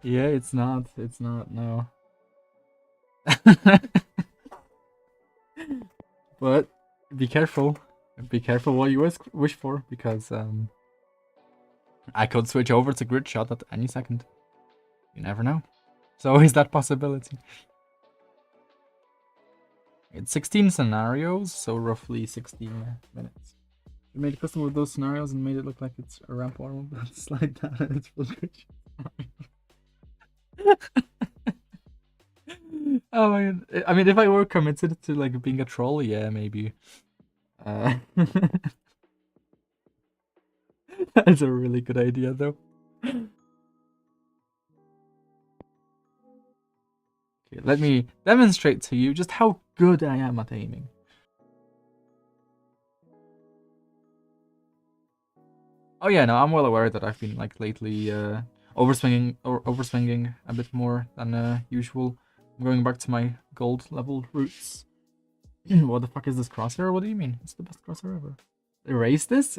Yeah, it's not. It's not. No. But be careful. Be careful what you wish for, because I could switch over to grid shot at any second. You never know. So is that possibility? It's 16 scenarios, so roughly 16 minutes. We made a custom with those scenarios and made it look like it's a ramp warm up. Slide down and it's full grid shot. Oh my god. I mean, if I were committed to like being a troll, yeah, maybe. That's a really good idea, though. Okay, let me demonstrate to you just how good I am at aiming. Oh yeah, no, I'm well aware that I've been like lately overswinging a bit more than usual. I'm going back to my gold level roots. What the fuck is this crosshair? What do you mean? It's the best crosshair ever. Erase this?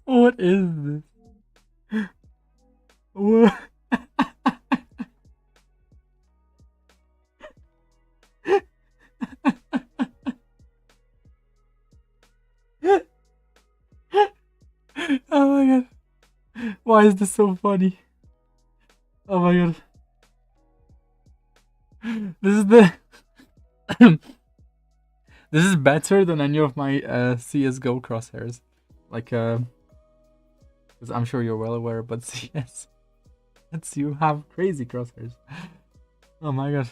What is this? What? Oh my god. Why is this so funny? Oh my god. This is the this is better than any of my CS:GO crosshairs. Like because I'm sure you're well aware, but CS lets you have crazy crosshairs. Oh my god.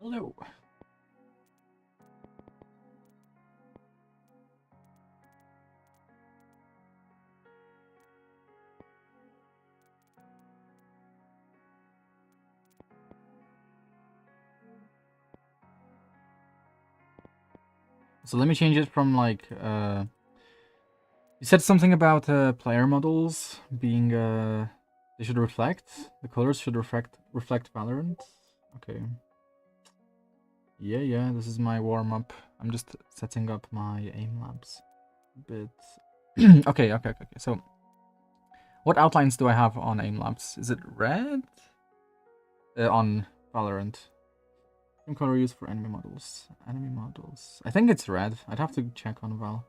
Hello. So let me change it from like you said something about player models being they should reflect, the colors should reflect Valorant. Okay. Yeah, this is my warm-up. I'm just setting up my aim labs a bit. Okay. So what outlines do I have on aim labs? Is it red? On Valorant. Same color used for enemy models. Enemy models. I think it's red. I'd have to check on Val.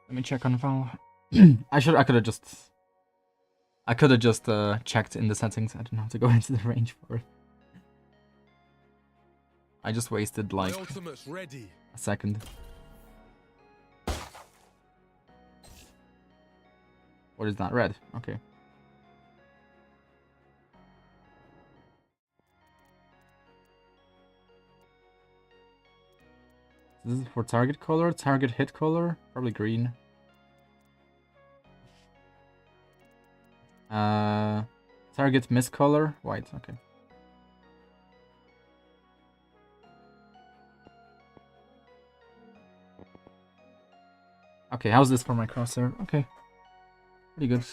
Let me check on Val. I could have just checked in the settings. I didn't have to go into the range for it. I just wasted like a second. What is that? Red. Okay. This is for target color, target hit color, probably green. Target miss color, white. Okay. Okay, how's this for my crosshair? Okay. Pretty good.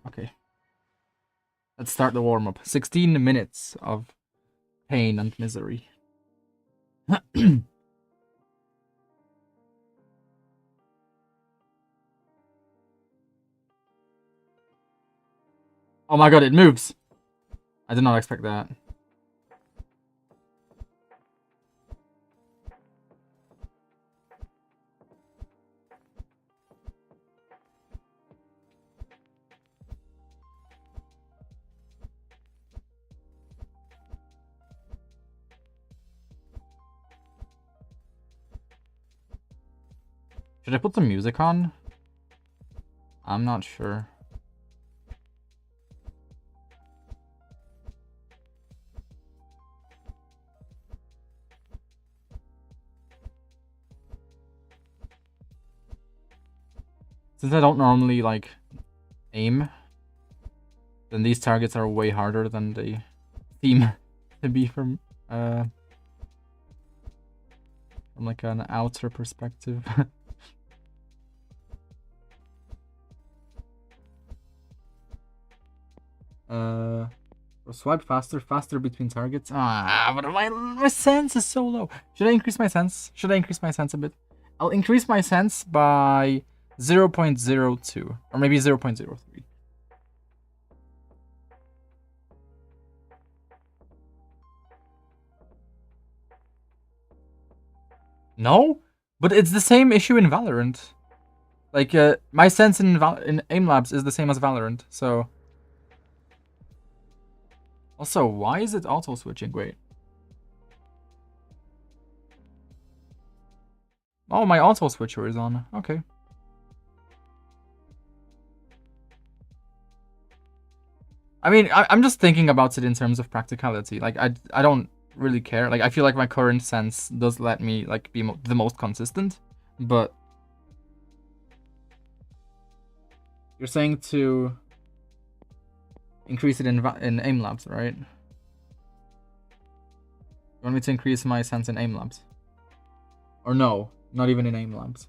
Okay. Let's start the warm-up. 16 minutes of pain and misery. Oh my god, it moves! I did not expect that. Should I put some music on? I'm not sure. Since I don't normally like aim, then these targets are way harder than they seem to be from like an outer perspective. Swipe faster between targets. Ah, but my sense is so low. Should I increase my sense? Should I increase my sense a bit? I'll increase my sense by 0.02 or maybe 0.03. No, but it's the same issue in Valorant. Like my sense in aim labs is the same as Valorant, so Also, why is it auto switching? Wait. Oh, my auto switcher is on. Okay. I mean, I'm just thinking about it in terms of practicality. Like, I don't really care. Like, I feel like my current sense does let me like be the most consistent, but you're saying to increase it in aim labs, right? You want me to increase my sense in aim labs? Or no, not even in aim labs.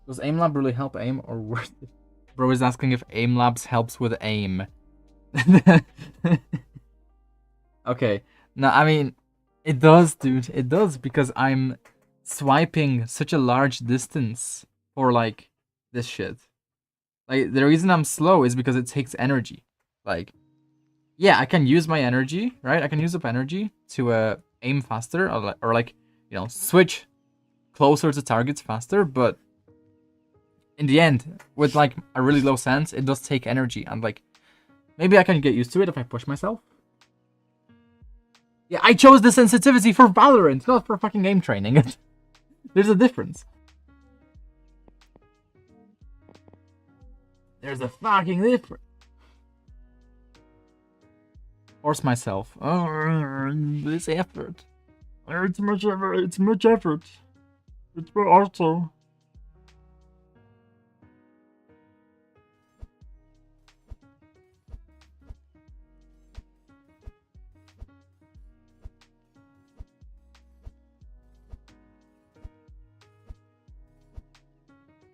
Does aim lab really help aim or worse? Bro is asking if aim labs helps with aim. Okay. No, I mean, it does, dude. It does, because I'm swiping such a large distance for like this shit. Like, the reason I'm slow is because it takes energy. Like, yeah, I can use my energy, right? I can use up energy to aim faster, or like, you know, switch closer to targets faster, but in the end, with like a really low sense, it does take energy, and like, maybe I can get used to it if I push myself. Yeah, I chose the sensitivity for Valorant, not for fucking game training. There's a difference. There's a fucking difference. Force myself. Oh, this effort. It's much effort. It's much effort. It's also.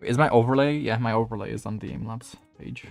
Is my overlay? Yeah, my overlay is on the aim labs page.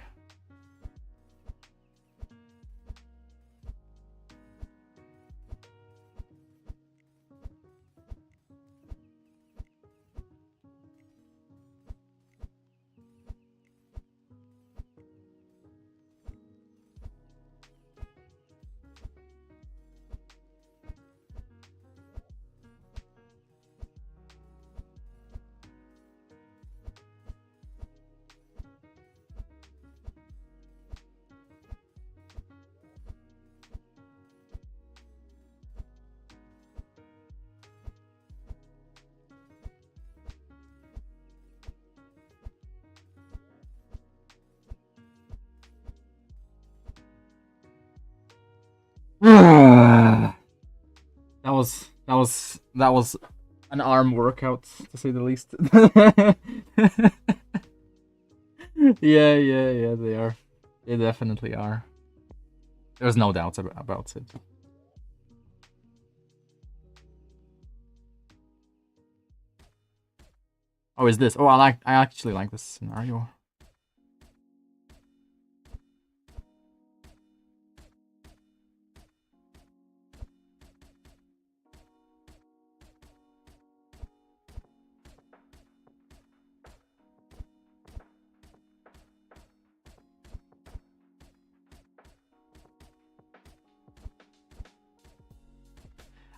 That was an arm workout, to say the least. Yeah, they are. They definitely are. There's no doubt about it. Oh, is this? Oh, I actually like this scenario.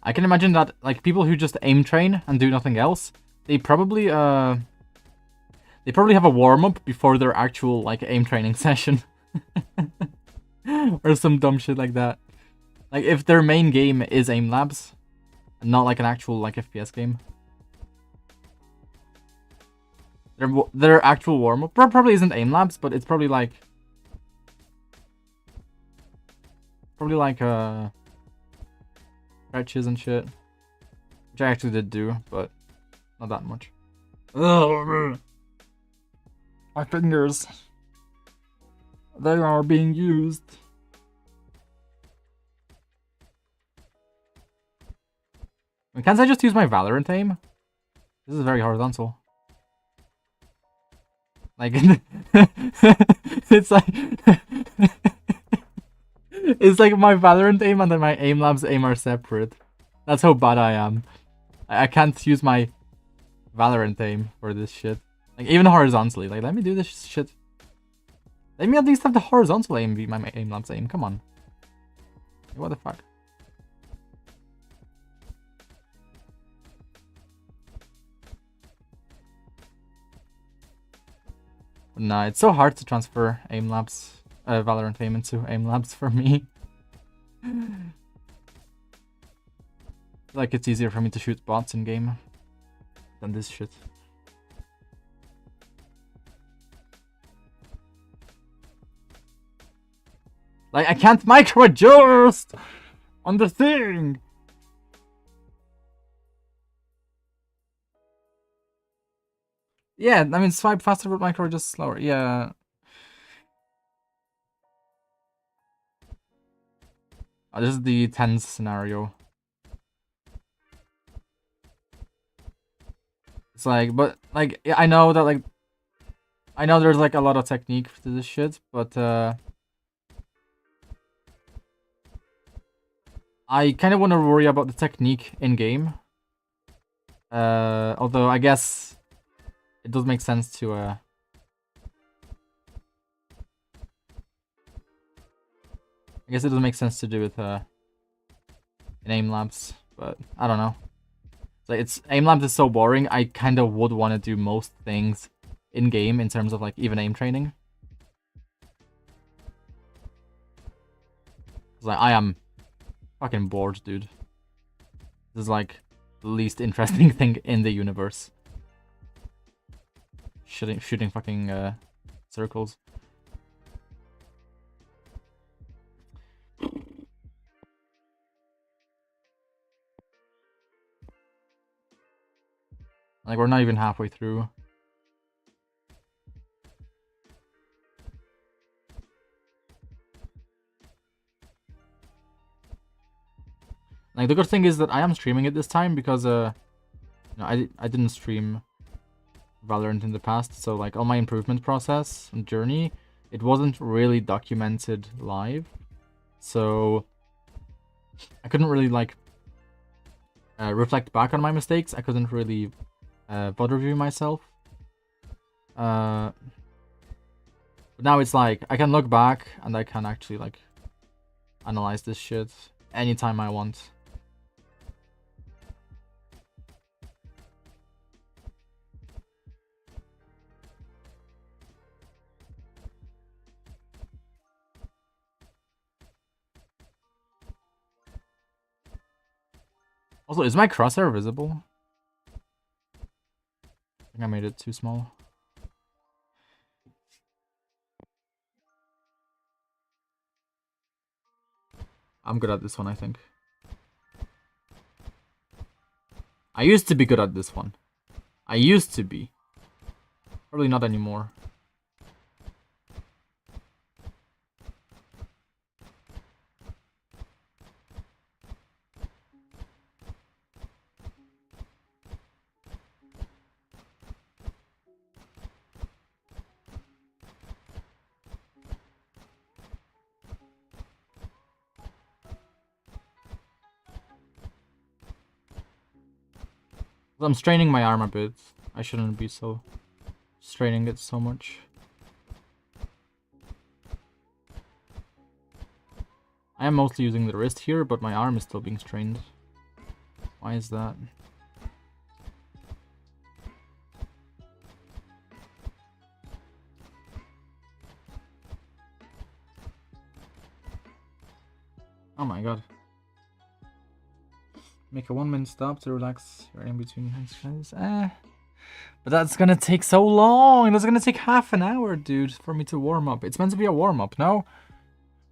I can imagine that like people who just aim train and do nothing else, they probably have a warm up before their actual like aim training session. Or some dumb shit like that. Like if their main game is aim labs, and not like an actual like FPS game. Their actual warm up probably isn't aim labs, but it's probably like stretches and shit, which I actually did do, but not that much. Ugh. My fingers, they are being used. Can't I just use my Valorant aim? This is very horizontal. Like, it's like, it's like my Valorant aim and then my aim labs aim are separate. That's how bad I am. I can't use my Valorant aim for this shit. Like, even horizontally. Like, let me do this shit. Let me at least have the horizontal aim be my aim labs aim. Come on. What the fuck? Nah, it's so hard to transfer aim labs, Valorant aim into aim labs for me. Like it's easier for me to shoot bots in game than this shit. Like I can't micro adjust on the thing. Yeah, I mean swipe faster but micro adjust slower. Yeah. Oh, this is the tense scenario. It's like, but like I know that like I know there's like a lot of technique to this shit, but I kind of want to worry about the technique in game. Although I guess it does make sense to I guess it does make sense to do it in aim labs, but I don't know. It's aim labs is so boring. I kind of would want to do most things in game in terms of like even aim training. Like I am fucking bored, dude. This is like the least interesting thing in the universe. Shooting fucking circles. Like we're not even halfway through. Like the good thing is that I am streaming it this time because you know, I didn't stream Valorant in the past, so like on my improvement process and journey, it wasn't really documented live, so I couldn't really like reflect back on my mistakes. I couldn't really VOD review myself. But now it's like I can look back and I can actually like analyze this shit anytime I want. Also, is my crosshair visible? I think I made it too small. I'm good at this one, I think. I used to be good at this one. I used to be. Probably not anymore. I'm straining my arm a bit. I shouldn't be so straining it so much. I am mostly using the wrist here, but my arm is still being strained. Why is that? Oh my god. Make a 1-minute stop to relax your aim between hands. But that's gonna take so long. That's gonna take half an hour, dude, for me to warm up. It's meant to be a warm up, no?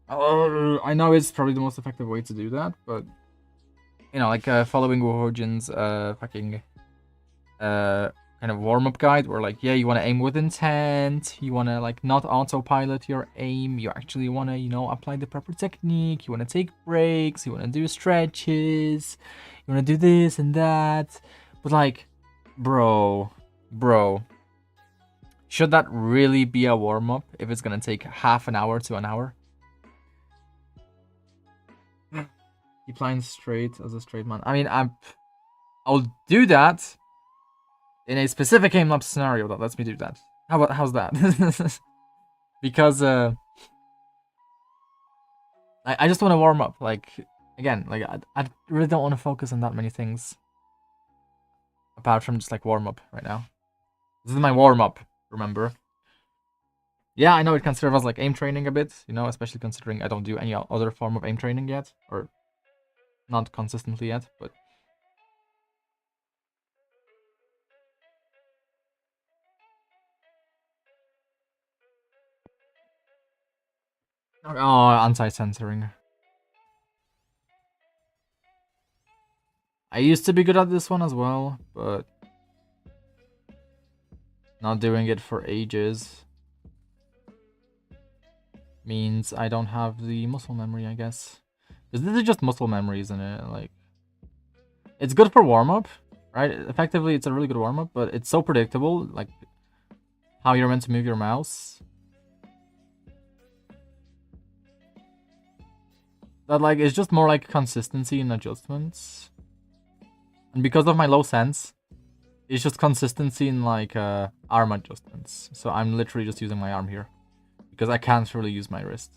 I know it's probably the most effective way to do that, but you know, like following Wohojin's fucking kind of warm-up guide, where like, yeah, you want to aim with intent, you want to like not autopilot your aim, you actually want to, you know, apply the proper technique, you want to take breaks, you want to do stretches, you want to do this and that. But like, bro, should that really be a warm-up if it's gonna take half an hour to an hour? Keep lines straight as a straight man. I mean, I'll do that in a specific aim lab scenario that lets me do that. How's that? Because I just want to warm up. Like again, like I really don't want to focus on that many things apart from just like warm up right now. This is my warm up, remember? Yeah, I know it can serve as like aim training a bit, you know, especially considering I don't do any other form of aim training yet, or not consistently yet, but... Oh, anti-censoring. I used to be good at this one as well, but not doing it for ages means I don't have the muscle memory, I guess. Because this is just muscle memory, isn't it? Like, it's good for warm-up, right? Effectively, it's a really good warm-up, but it's so predictable, like, how you're meant to move your mouse. That, like, it's just more like consistency in adjustments. And because of my low sense, it's just consistency in, like, arm adjustments. So I'm literally just using my arm here. Because I can't really use my wrist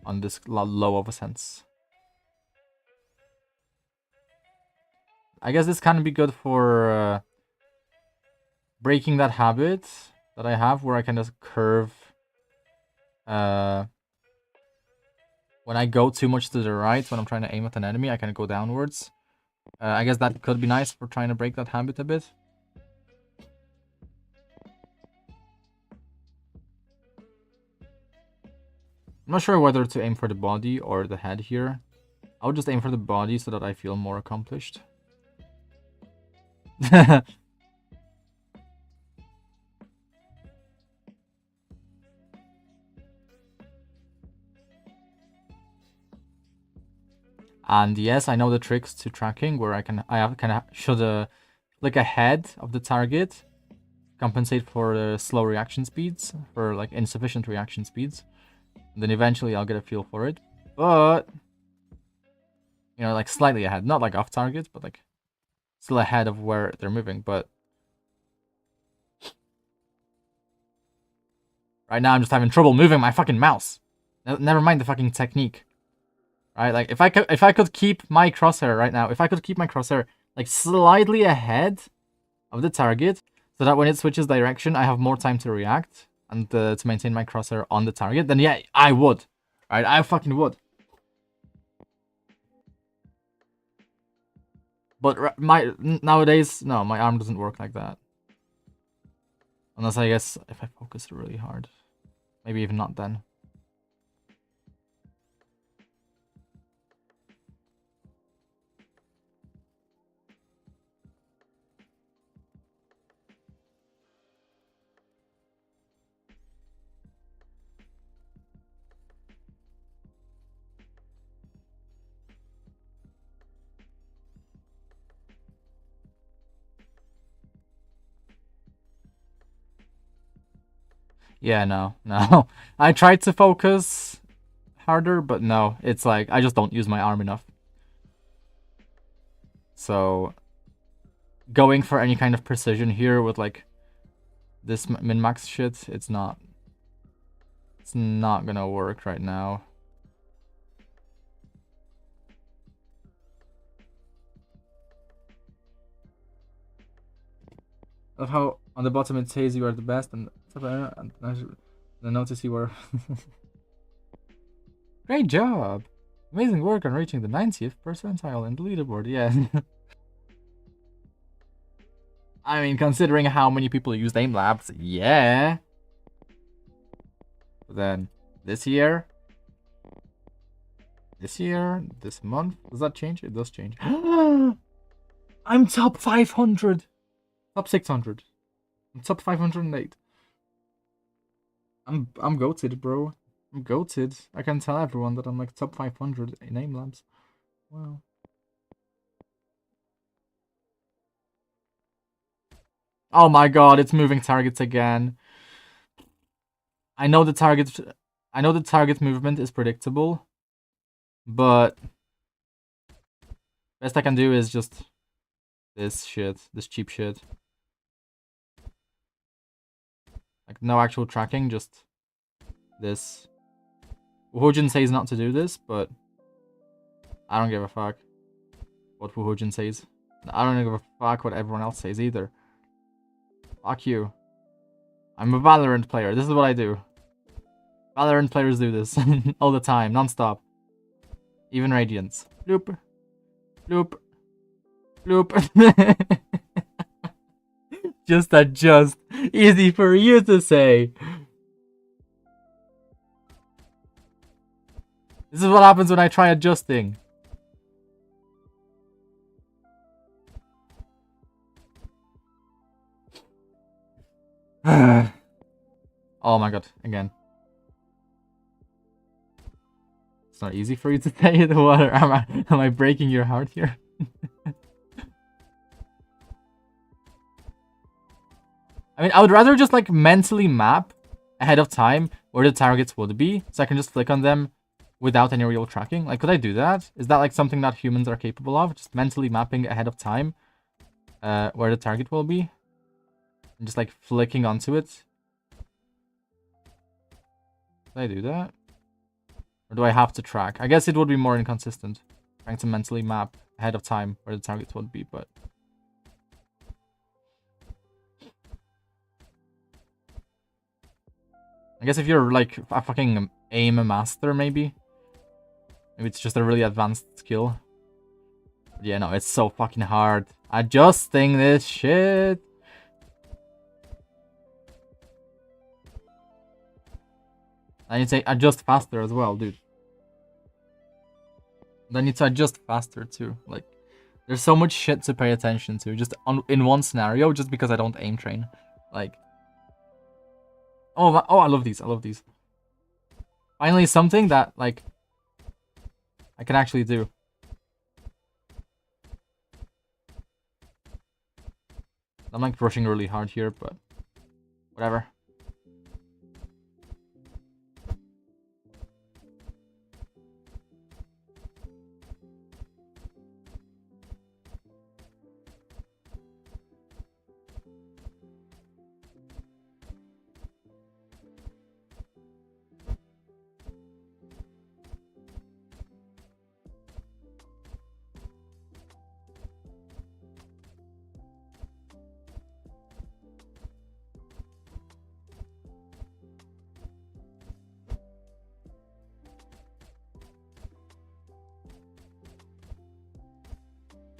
on this low of a sense. I guess this can be good for breaking that habit that I have where I can just curve when I go too much to the right when I'm trying to aim at an enemy, I can go downwards. I guess that could be nice for trying to break that habit a bit. I'm not sure whether to aim for the body or the head here. I'll just aim for the body so that I feel more accomplished. And yes, I know the tricks to tracking where I can should click ahead of the target, compensate for the slow reaction speeds, for like insufficient reaction speeds. And then eventually I'll get a feel for it. But you know, like slightly ahead, not like off target, but like still ahead of where they're moving. But right now I'm just having trouble moving my fucking mouse. Never mind the fucking technique. Right, like if I could keep my crosshair right now, if I could keep my crosshair like slightly ahead of the target, so that when it switches direction, I have more time to react and to maintain my crosshair on the target, then yeah, I would. Right, I fucking would. But nowadays, no, my arm doesn't work like that. Unless I guess if I focus really hard, maybe even not then. Yeah, no. I tried to focus harder, but no. It's like, I just don't use my arm enough. So, going for any kind of precision here with, like, this min-max shit, it's not gonna work right now. Of how on the bottom it says you are the best, and the notice you were. Great job! Amazing work on reaching the 90th percentile in the leaderboard, yeah. I mean, considering how many people used aim labs, yeah. But then, this year, this month, does that change? It does change. I'm top 500! Top 600. I'm top 508. I'm goated, bro. I'm goated. I can tell everyone that I'm like top 500 in aim labs. Wow. Oh my god, it's moving targets again. I know the target movement is predictable, but best I can do is just this cheap shit. Like no actual tracking, just this. Wuhojin says not to do this, but I don't give a fuck what Wuhojin says. I don't give a fuck what everyone else says either. Fuck you. I'm a Valorant player. This is what I do. Valorant players do this all the time, non-stop. Even Radiants. Bloop. Bloop. Bloop. Just adjust. Easy for you to say. This is what happens when I try adjusting. Oh my god, again. It's not easy for you to say it. What? Am I breaking your heart here? I mean, I would rather just like mentally map ahead of time where the targets would be, so I can just flick on them without any real tracking. Like, could I do that? Is that like something that humans are capable of? Just mentally mapping ahead of time where the target will be? And just like flicking onto it? Could I do that? Or do I have to track? I guess it would be more inconsistent. Trying to mentally map ahead of time where the target would be, but... I guess if you're like a fucking aim master, maybe. Maybe it's just a really advanced skill. But yeah, no, it's so fucking hard. Adjusting this shit. I need to adjust faster as well, dude. I need to adjust faster too. Like, there's so much shit to pay attention to just in one scenario, just because I don't aim train. Like, oh, I love these. I love these. Finally, something that like I can actually do. I'm like rushing really hard here, but whatever.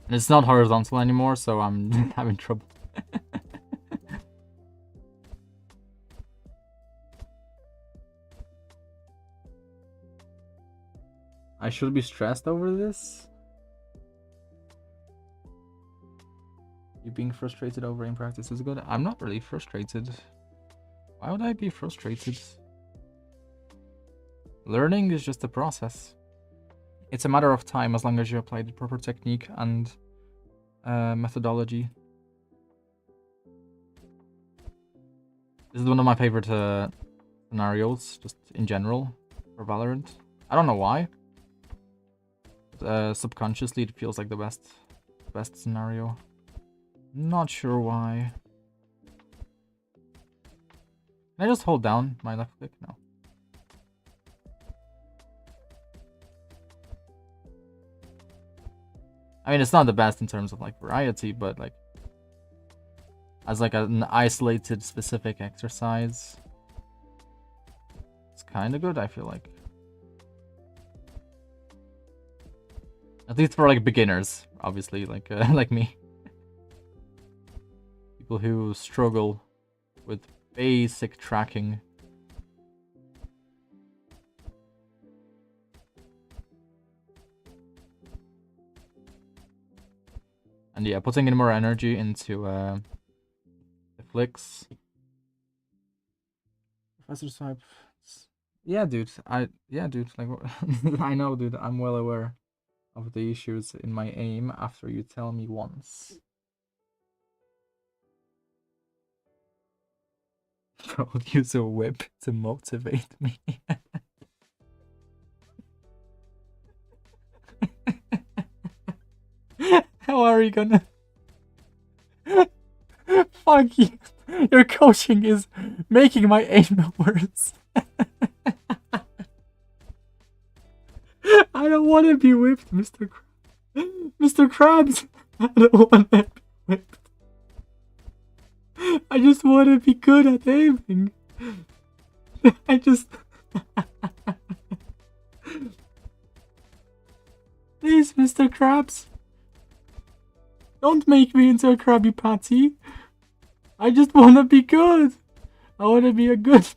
And it's not horizontal anymore, so I'm having trouble. I should be stressed over this. You being frustrated over aim practice is good. I'm not really frustrated. Why would I be frustrated? Learning is just a process. It's a matter of time as long as you apply the proper technique and methodology. This is one of my favorite scenarios, just in general, for Valorant. I don't know why. But, subconsciously, it feels like the best scenario. Not sure why. Can I just hold down my left click? No. I mean, it's not the best in terms of like variety, but like as like an isolated specific exercise, it's kind of good, I feel like. At least for like beginners, obviously, like like me. People who struggle with basic tracking. And yeah, putting in more energy into the flicks. Professor Swipe. Yeah, dude. Like, I know, dude. I'm well aware of the issues in my aim after you tell me once. Bro, use a whip to motivate me. How are you gonna... Fuck you. Your coaching is making my aim worse. I don't want to be whipped, Mr. Mr. Krabs. I don't want to be whipped. I just want to be good at aiming. I just... Please, Mr. Krabs. Don't make me into a Krabby Patty. I just want to be good. I want to be a good...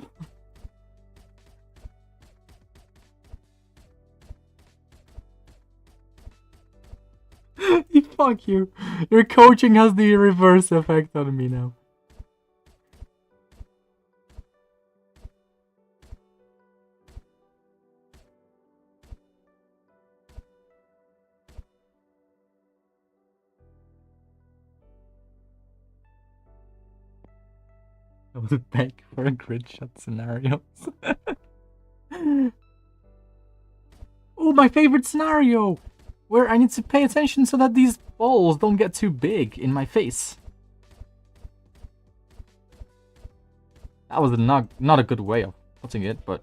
Fuck you. Your coaching has the reverse effect on me now. I was beg for a grid shot scenarios. Oh, my favorite scenario! Where I need to pay attention so that these balls don't get too big in my face. That was not a good way of putting it, but...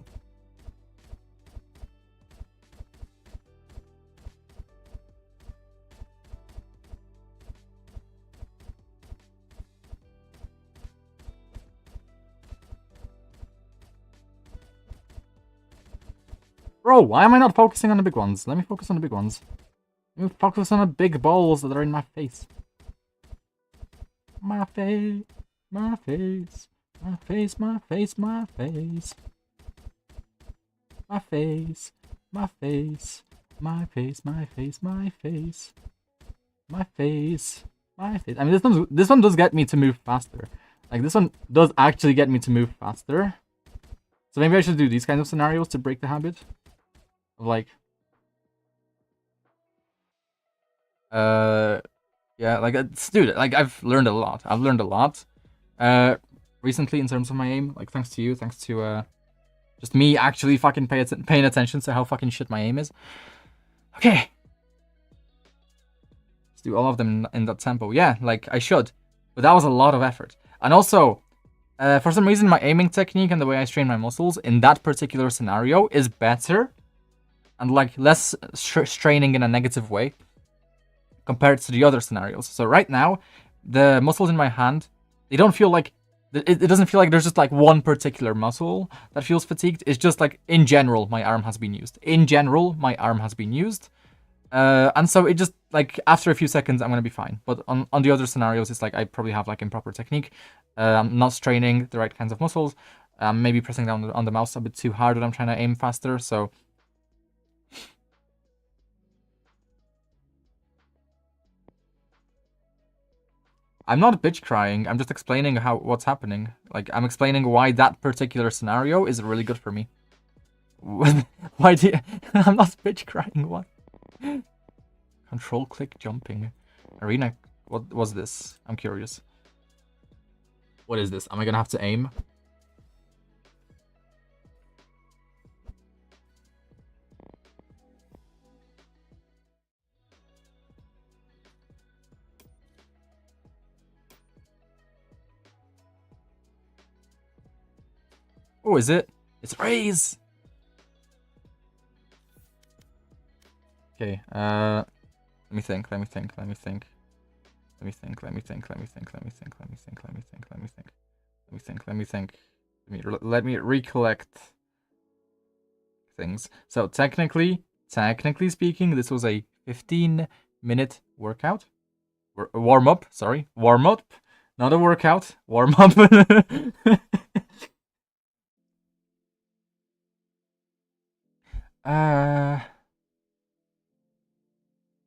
Bro, why am I not focusing on the big ones? Let me focus on the big ones. Let me focus on the big balls that are in my face. My face, my face, my face, my face, my face. My face, my face, my face, my face, my face. My face, my face. I mean, this one does get me to move faster. Like, this one does actually get me to move faster. So maybe I should do these kinds of scenarios to break the habit. Of like... Yeah, like, dude, like, I've learned a lot. I've learned a lot. Recently in terms of my aim. Like, thanks to you, thanks to, just me actually fucking paying attention to how fucking shit my aim is. Okay. Let's do all of them in that tempo. Yeah, like, I should. But that was a lot of effort. And also, for some reason, my aiming technique and the way I strain my muscles in that particular scenario is better. And, like, less straining in a negative way compared to the other scenarios. So right now, the muscles in my hand, they don't feel like... It doesn't feel like there's just, like, one particular muscle that feels fatigued. It's just, like, in general, my arm has been used. In general, my arm has been used. And so it just, like, after a few seconds, I'm going to be fine. But on the other scenarios, it's like I probably have, like, improper technique. I'm not straining the right kinds of muscles. Maybe pressing down on the mouse a bit too hard when I'm trying to aim faster, so... I'm not bitch crying, I'm just explaining what's happening. Like, I'm explaining why that particular scenario is really good for me. Why do you... I'm not bitch crying, what? Control click jumping. Arena, what was this? I'm curious. What is this? Am I gonna have to aim? Oh, is it? It's raise! Okay, let me think. Let me me recollect things. So technically speaking, this was a 15-minute workout. Warm-up, sorry. Warm-up. Not a workout. Warm-up.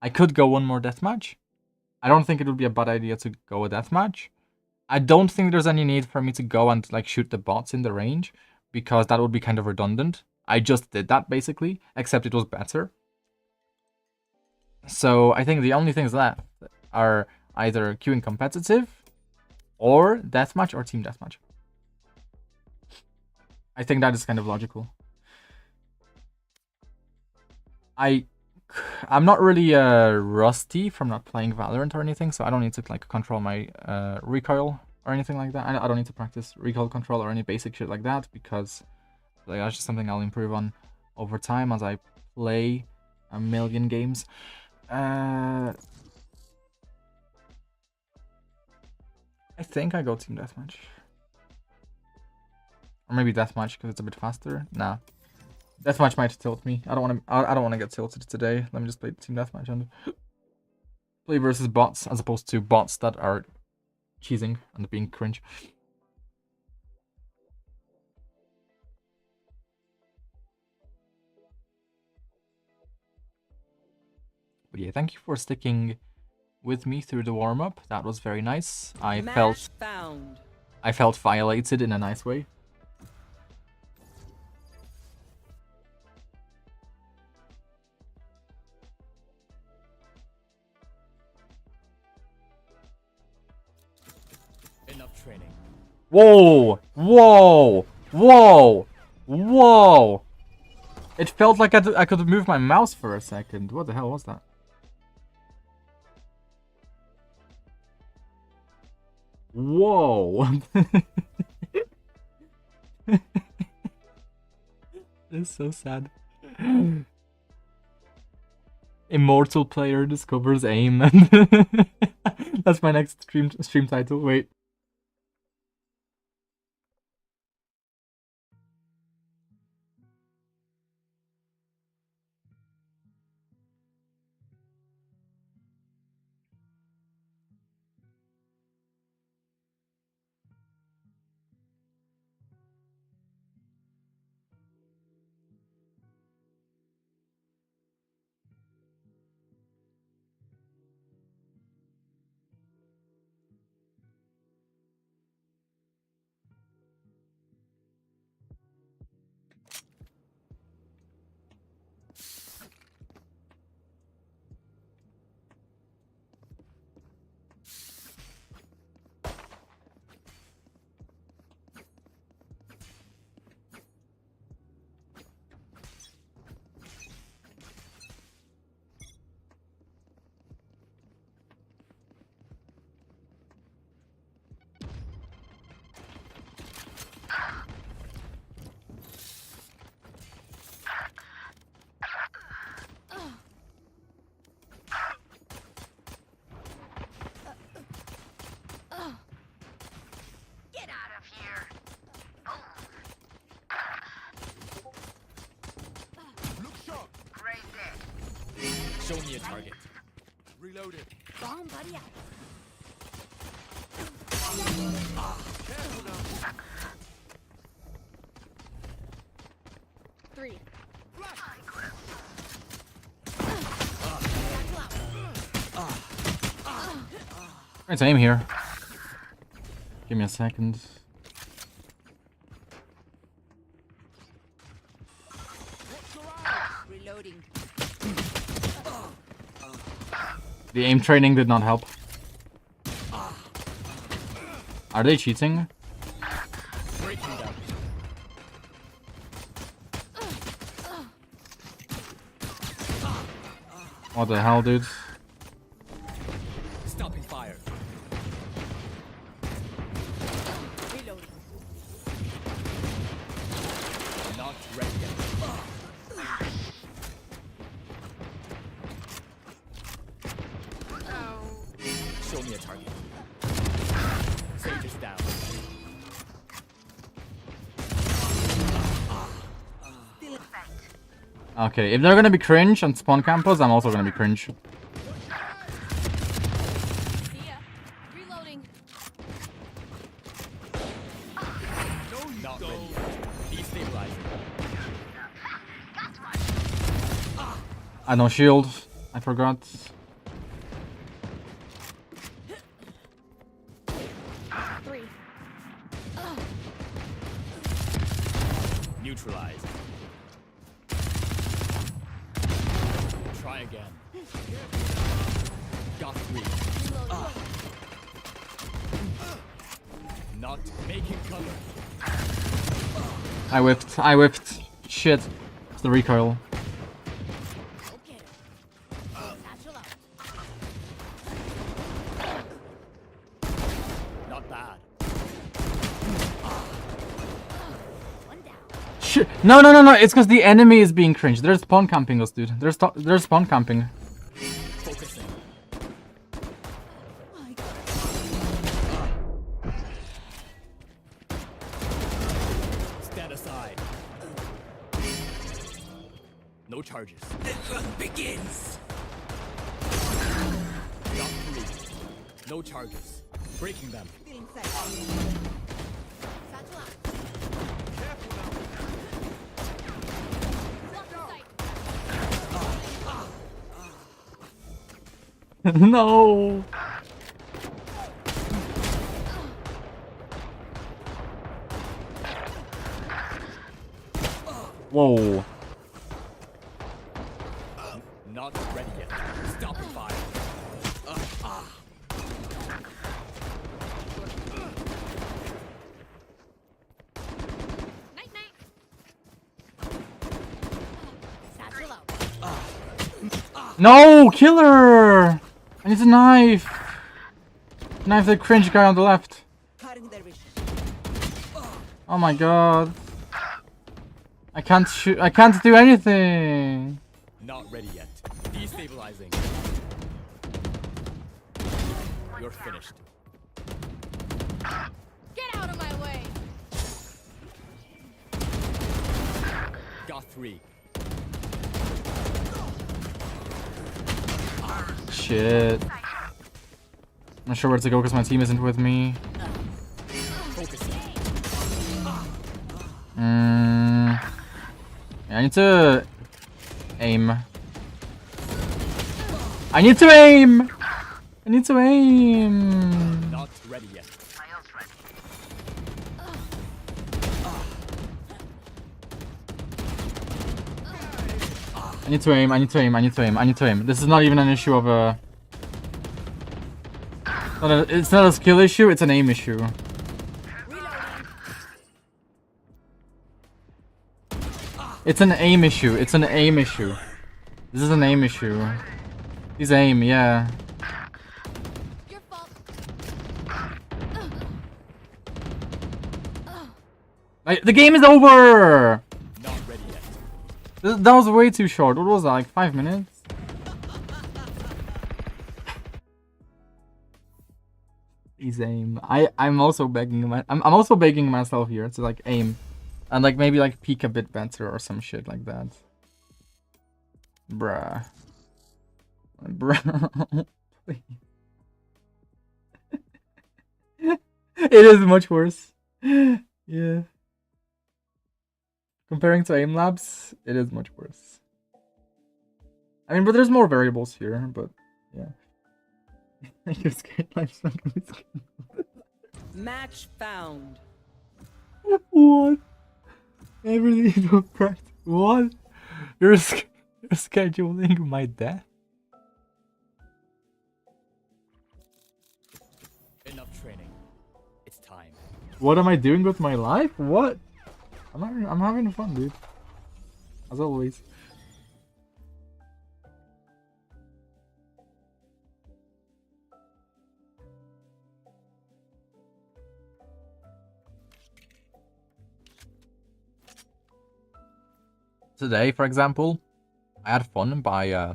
I could go one more deathmatch. I don't think it would be a bad idea to go a deathmatch. I don't think there's any need for me to go and, like, shoot the bots in the range, because that would be kind of redundant. I just did that, basically, except it was better. So I think the only things left are either queuing competitive, or deathmatch, or team deathmatch. I think that is kind of logical. I'm not really rusty from not playing Valorant or anything, so I don't need to, like, control my recoil or anything like that. I don't need to practice recoil control or any basic shit like that, because, like, that's just something I'll improve on over time as I play a million games. I I think I go team deathmatch. Or maybe deathmatch because it's a bit faster. Nah. Deathmatch might tilt me. I don't want to get tilted today. Let me just play team deathmatch and play versus bots as opposed to bots that are cheesing and being cringe. But yeah, thank you for sticking with me through the warm-up. That was very nice. I felt violated in a nice way. Enough training. Whoa! Whoa! Whoa! Whoa! It felt like I could move my mouse for a second. What the hell was that? Whoa! This is so sad. Immortal player discovers aim. That's my next stream title. Wait. Show me a target. Reloaded. Bomb buddy out. Careful now. 3. It's aim here. Give me a second. Reloading. The aim training did not help. Are they cheating? What the hell, dude? Stopping fire. Reloading. Not ready yet. Show me a target. Sage is down. Okay, if they're gonna be cringe and spawn campers, I'm also gonna be cringe. See ya. Reloading. Not ready. Destabilizing. I don't shield. I forgot. 3. Neutralized. Try again. Got 3. Not making cover. I whiffed. I whiffed. Shit. It's the recoil. Okay. Satchel out. Not bad. One down. Shit. No, no, no, no. It's because the enemy is being cringe. They're spawn camping us, dude. They're spawn camping. Focusing. No charges. The hunt begins. Got 3. No charges. Breaking them. Satchel out. Block the sight. No. Whoa. Not ready yet. Stopping fire. Night night. Satchel out. No, killer! I need a knife. Knife the cringe guy on the left. Cutting their vision. Oh my god. I can't shoot. I can't do anything. Not ready yet. Destabilizing. You're finished. Get out of my way. Got 3. Shit. I'm not sure where to go because my team isn't with me. Focusing. Yeah, I need to aim. I need to aim! I need to aim! Not ready yet. I need to aim, I need to aim, I need to aim, I need to aim. This is not even an issue of a... It's not a skill issue, it's an aim issue. It's an aim issue, it's an aim issue. This is an aim issue. He's aim, yeah. Your fault. Like, the game is over! Not ready yet. That was way too short. What was that, like 5 minutes? He's aim. I'm also begging I'm also begging myself here to like aim. And like maybe like peek a bit better or some shit like that. Bruh. Bruh. It is much worse. Yeah. Comparing to aim labs, it is much worse. I mean, but there's more variables here, but yeah. You're scared life's not gonna be scared. Match found. What? Everything is practice. What? You're scheduling my death? Enough training. It's time. What am I doing with my life? What? I'm having fun, dude. As always. Today, for example, I had fun by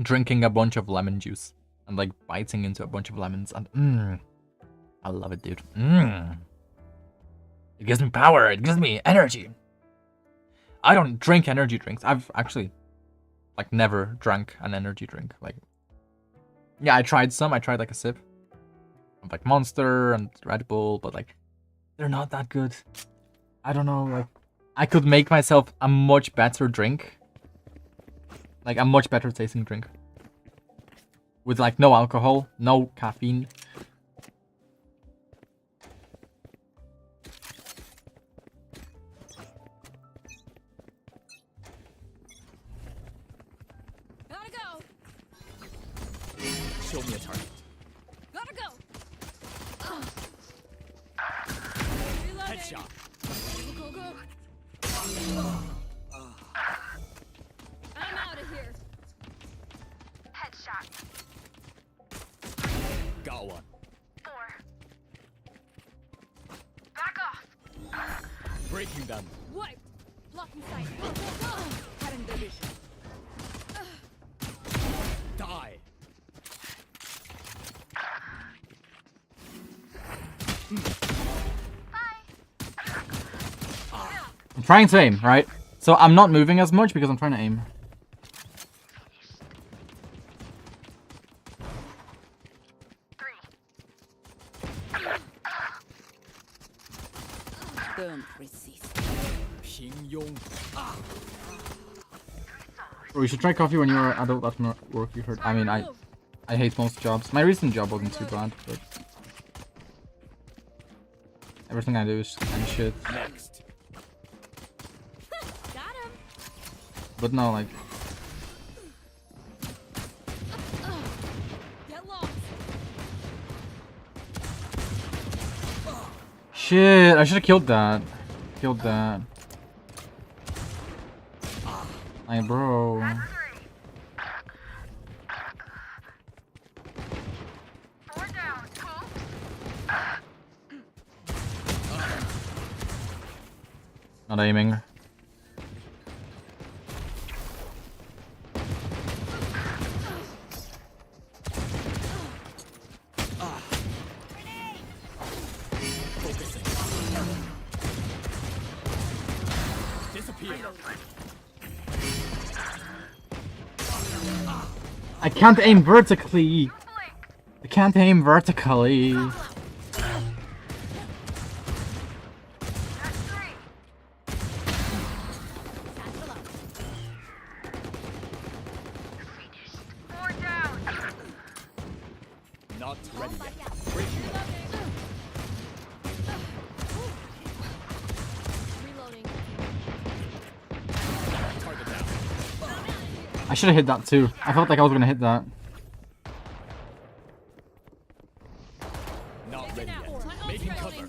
drinking a bunch of lemon juice and like biting into a bunch of lemons and I love it, dude. It gives me power. It gives me energy. I don't drink energy drinks. I've actually like never drank an energy drink. Like, yeah, I tried some. I tried like a sip of like Monster and Red Bull, but like they're not that good. I don't know, like I could make myself a much better drink. Like a much better tasting drink. With like no alcohol, no caffeine. Gotta go. Show me a target. Gotta go. Reloading. Headshot. Go, go, go. I'm out of here. Headshot. Got one. 4. Back off. Breaking them. Wiped. Blocking sight. Go, go, go. Cutting their vision. Die. I'm trying to aim, right? So I'm not moving as much because I'm trying to aim. Don't resist. 平庸。 Bro, you should try coffee when you're an adult after work, you heard. I mean, I hate most jobs. My recent job wasn't too bad, but everything I do is kind of shit. Next. Got him. But no, like, Get lost. shit, I should have killed that. Killed that. Like, bro. Not aiming. Focusing. Disappear. I can't aim vertically. I can't aim vertically. Not ready yet. Reloading. Target down. I should have hit that too. I felt like I was gonna hit that. Not ready yet. Making cover.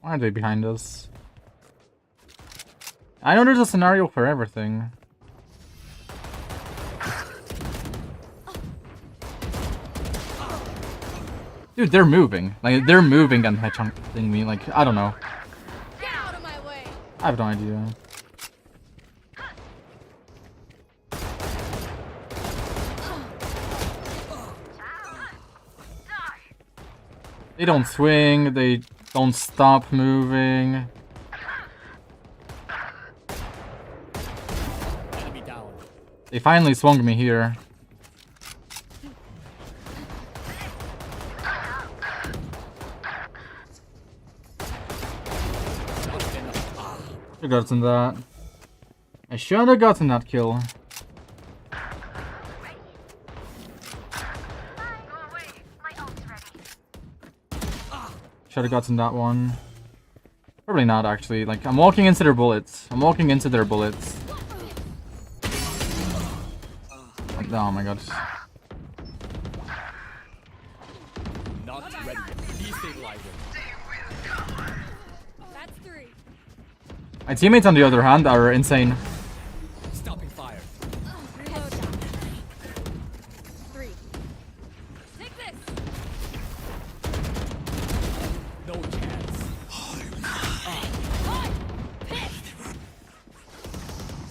Why are they behind us? I know there's a scenario for everything. Dude, they're moving. Like, they're moving and headshotting me. Like, I don't know. Get out of my way. I have no idea. They don't swing, they don't stop moving. Enemy down. They finally swung me here. Should've gotten that. I should have gotten that kill. Should have gotten that one. Probably not, actually. Like, I'm walking into their bullets. I'm walking into their bullets. Oh my god. Not ready yet. Destabilizing. That's 3. My teammates, on the other hand, are insane. Stopping fire. Reload. 3. Take this. No chance.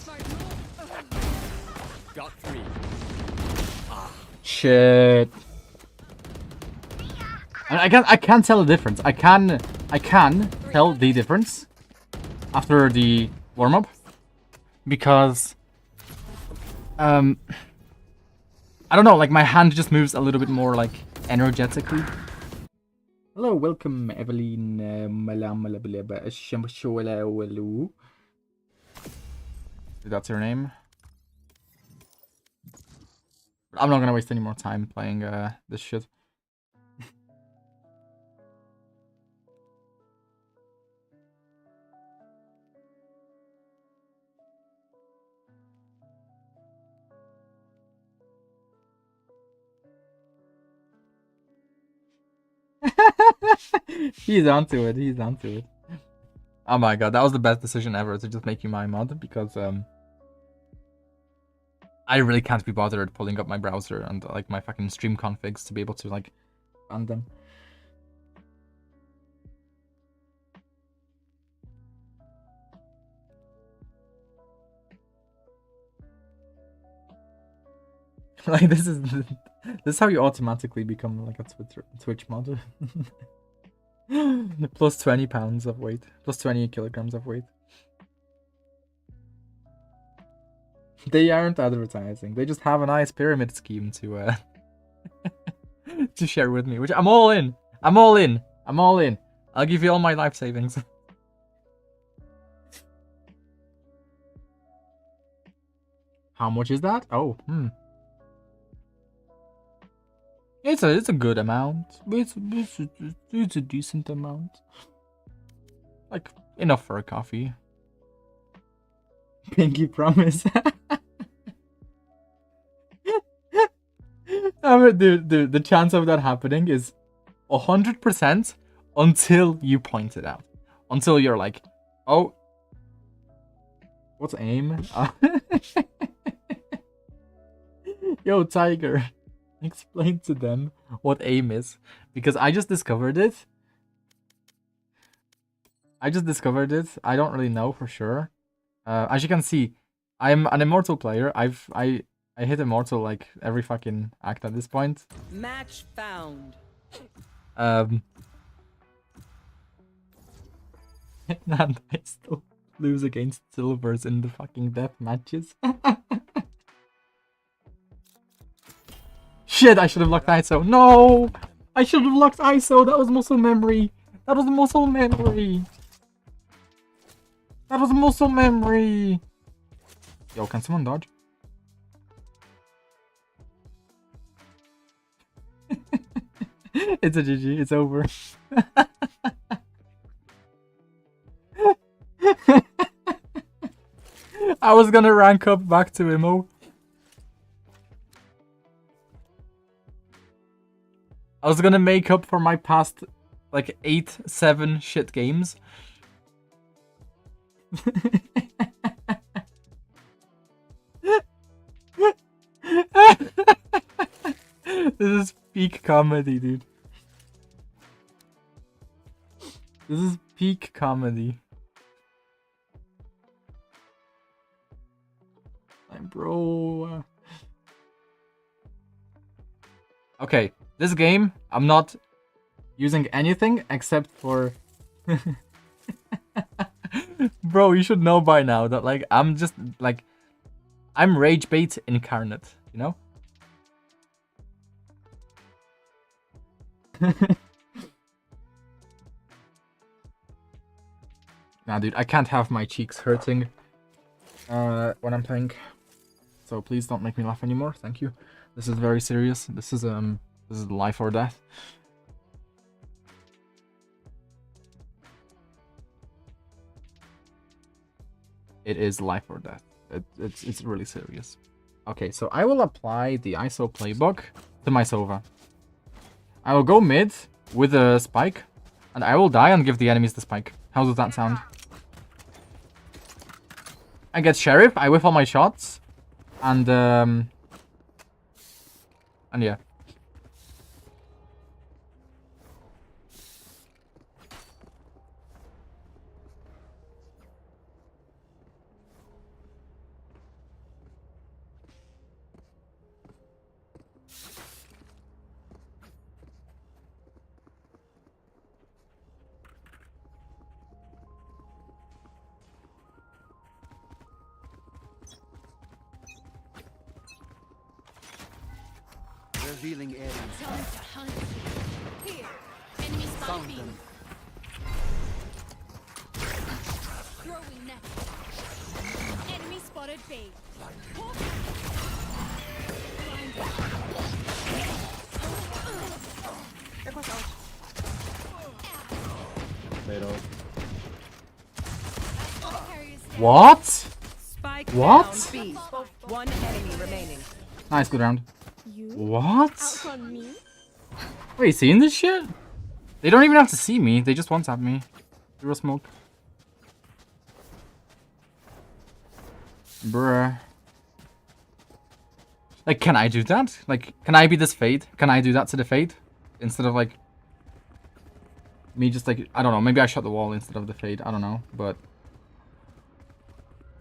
Smart move. Got 3. Shit. I can't tell the difference. I can tell the difference after the warm-up because I don't know, like my hand just moves a little bit more like energetically. Hello, welcome Evelyn. That's your name. I'm not gonna waste any more time playing this shit. He's onto it. He's onto it. Oh my god, that was the best decision ever to just make you my mod because I really can't be bothered pulling up my browser and like my fucking stream configs to be able to like ban them. Like this is how you automatically become like a Twitch mod. Plus 20 pounds of weight. Plus 20 kilograms of weight. They aren't advertising. They just have a nice pyramid scheme to to share with me, which I'm all in. I'm all in. I'm all in. I'll give you all my life savings. How much is that? Oh, It's a good amount. It's a decent amount. Like enough for a coffee. Pinky promise. Dude, the chance of that happening is 100% until you point it out. Until you're like, oh, what's aim? Yo, Tiger, explain to them what aim is. Because I just discovered it. I don't really know for sure. As you can see, I'm an Immortal player. I hit Immortal like every fucking act at this point. Match found. And I still lose against silvers in the fucking death matches. Shit, I should have locked ISO. No! I should have locked ISO. That was muscle memory. That was muscle memory. That was muscle memory. Yo, can someone dodge? It's a GG. It's over. I was gonna rank up back to Immo. I was gonna make up for my past, like, 8-7 shit games. This is peak comedy, dude. This is peak comedy. Like, bro. Okay, this game, I'm not using anything except for... Bro, you should know by now that, like, I'm just, like... I'm rage bait incarnate, you know? Nah, dude, I can't have my cheeks hurting when I'm playing. So please don't make me laugh anymore. Thank you. This is very serious. This is life or death. It is life or death. It's really serious. Okay, so I will apply the ISO playbook to my sova. I will go mid with a spike, and I will die and give the enemies the spike. How does that sound? I get sheriff, I whiff all my shots, and yeah. Revealing areas. Time to hunt. Here. Enemy spotted Found B. them. Throwing net. Enemy spotted B. What? Spike What? down B. One enemy remaining. Nice, good round. You What? outrun me? Wait, seeing this shit? They don't even have to see me. They just one-tap me. Zero smoke. Bruh. Like, can I do that? Like, can I be this Fade? Can I do that to the Fade? Instead of, like... me just, like... I don't know. Maybe I shot the wall instead of the Fade. I don't know. But...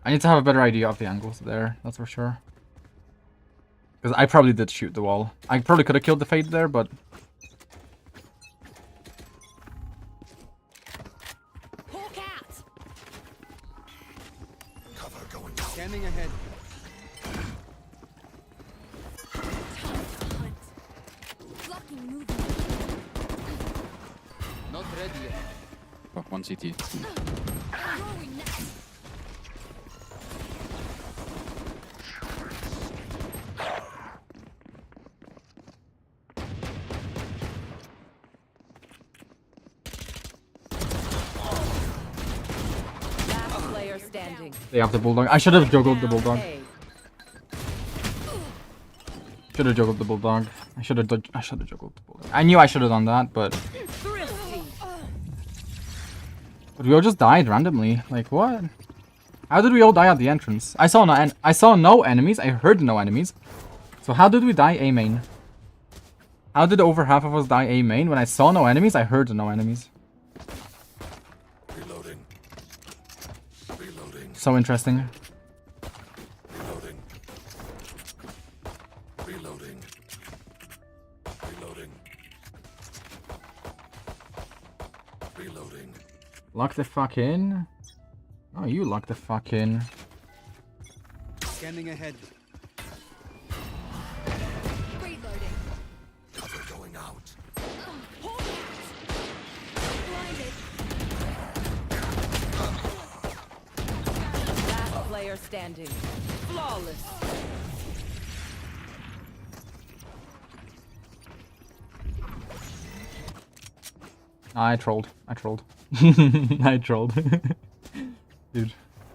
I need to have a better idea of the angles there. That's for sure. Because I probably did shoot the wall. I probably could have killed the Fade there, but... Hawk out. Cover going out. Scanning ahead. Time to hunt. Blocking movement. Not ready yet. Oh, one CT. Throwing net. Last player standing. They have the Bulldog. I should have juggled the Bulldog. A. Should have juggled the Bulldog. I should have juggled the Bulldog. I knew I should have done that, but... Thrifty. But we all just died randomly. Like, what? How did we all die at the entrance? I saw no enemies. I heard no enemies. So how did we die A main? How did over half of us die A main? When I saw no enemies, I heard no enemies. Reloading. Reloading. So interesting. Reloading. Reloading. Reloading. Reloading. Lock the fuck in. Oh, you lock the fuck in. Scanning ahead. Reloading. Cover going out. Hawk out. Blinded. Last player standing. Flawless. I trolled. I trolled. I trolled. Dude.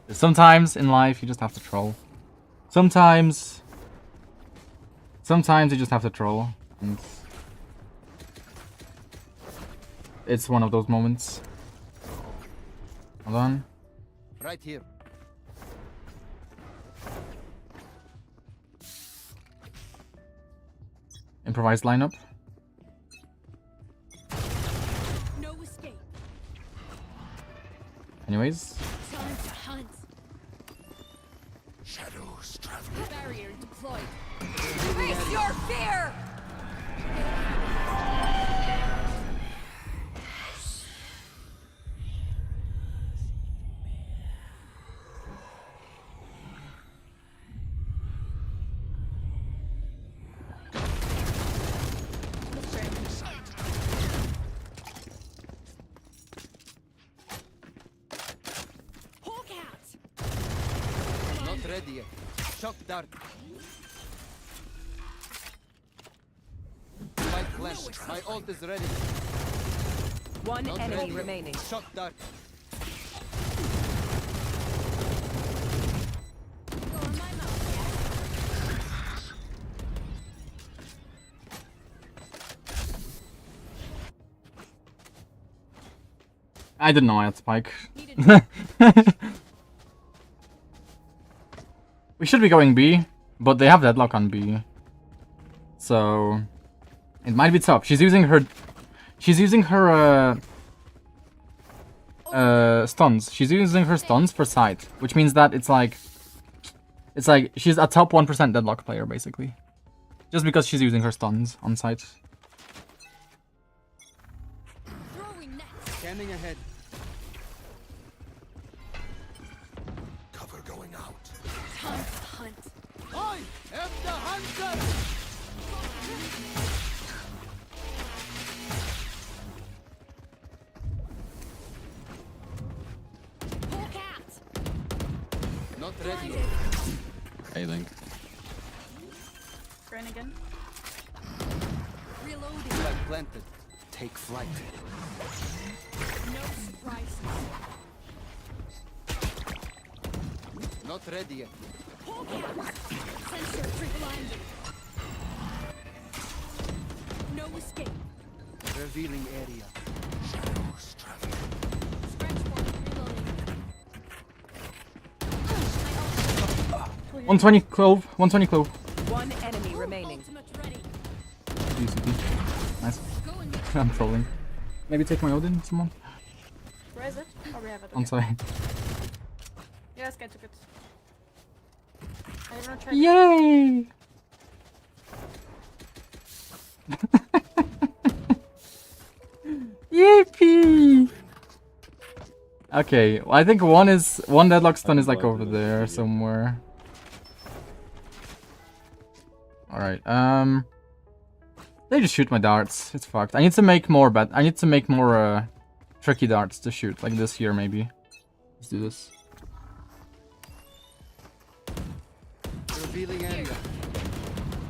Sometimes in life you just have to troll. Sometimes you just have to troll. And it's one of those moments. Hold on. Right here. Improvised lineup. No escape. Anyways. Time to hunt. Shadows traveling. Barrier deployed. Face your fear! Hawk out! Not ready yet. Shock dart. Spike plant. My ult is ready. One Not enemy ready. remaining. Shock dart. Go on my mouth, I didn't know I had Spike. yeah? We should be going B, but they have deadlock on B. So it might be tough. She's using her stuns. She's using her stuns for sight, which means that it's like she's a top 1% deadlock player basically. Just because she's using her stuns on sight. Throwing net. Scanning ahead. Cover going out. Time to hunt. I am the hunter. Hawk out! Not ready Blinded. yet. A-Link. Grind again. Reloading. Spike planted. Take flight. No surprises. Not ready yet. Hawk out! Sensor blinded. No escape. Revealing area. Shadows traveling. Scratch for reloading. 120 clove. 120 clove. One enemy remaining. Ultimate ready. UCP. Nice. Go and I'm trolling. Maybe take my Odin, someone? Where is it? Oh, we have it. On Okay. side. Yeah, this guy took it. I haven't tried. Yay! Yippee! Okay, well, I think one deadlock stun is like over there somewhere. Alright, they just shoot my darts. It's fucked. I need to make more tricky darts to shoot, like this here maybe. Let's do this. Revealing area.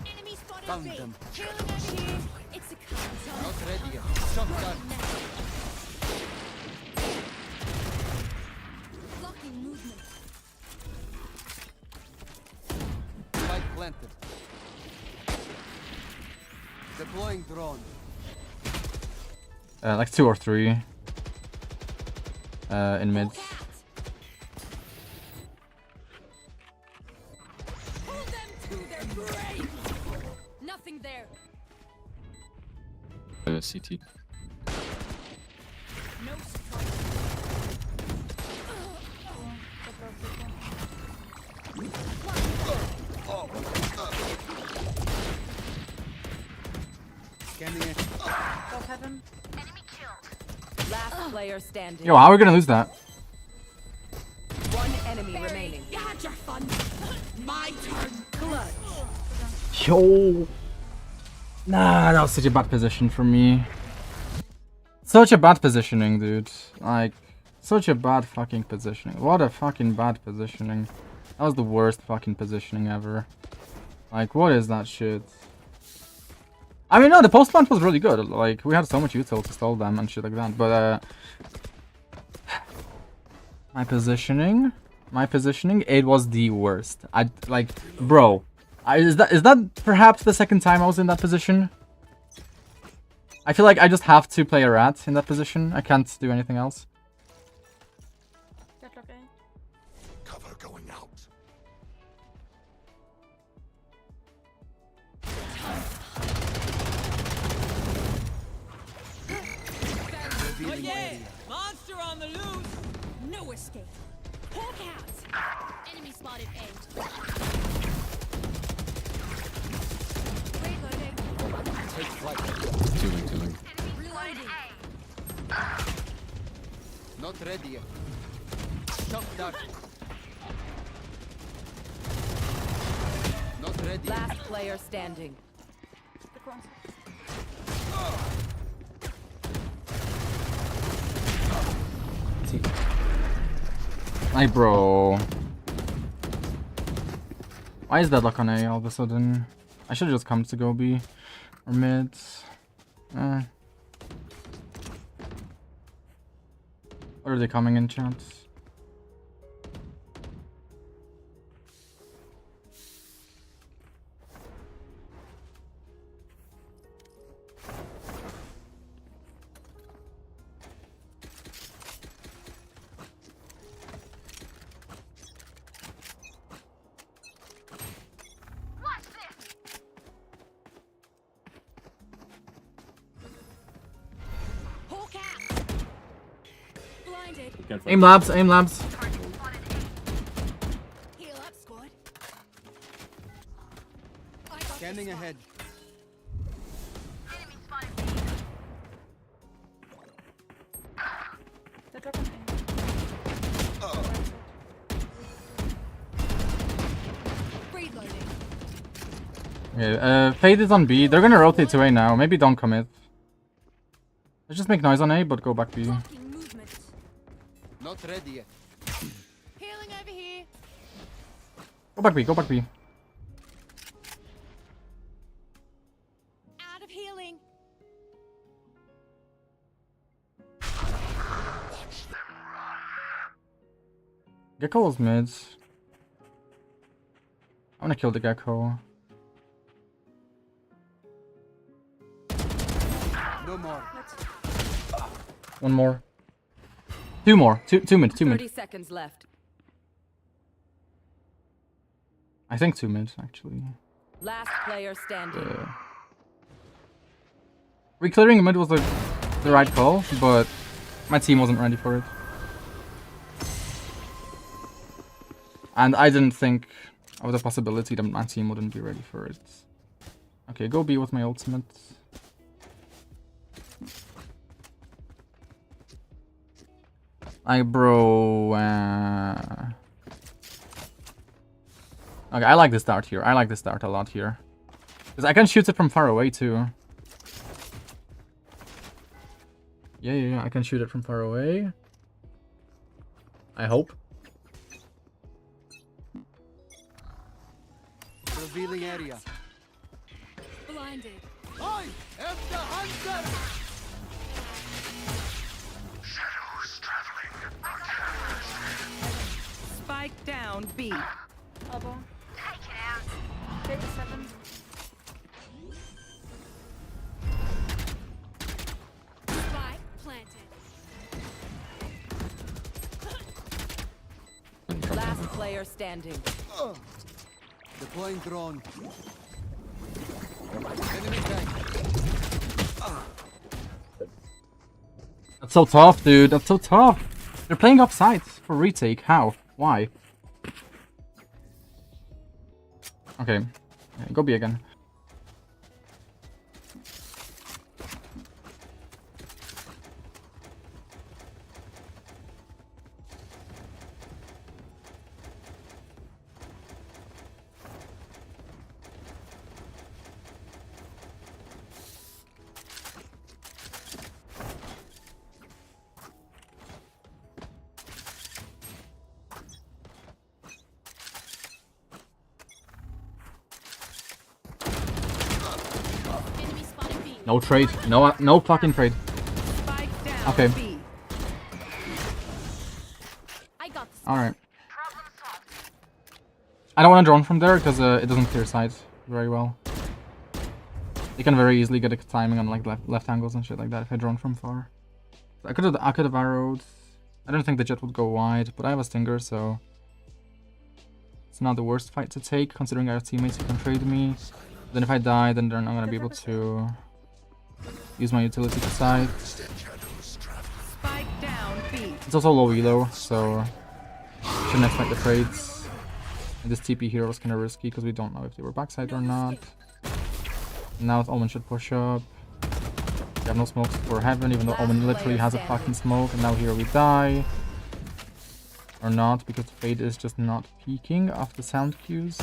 Enemy spotted Found B. them. Healing over here. It's a counter. Not ready yet. Shot down. Blocking movement. Spike planted. Deploying drone. Like 2 or 3. In mid. Hold them to their grave. Nothing there. CT. No surprise. Scanning it. Above heaven. Last player standing. Yo, how are we gonna lose that? One enemy remaining. You had your fun. My turn. Clutch. Yo. Nah, that was such a bad position for me. Such a bad positioning, dude. Like, such a bad fucking positioning. What a fucking bad positioning. That was the worst fucking positioning ever. Like, what is that shit? I mean, no, the post plant was really good. Like, we had so much util to stall them and shit like that. But, my positioning, it was the worst. Bro, is that perhaps the second time I was in that position? I feel like I just have to play a rat in that position. I can't do anything else. Deadlock A. Cover going out. Revealing area. Monster on the loose. No escape. Hawk out. Enemy spotted A. Reloading. Take flight. Tooling. Reloading. Not ready yet. Shot down. Not ready yet. Last player standing. The corner. Hey, bro. Why is that lock on A all of a sudden? I should have just come to go B or mid. What are they coming in, chat? Hawk out. Blinded. Aim labs, aim labs. Heal up, squad. I got Scanning this ahead. Deadlock on A. Reloading. Okay, Fade is on B. They're gonna rotate to A now. Maybe don't commit. Let's just make noise on A, but go back B. Blocking movement. Not ready yet. Healing over here. Go back B, go back B. Out of healing. Gecko was mid. I wanna kill the Gecko. No more. One more. Two more. Two mid, 30 seconds left. I think 2 mid, actually. Last player standing. Reclearing mid was the right call, but my team wasn't ready for it. And I didn't think of the possibility that my team wouldn't be ready for it. Okay, go B with my ultimate. Like, bro. Okay, I like this dart here. I like this dart a lot here. Because I can shoot it from far away, too. Yeah. I can shoot it from far away. I hope. Revealing area. Blinded. I am the hunter! Spike down B. Elbow. Take 7. Spike planted. Last player standing. Deploying drone. Enemy tag. That's so tough, dude. That's so tough. They're playing off sides for retake. How? Why? Okay. Go B again. Enemy spotted B. No trade. No fucking trade. Spike down Okay. B. I got this. Alright. I don't want to drone from there because it doesn't clear sides very well. You can very easily get a timing on like left angles and shit like that if I drone from far. I could have arrowed. I don't think the jet would go wide, but I have a stinger, so it's not the worst fight to take considering I have teammates who can trade me. Then if I die, then they're not gonna be able to use my utility to side. Spike down B. It's also low elo, so shouldn't expect the trades. And this TP here was kind of risky because we don't know if they were backside or not. Now Omen should push up. We have no smokes for heaven, even though Omen literally has a fucking smoke. And now here we die. Or not, because the Fade is just not peeking off the sound cues.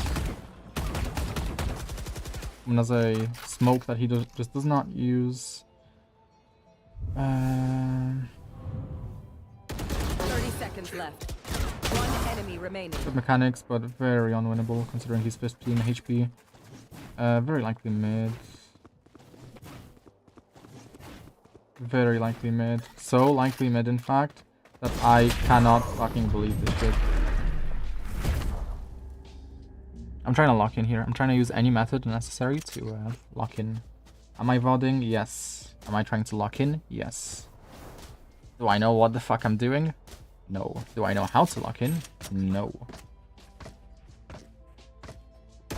Omen has a smoke that he just does not use. 30 seconds left. One enemy remaining. Good mechanics, but very unwinnable considering he's 15 HP. Very likely mid. Very likely mid. So likely mid, in fact, that I cannot fucking believe this shit. I'm trying to lock in here. I'm trying to use any method necessary to lock in. Am I VODing? Yes. Am I trying to lock in? Yes. Do I know what the fuck I'm doing? No. Do I know how to lock in? No.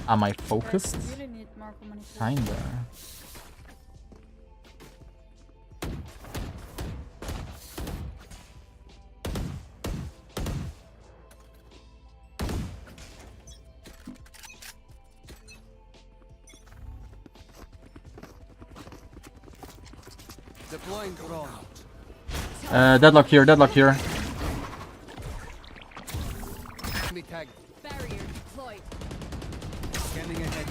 Am I focused? You really need more communication. Kinda. Deploying drone. Deadlock here, deadlock here. Enemy tag. Barrier deployed. Scanning ahead.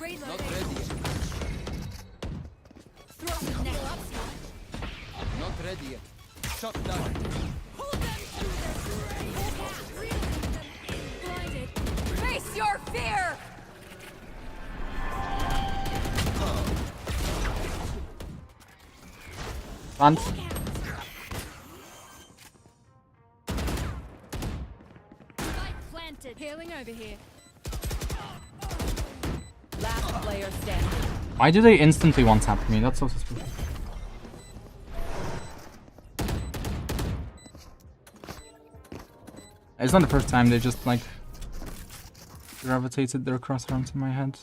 Reloading. Not Reloading. ready yet. Throw neck up. Not ready yet. Shot down. Hold them to their grave. Blinded. Face your fear. Plant. Spike planted. Healing over here. Last player standing. Why do they instantly one-tap me? That's so suspicious. It's not the first time they just like gravitated their crosshair to my head.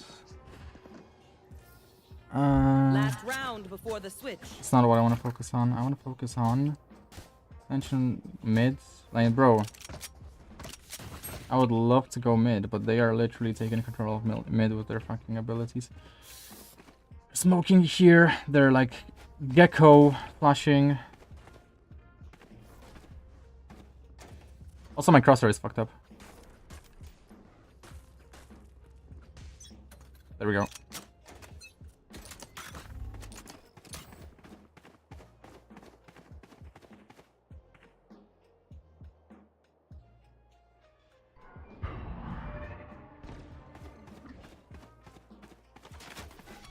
Last round before the switch. It's not what I want to focus on. I want to focus on mention mid. Like, bro, I would love to go mid, but they are literally taking control of mid with their fucking abilities. smoking here. They're like gecko flashing. Also, my crosshair is fucked up. There we go.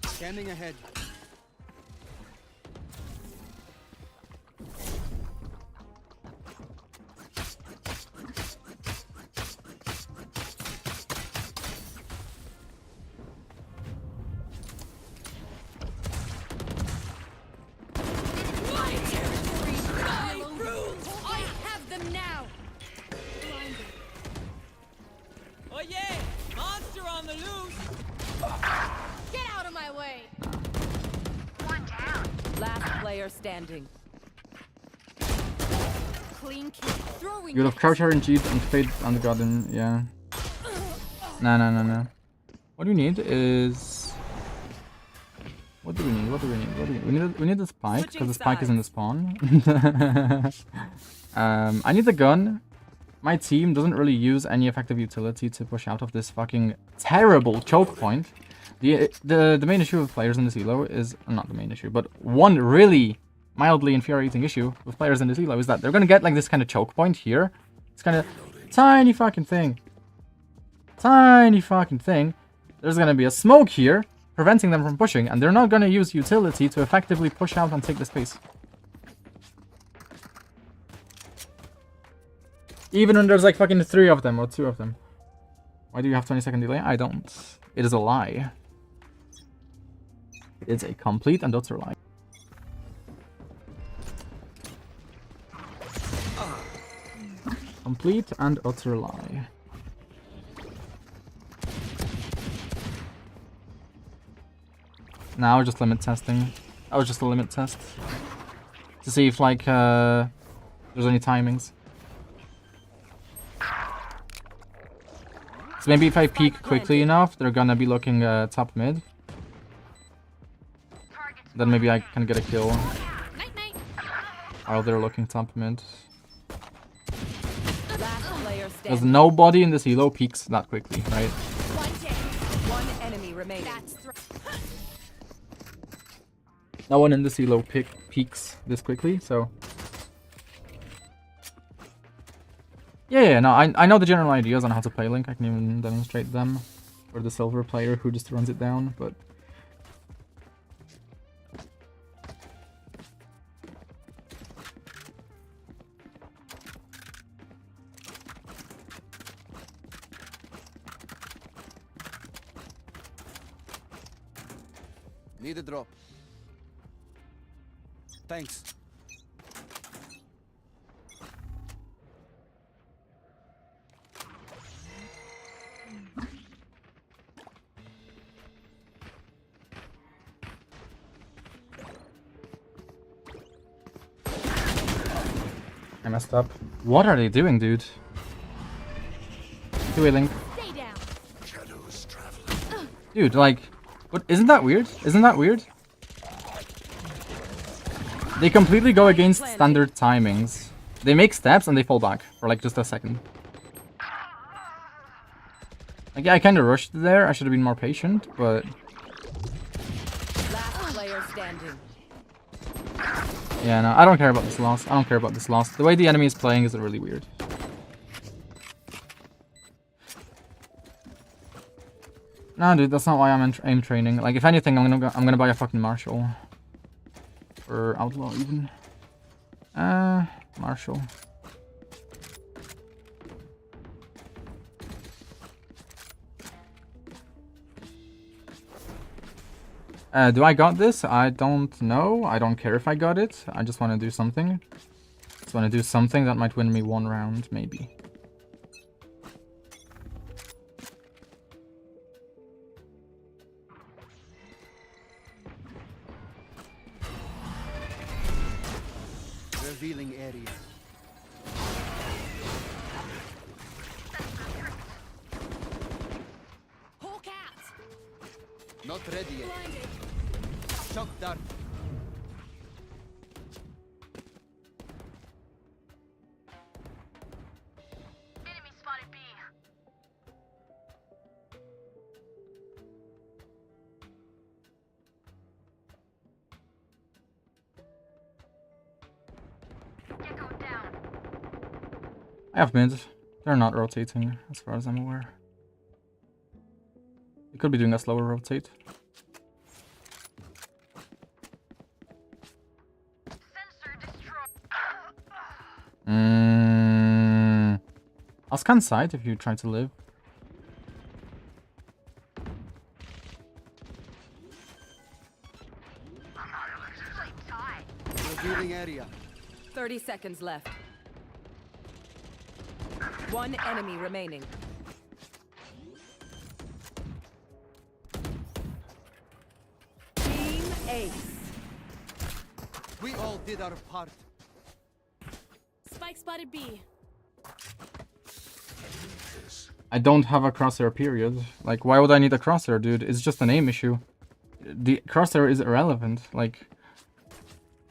Scanning ahead. My territory, my rules. I have them now. Oh yeah! Monster on the loose! Get out of my way. Last player standing. Clean kill. Throwing. You would have crouch RNG'd and fade on the garden, yeah. No. What do we need is... What do we need? We need the spike, because the spike is in the spawn. I need the gun. My team doesn't really use any effective utility to push out of this fucking terrible choke point. The main issue with players in this elo is... Not the main issue, but one really mildly infuriating issue with players in this elo is that they're gonna get like this kind of choke point here. It's kind of tiny fucking thing. There's gonna be a smoke here, preventing them from pushing, and they're not gonna use utility to effectively push out and take the space. Even when there's like fucking 3 of them or 2 of them. Why do you have 20-second delay? I don't. It is a lie. It's a complete and utter lie. Complete and utter lie. Now just limit testing. That was just a limit test. To see if like there's any timings. So maybe if I peek quickly enough, they're gonna be looking top mid. Then maybe I can get a kill. Night night. While they're looking top mid. Last player Because standing. nobody in this elo peeks that quickly, right? One day. One enemy remaining. That's No one in this elo peeks this quickly, so... Yeah, no, I know the general ideas on how to play Link. I can even demonstrate them for the silver player who just runs it down, but... Need a drop. Thanks. I messed up. What are they doing, dude? Link. stay down. Dude, like... What? Isn't that weird? Isn't that weird? They completely go against standard timings. They make steps and they fall back for like just a second. Like, yeah, I kind of rushed there. I should have been more patient, but... Last player standing. Yeah, no, I don't care about this loss. I don't care about this loss. The way the enemy is playing is really weird. Nah, dude, that's not why I'm aim training. Like, if anything, I'm gonna buy a fucking Marshall. Or Outlaw, even. Marshall. Do I got this? I don't know. I don't care if I got it. I just want to do something. Just want to do something that might win me 1 round, maybe. Revealing area. Hawk out. Not ready yet. Blinded. Shock dart. I have mid. They're not rotating, as far as I'm aware. They could be doing a slower rotate. I'll scan side if you try to live. Revealing area. 30 seconds left. One enemy remaining. Team Ace. We all did our part. Spike spotted B. I don't have a crosshair, period. Like, why would I need a crosshair, dude? It's just an aim issue. The crosshair is irrelevant. Like,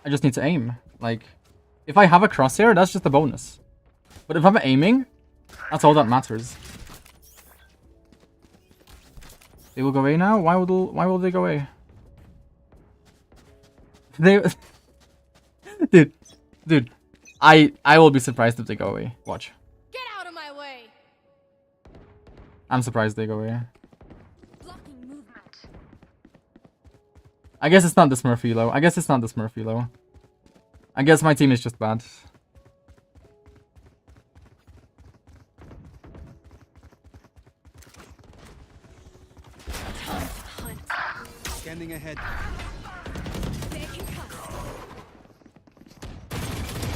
I just need to aim. Like, if I have a crosshair, that's just a bonus. But if I'm aiming, that's all that matters. They will go away now? Why will they go away? They... Dude. I will be surprised if they go away. Watch. Get out of my way. I'm surprised they go away. Blocking movement. I guess it's not the Smurf elo. I guess my team is just bad. Scanning ahead.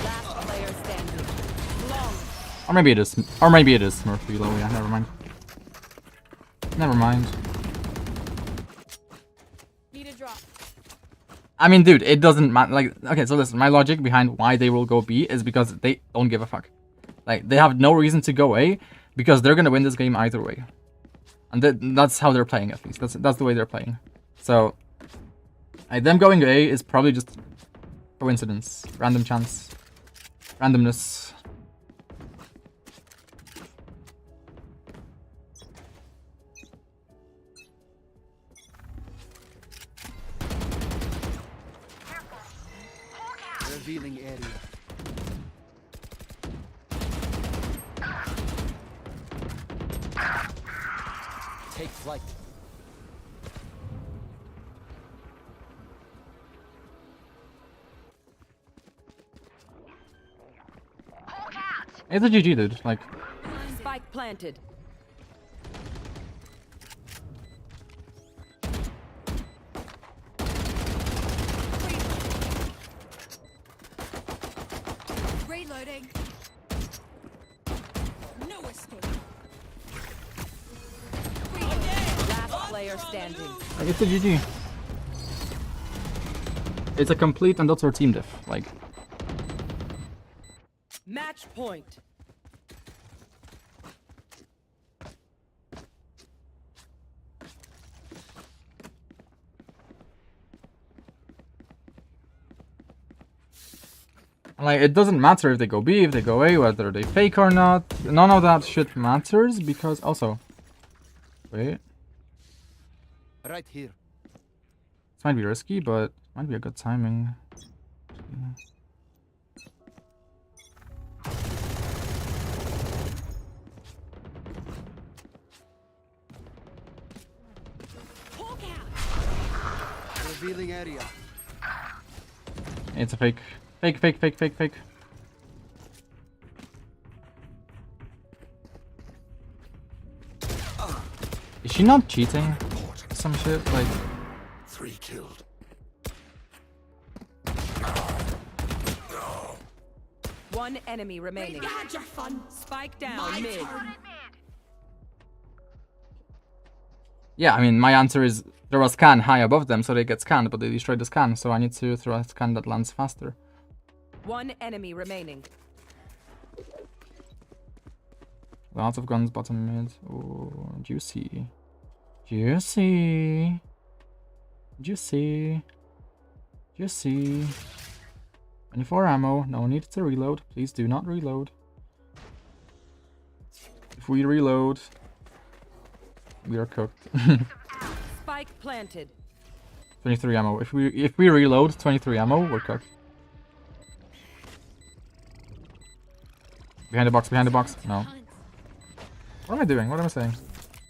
Last player standing. Long. Or maybe it is Smurf elo. Yeah, never mind. Need a drop. I mean, dude, it doesn't matter. Like, okay, so listen, my logic behind why they will go B is because they don't give a fuck. Like, they have no reason to go A because they're gonna win this game either way, and that's how they're playing. At least that's the way they're playing. So, them going A is probably just coincidence, random chance, randomness. Revealing area. Take flight. It's a GG, dude. Like, Spike planted. Reloading. No escape. Last player standing. it's a GG. It's a complete and utter team diff. Like, Match point. Like, it doesn't matter if they go B, if they go A, whether they fake or not. None of that shit matters because also... Wait. Right here. This might be risky, but might be a good timing. Hawk out. Revealing area. It's a fake. Fake. Is she not cheating? Some shit like... 3 killed. One enemy remaining. Had your fun. Spike down My mid. turn. Yeah, I mean, my answer is there was scan high above them, so they get scanned, but they destroyed the scan, so I need to throw a scan that lands faster. One enemy remaining. Lots of guns bottom mid. Oh, juicy. Juicy. Juicy. Just see. 24 ammo. No need to reload. Please do not reload. If we reload, we are cooked. Spike planted. 23 ammo. If we reload 23 ammo, we're cooked. Behind the box, behind the box. No. What am I doing? What am I saying?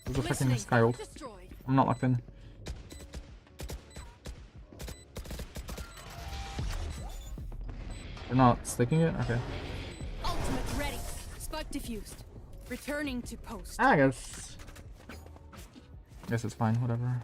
There's a fucking sky ult. Destroyed. I'm not locked in. We're not sticking it? Okay. Ultimate ready. Spike diffused. Returning to post. I guess it's fine, whatever.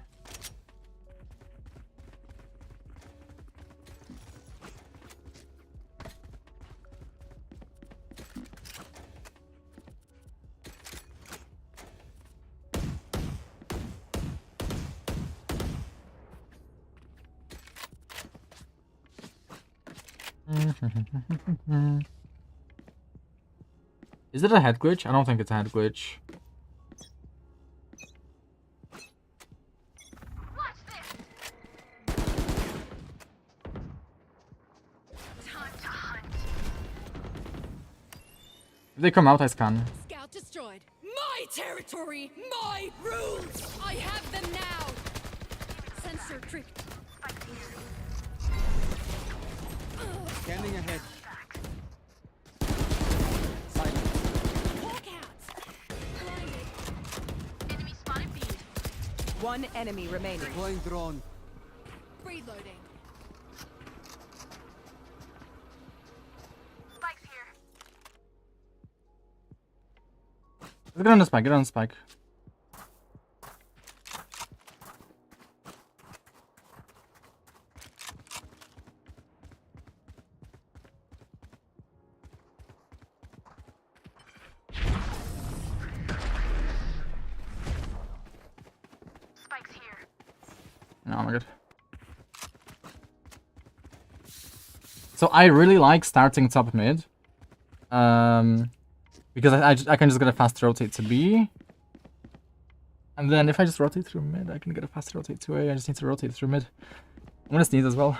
Is it a head glitch? I don't think it's a head glitch. If they come out, I scan. Scout destroyed. My territory, my rules. I have them now. Sensor tricked. Scanning ahead. Silence. Hawk out. Blinded. Enemy spotted B. One enemy remaining. Deploying drone. Reloading. Get on the spike, get on the spike. No, I'm good. So I really like starting top mid. Because I can just get a fast rotate to B. And then if I just rotate through mid, I can get a fast rotate to A. I just need to rotate through mid. I'm gonna sneeze as well.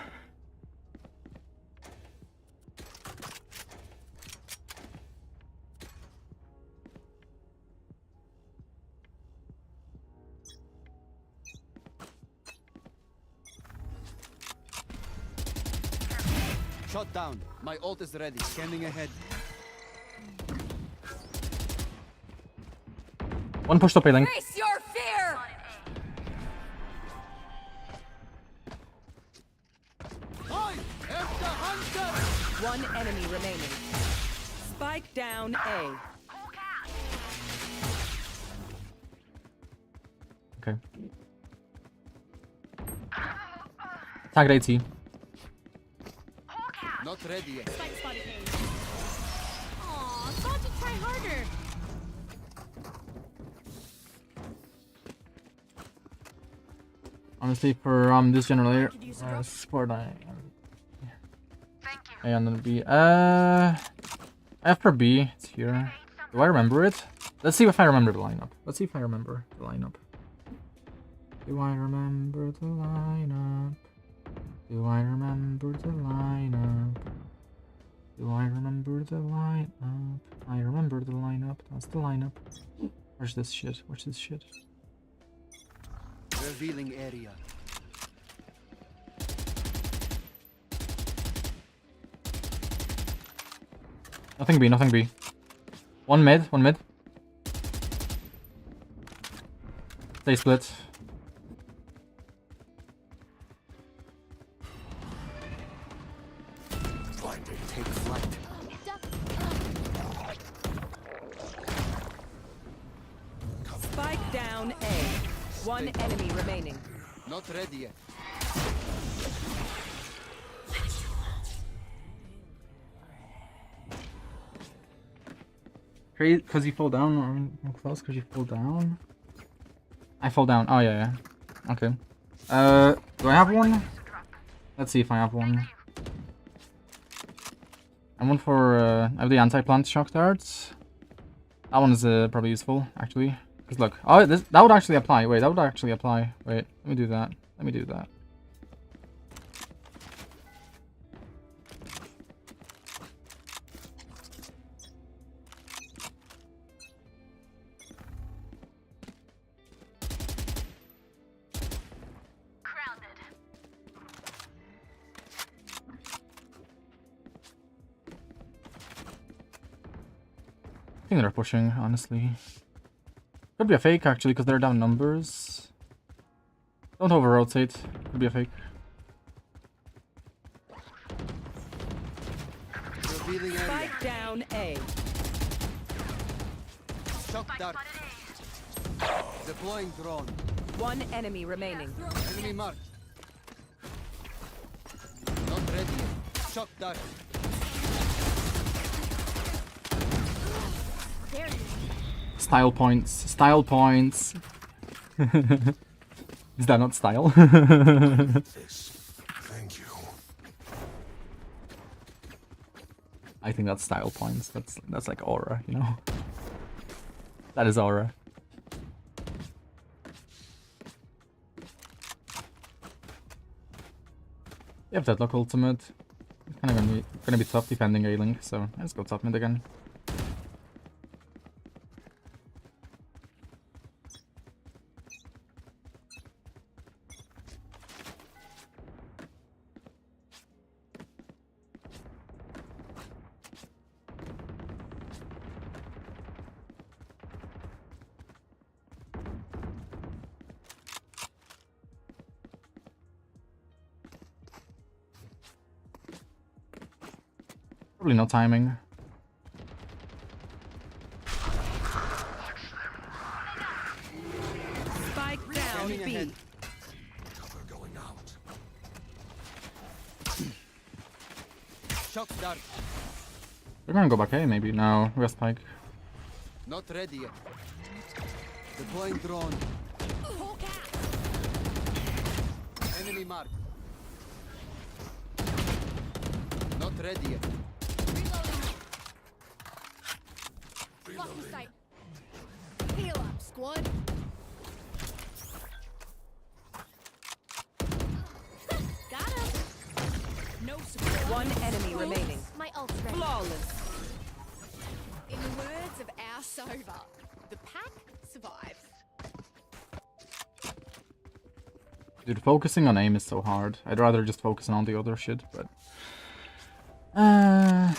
Shot down. My ult is ready. Scanning ahead. One push top A lane. Face your fear! I am the hunter! One enemy remaining. Spike down A. Okay. Target AT. Not ready yet. Spike spotted A. Aw, thought to try harder. Honestly, for this generator, support I and then B. F for B. It's here. Do I remember it? Let's see if I remember the lineup. Let's see if I remember the lineup. Do I remember the lineup? Do I remember the lineup? Do I remember the lineup? I remember the lineup. That's the lineup. Where's this shit? Where's this shit? Revealing area. Nothing B, nothing B. One mid, one mid. Stay split. Take flight. Spike down A. One enemy remaining. Not ready yet. Crazy, because you fall down, or I'm close because you fall down. I fall down. Oh yeah, yeah. Okay. Do I have one? Let's see if I have one. I want for I have the anti-plant shock darts. That one is probably useful actually. Cause look, oh that would actually apply. Wait, that would actually apply. Wait, let me do that. Let me do that. think they're pushing, honestly. Could be a fake, actually, because they're down numbers. Don't over-rotate. Could be a fake. Revealing area. Spike down A. Shock dart. Deploying drone. One enemy remaining. Enemy marked. Not ready yet. Shock dart. There you Style points. Style points. Is that not style? This. Thank you. I think that's style points. That's like aura, you know? That is aura. You have Deadlock ultimate. It's kind of gonna be tough defending A-Link, so let's go top mid again. Probably no timing. Spike down Scanning B. ahead. Cover going out. Shock dart. They're gonna go back A, maybe. No, we got Spike. Not ready yet. Deploying drone. Hawk out. Enemy marked. Not ready yet. Reloading. Lost in sight. Heal up, squad. Got him. No surprise. One enemy remaining. My ult's ready. Flawless. In the words of our sova, the pack survives. Dude, focusing on aim is so hard. I'd rather just focus on the other shit, but... Yeah,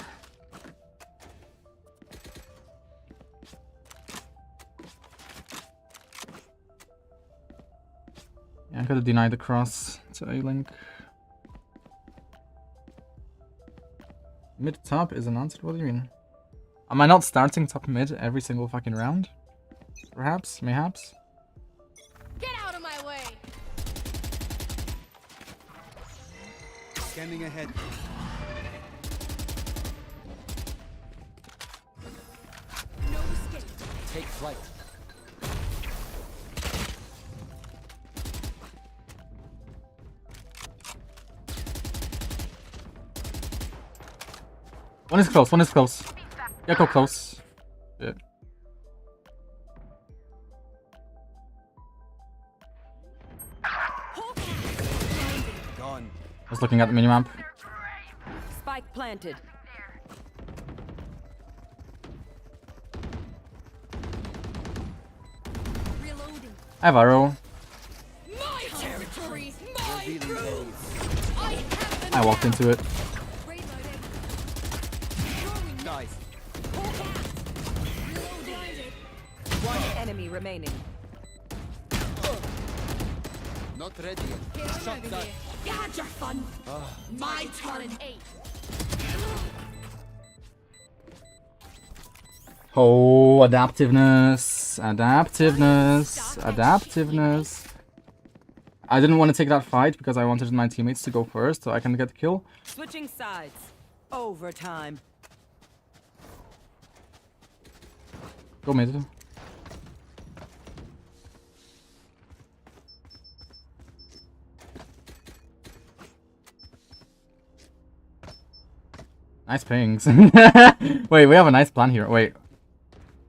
I gotta deny the cross to A-Link. Mid top is unanswered, what do you mean? Am I not starting top mid every single fucking round? Perhaps? Mayhaps? Get out of my way. Scanning ahead. No escape. Take flight. One is close, one is close. Yeah, go close. Yeah. Gone. I was looking at the minimap. Spike planted. Reloading. I have arrow. My territory. My Revealing area. rules. I have them I walked now. into it. Reloading. Throwing Nice. Hawk out. Reloading. One enemy remaining. Not ready yet. Healing Shock over dart. here. You had your fun. My turn. 8. Oh, adaptiveness. Adaptiveness. Adaptiveness. I didn't want to take that fight because I wanted my teammates to go first so I can get the kill. Switching sides. Overtime. Go mid. Nice pings. Wait, we have a nice plan here. Wait.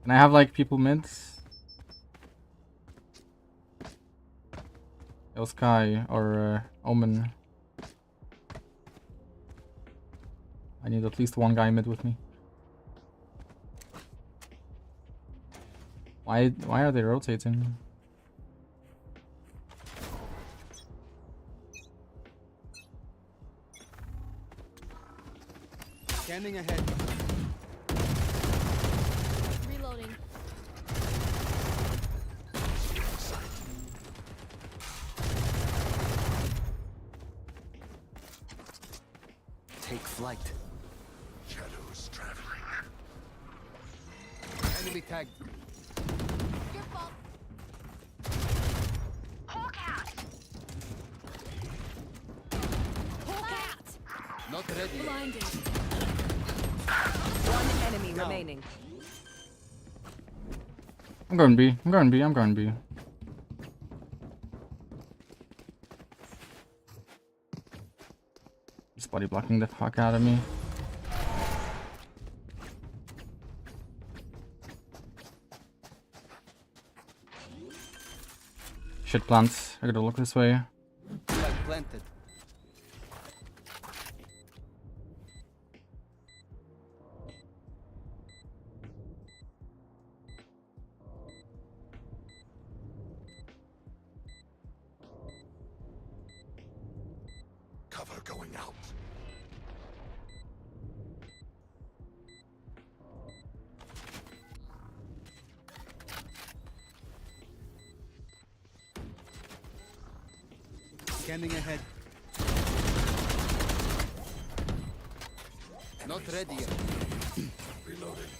Can I have like people mid? Yo, Sky or Omen. I need at least one guy mid with me. Why are they rotating? Scanning ahead. Reloading. Take flight. Shadows traveling. Enemy tagged. Your fault. Hawk out. Not ready. Blinded. One enemy remaining. I'm going B. I'm going B. I'm going B. He's body blocking the fuck out of me. Shit plants. I gotta look this way. Flag planted. Cover going out. Scanning ahead. Not ready yet. Reloading.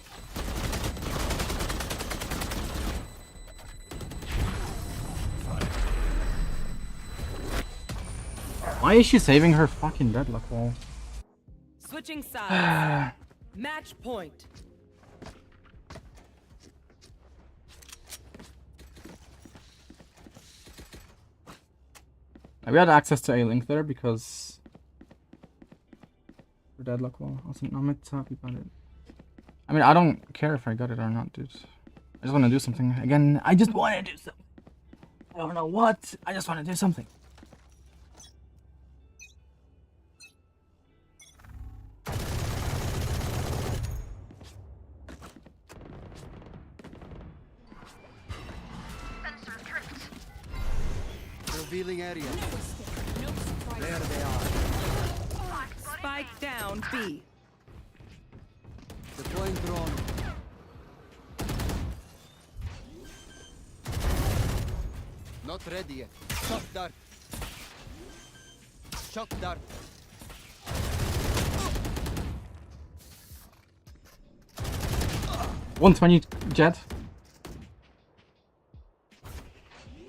Why is she saving her fucking deadlock wall? Switching sides. Match point. We had access to A-Link there because the deadlock wall wasn't not meant to happy about it. I mean, I don't care if I got it or not, dude. I just want to do something. Again, I just want to do something. I don't know what. I just want to do something. Revealing area. No surprise. There they are. Spike down B. Deploying drone. Not ready yet. Shock dart. Shock dart. $120 jet.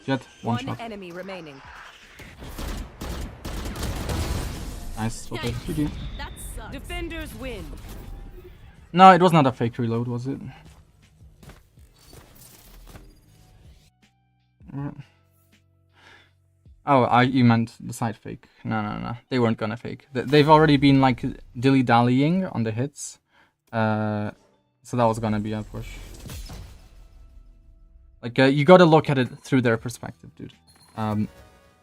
Jet, one One shot. enemy remaining. Nice. Okay, Yikes. GG. That sucks. Defenders win. No, it was not a fake reload, was it? Alright. Oh, you meant the side fake. No. They weren't gonna fake. They've already been like dilly-dallying on the hits. So that was gonna be a push. Like, you gotta look at it through their perspective, dude.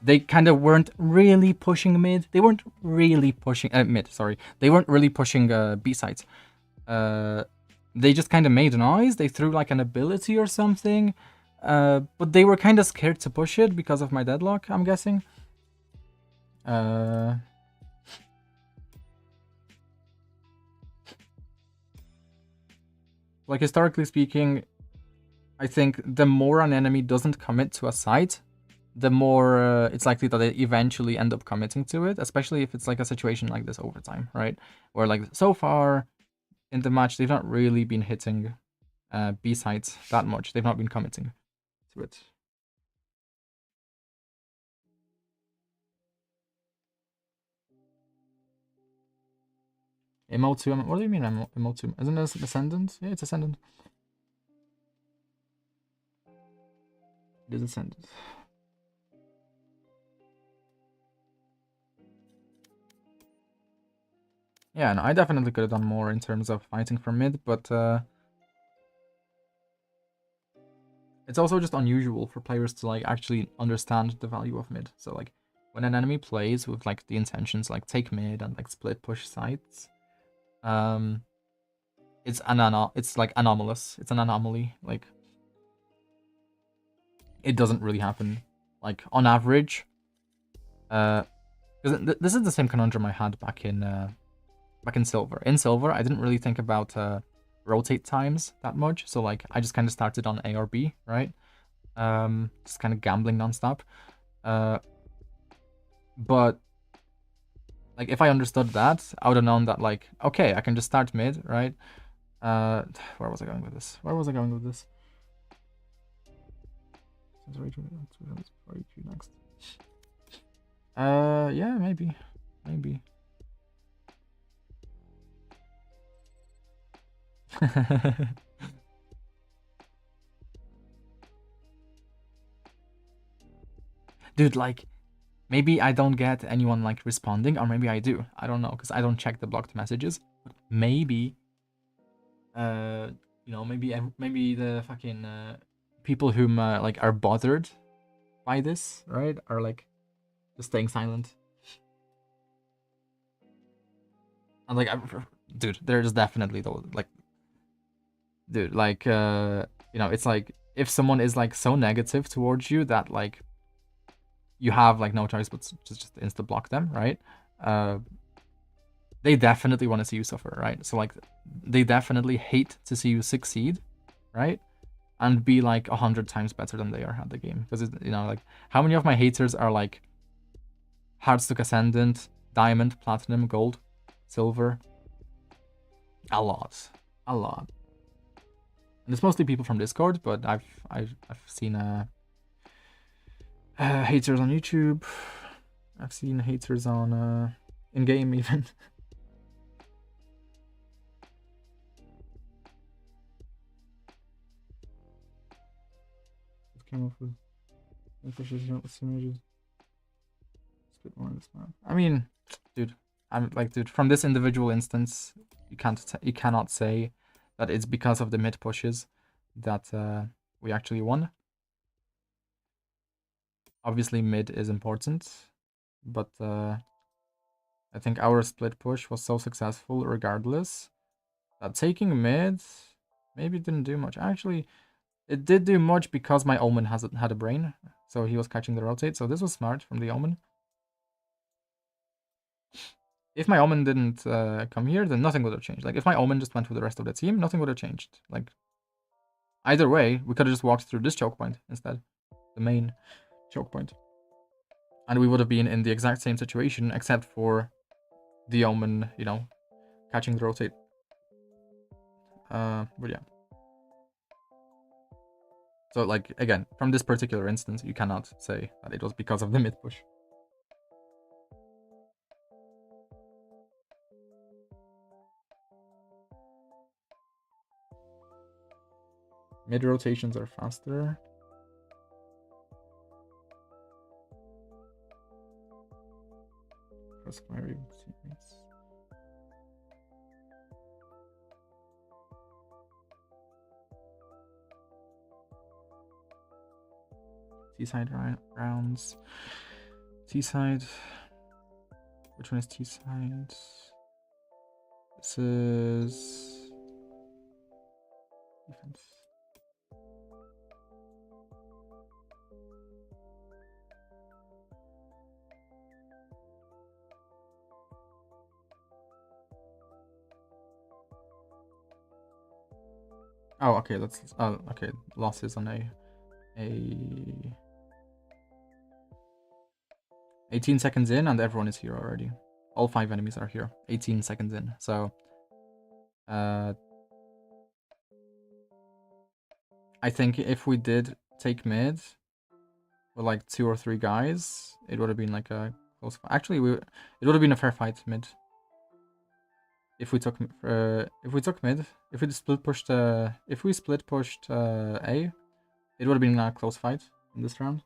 They kind of weren't really pushing mid. They weren't really pushing... mid, sorry. They weren't really pushing B sides. They just kind of made noise. They threw like an ability or something. But they were kind of scared to push it because of my deadlock, I'm guessing. Like, historically speaking, I think the more an enemy doesn't commit to a site, the more it's likely that they eventually end up committing to it, especially if it's like a situation like this over time, right? Where like so far in the match, they've not really been hitting B sites that much. They've not been committing to it. MO2, what do you mean MO2? Isn't it Ascendant? Yeah, it's Ascendant. It is Ascendant. Yeah, no, I definitely could have done more in terms of fighting for mid, but it's also just unusual for players to like actually understand the value of mid. So like when an enemy plays with like the intentions like take mid and like split push sides, it's like anomalous. It's an anomaly. Like it doesn't really happen like on average. Because this is the same conundrum I had back in Silver. In Silver, I didn't really think about rotate times that much. So like I just kind of started on A or B, right? Just kind of gambling nonstop. But like if I understood that, I would have known that like, okay, I can just start mid, right? Where was I going with this? Next. Yeah, maybe. Dude, like, maybe I don't get anyone like responding, or maybe I do. I don't know, because I don't check the blocked messages. But maybe, you know, maybe the fucking people whom like are bothered by this, right, are like just staying silent. And like, dude, there's definitely those like, dude, like, you know, it's like if someone is like so negative towards you that like you have like no choice but to just insta block them, right? They definitely want to see you suffer, right? So like they definitely hate to see you succeed, right? And be like 100 times better than they are at the game. Because, you know, like how many of my haters are like Heartstook Ascendant, Diamond, Platinum, Gold, Silver? A lot. And it's mostly people from Discord, but I've seen haters on YouTube. I've seen haters on in game even. Came up with images. Split more on this map. I mean, dude, I'm like, dude, from this individual instance, you cannot say that it's because of the mid pushes that we actually won. Obviously, mid is important, but I think our split push was so successful regardless that taking mid maybe didn't do much. Actually, it did do much because my Omen had a brain, so he was catching the rotate, so this was smart from the Omen. If my Omen didn't come here, then nothing would have changed. Like, if my Omen just went with the rest of the team, nothing would have changed. Like, either way, we could have just walked through this choke point instead. The main choke point. And we would have been in the exact same situation, except for the Omen, you know, catching the rotate. But yeah. So, like, again, from this particular instance, you cannot say that it was because of the mid push. Mid rotations are faster. Press fire teammates. T-side rounds. T-side. Which one is T-side? This is defense. Oh, okay, that's okay. Losses on a 18 seconds in, and everyone is here already. All 5 enemies are here. 18 seconds in. So I think if we did take mid with like 2 or 3 guys, it would have been like a close fight. Actually, it would have been a fair fight mid. If we took mid, if we split pushed A, it would have been a close fight in this round.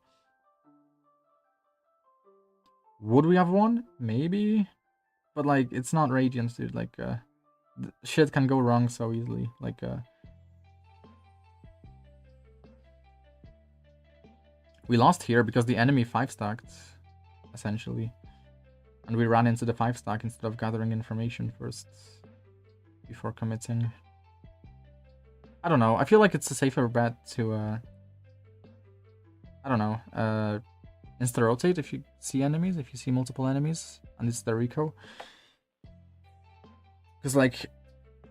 Would we have won? Maybe, but like it's not Radiant, dude. Like shit can go wrong so easily. Like we lost here because the enemy 5-stacked essentially. And we ran into the 5-stack instead of gathering information first before committing. I don't know. I feel like it's a safer bet to I don't know, insta-rotate if you see enemies, if you see multiple enemies, and it's the Rico. Because, like,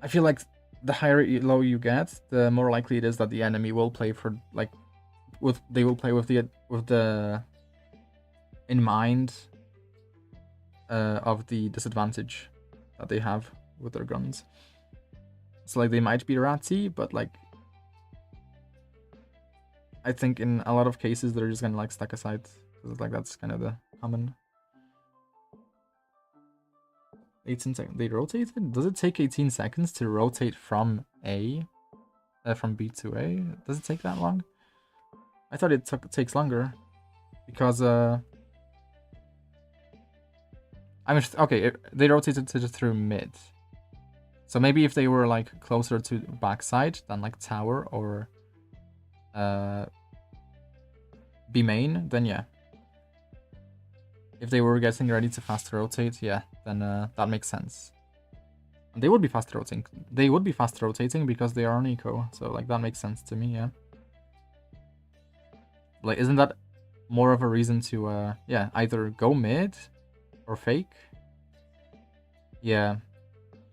I feel like the higher low you get, the more likely it is that the enemy will play for like they will play with the in mind of the disadvantage that they have with their guns. So like they might be ratsy, but like I think in a lot of cases they're just gonna like stack aside because like that's kind of the common. 18 seconds. They rotated? Does it take 18 seconds to rotate from A? From B to A? Does it take that long? I thought it takes longer. Because, I mean, okay, they rotated through mid. So maybe if they were, like, closer to backside than, like, tower or B main, then yeah. If they were getting ready to fast rotate, yeah, then that makes sense. And they would be fast rotating. They would be fast rotating because they are on eco. So like that makes sense to me, yeah. Like, isn't that more of a reason to yeah, either go mid or fake? Yeah,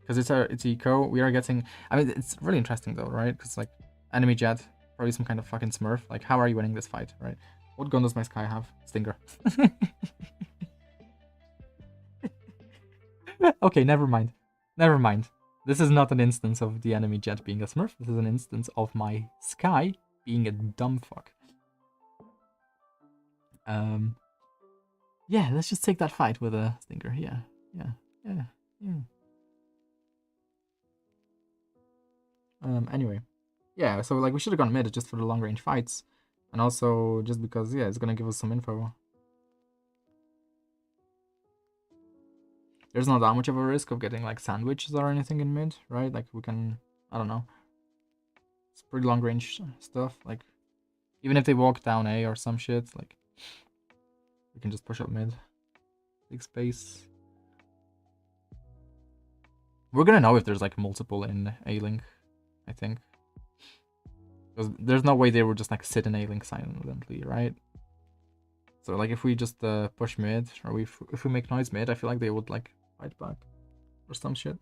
because it's eco. We are getting. I mean, it's really interesting though, right? Because like enemy jet, probably some kind of fucking smurf. Like, how are you winning this fight, right? What gun does my Sky have? Stinger. Okay, never mind. Never mind. This is not an instance of the enemy jet being a smurf. This is an instance of my Sky being a dumb fuck. Yeah, let's just take that fight with a Stinger. Yeah. Anyway. Yeah, so like we should have gone mid just for the long range fights. And also just because, yeah, it's gonna give us some info. There's not that much of a risk of getting like sandwiches or anything in mid, right? Like we can, I don't know. It's pretty long range stuff. Like even if they walk down A or some shit, like we can just push up mid. Big space. We're gonna know if there's like multiple in A-Link, I think. Because there's no way they would just like sit in A-Link silently, right? So like if we just push mid, or if we make noise mid, I feel like they would like fight back or some shit.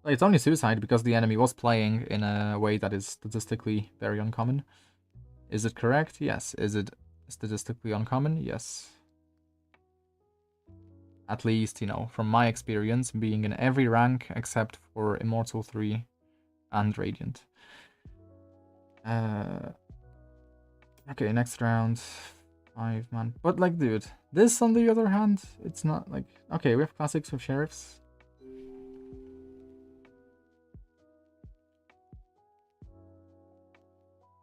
Like, it's only suicide because the enemy was playing in a way that is statistically very uncommon. Is it correct? Yes. Is it statistically uncommon? Yes. At least, you know, from my experience, being in every rank except for Immortal 3 and Radiant. Okay, next round. 5-man. But, like, dude, this, on the other hand, it's not, like... Okay, we have classics with sheriffs.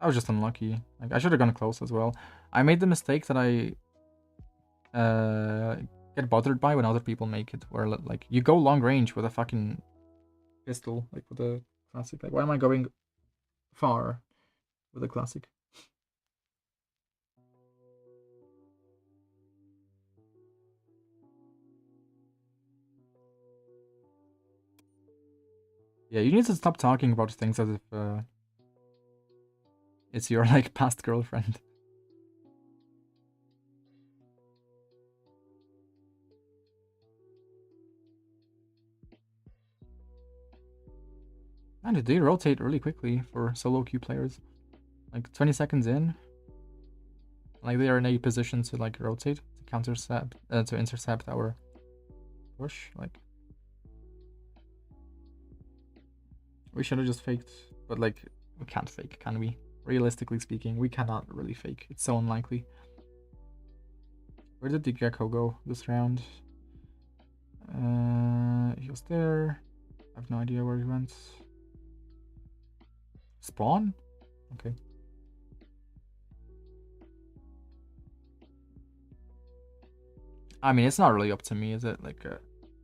I was just unlucky. Like, I should have gone close as well. I made the mistake that I... get bothered by when other people make it, where like you go long range with a fucking pistol, like with a classic. Like, why am I going far with a classic? Yeah, you need to stop talking about things as if it's your like past girlfriend. And they rotate really quickly for solo queue players. Like 20 seconds in, like they are in a position to like rotate to intercept our push. Like we should have just faked, but like we can't fake, can we? Realistically speaking, we cannot really fake. It's so unlikely. Where did the Gecko go this round? He was there. I have no idea where he went. Spawn? Okay. I mean, it's not really up to me, is it? Like,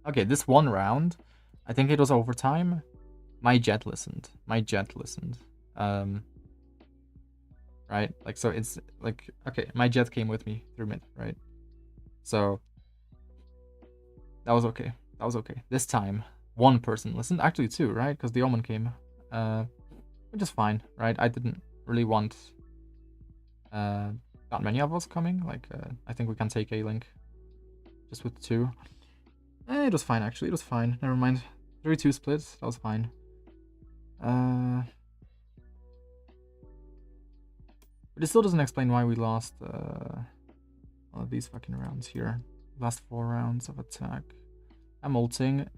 okay, this one round, I think it was overtime. My jet listened. Right? Like, so it's like, okay, my jet came with me through mid, right? So that was okay. This time, one person listened. Actually, two, right? Because the Omen came. Which is fine, right? I didn't really want that many of us coming. Like, I think we can take A-Link just with 2. It was fine, actually. It was fine. Never mind. 3-2 splits. That was fine. But it still doesn't explain why we lost all of these fucking rounds here. Last 4 rounds of attack. I'm ulting.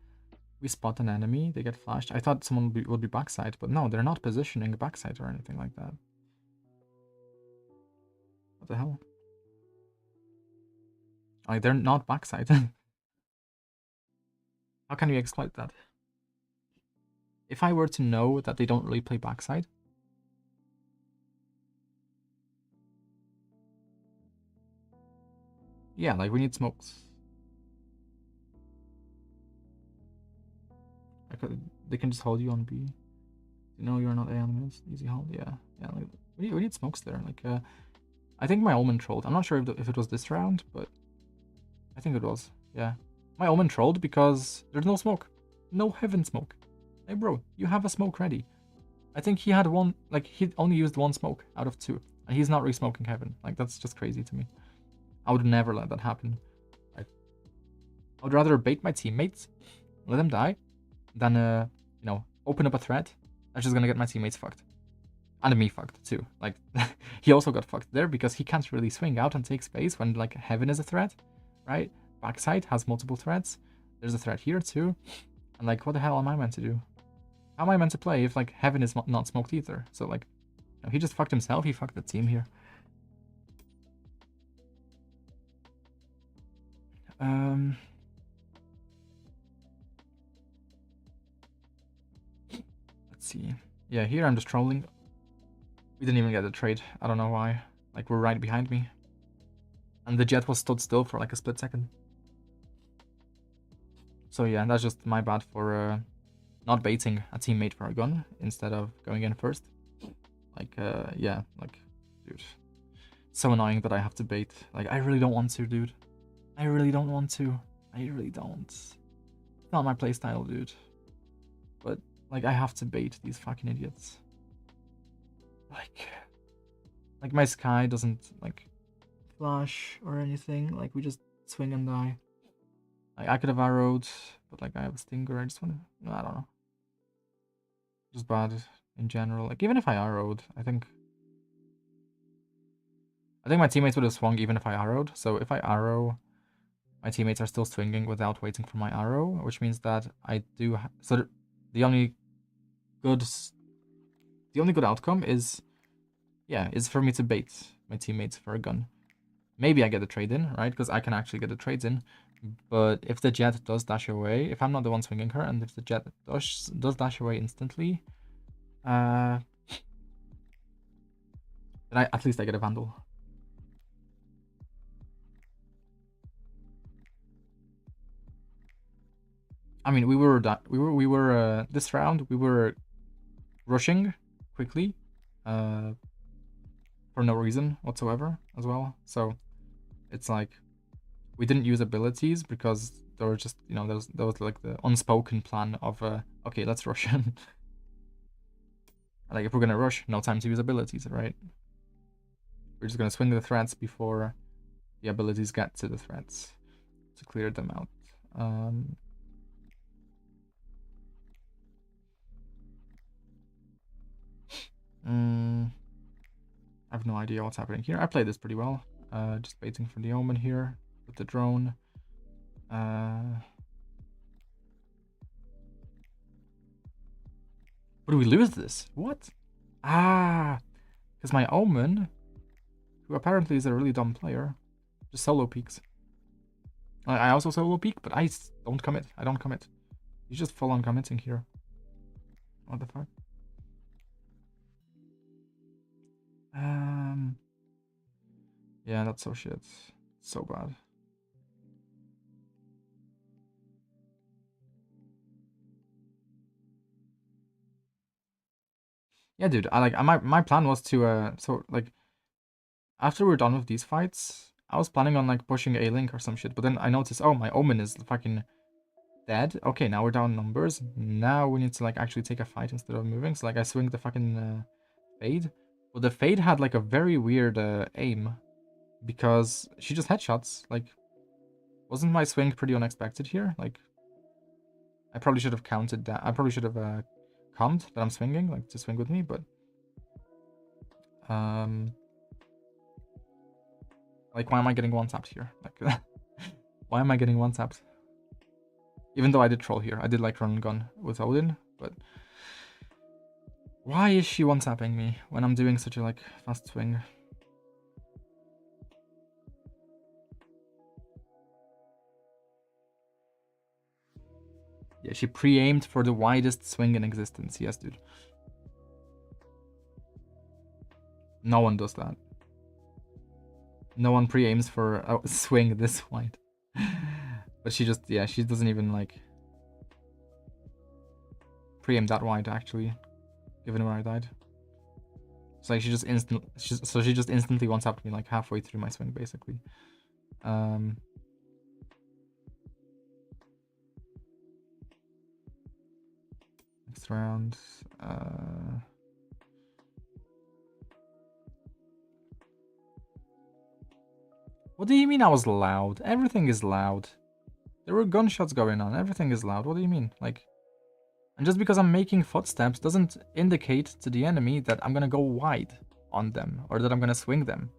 We spot an enemy. They get flashed. I thought someone would be backside, but no, they're not positioning backside or anything like that. What the hell? Like, they're not backside. How can we exploit that? If I were to know that they don't really play backside, yeah, like we need smokes. They can just hold you on B. You know you're not A on mid. Easy hold. Yeah, yeah. Like, we need smokes there. Like, I think my Omen trolled. I'm not sure if it was this round, but I think it was. Yeah, my Omen trolled because there's no smoke, no heaven smoke. Hey bro, you have a smoke ready. I think he had one. Like, he only used 1 smoke out of 2, and he's not re-smoking heaven. Like, that's just crazy to me. I would never let that happen. Like, I would rather bait my teammates, let them die, than you know, open up a threat that's just gonna get my teammates fucked. And me fucked too. Like, he also got fucked there because he can't really swing out and take space when, like, heaven is a threat, right? Backside has multiple threats. There's a threat here too. And, like, what the hell am I meant to do? How am I meant to play if, like, heaven is not smoked either? So, like, you know, he just fucked himself. He fucked the team here. Let's see. Yeah, here I'm just trolling. We didn't even get a trade. I don't know why. Like, we're right behind me. And the jet was stood still for like a split second. So yeah, that's just my bad for not baiting a teammate for a gun instead of going in first. Like, yeah, like, dude. So annoying that I have to bait. Like, I really don't want to, dude. I really don't want to. I really don't. It's not my playstyle, dude. But, like, I have to bait these fucking idiots. Like my Sky doesn't, like, flash or anything. Like, we just swing and die. Like, I could have arrowed, but, like, I have a stinger. I just want to, I don't know. Just bad in general. Like, even if I arrowed, I think my teammates would have swung even if I arrowed. So if I arrow, my teammates are still swinging without waiting for my arrow, which means that I do. So the only good outcome is, yeah, is for me to bait my teammates for a gun. Maybe I get a trade in, right? Because I can actually get the trades in. But if the jet does dash away, if I'm not the one swinging her, and if the jet does dash away instantly, then at least I get a vandal. I mean, we were this round we were rushing quickly, for no reason whatsoever as well. So it's like we didn't use abilities because there were just, you know, there was like the unspoken plan of okay, let's rush. Like, if we're gonna rush, no time to use abilities, right? We're just gonna swing the threats before the abilities get to the threats to clear them out. I have no idea what's happening here. I played this pretty well. Just waiting for the omen here with the drone. But do we lose this? What? Ah, because my omen, who apparently is a really dumb player, just solo peeks. I also solo peek, but I don't commit. I don't commit. He's just full on committing here. What the fuck? Yeah, that's so shit. So bad. Yeah, dude. My plan was to so, like, after we're done with these fights, I was planning on, like, pushing A-Link or some shit, but then I noticed, oh, my omen is fucking dead. Okay, now we're down numbers. Now we need to, like, actually take a fight instead of moving. So, like, I swing the fucking fade. But the fade had, like, a very weird aim. because she just headshots. Like, wasn't my swing pretty unexpected here? Like, I probably should have counted that. I probably should have calmed that I'm swinging, like to swing with me, but like, why am I getting one tapped here? Like, why am I getting one tapped? Even though I did troll here, I did like run and gun with Odin, but why is she one tapping me when I'm doing such a like fast swing? Yeah, she pre-aimed for the widest swing in existence. Yes, dude. No one does that. No one pre-aims for a swing this wide. But she just, yeah, she doesn't even like pre-aim that wide actually, given where I died. So like she just instantly one-tapped me like halfway through my swing basically. Next round. What do you mean I was loud? Everything is loud. There were gunshots going on. Everything is loud. What do you mean? Like, and just because I'm making footsteps doesn't indicate to the enemy that I'm gonna go wide on them or that I'm gonna swing them.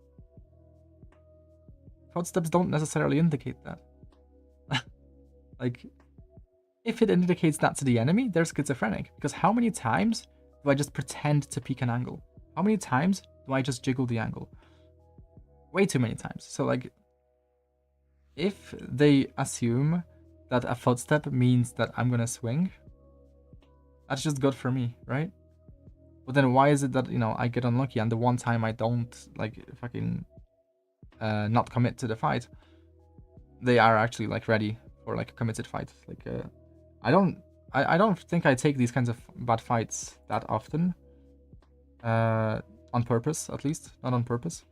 Footsteps don't necessarily indicate that. Like, if it indicates that to the enemy, they're schizophrenic. Because how many times do I just pretend to peek an angle? How many times do I just jiggle the angle? Way too many times. So like, if they assume that a footstep means that I'm gonna swing, that's just good for me, right? But then why is it that, you know, I get unlucky and the one time I don't like fucking not commit to the fight, they are actually like ready for like a committed fight. Like I don't think I take these kinds of bad fights that often. On purpose, at least. Not on purpose.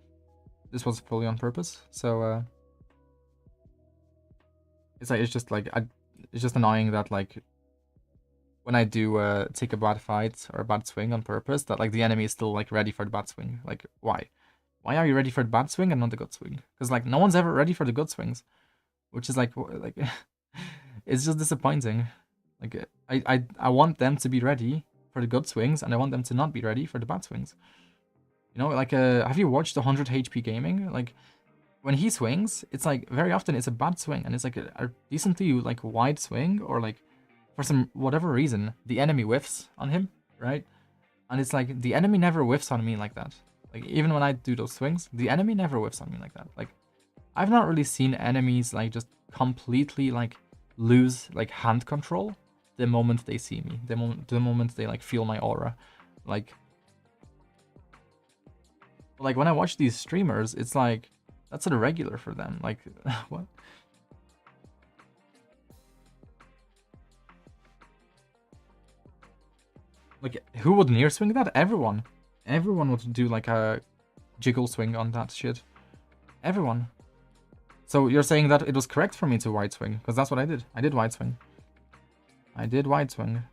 This was fully on purpose. So it's like, it's just annoying that like when I do take a bad fight or a bad swing on purpose, that like the enemy is still like ready for the bad swing. Like, why? Why are you ready for the bad swing and not the good swing? Because like no one's ever ready for the good swings, which is like it's just disappointing. Like I want them to be ready for the good swings, and I want them to not be ready for the bad swings. You know, like have you watched 100 HP gaming? Like when he swings, it's like very often it's a bad swing, and it's like a decently like wide swing, or like for some whatever reason the enemy whiffs on him, right? And it's like the enemy never whiffs on me like that. Like even when I do those swings, the enemy never whiffs on me like that. Like I've not really seen enemies like just completely like lose like hand control the moment they see me, the moment they like feel my aura. Like when I watch these streamers, it's like that's a regular for them. Like what? Like who would near swing that? Everyone would do like a jiggle swing on that shit. Everyone. So you're saying that it was correct for me to wide swing, because that's what I did. I did wide swing. I did wide swing.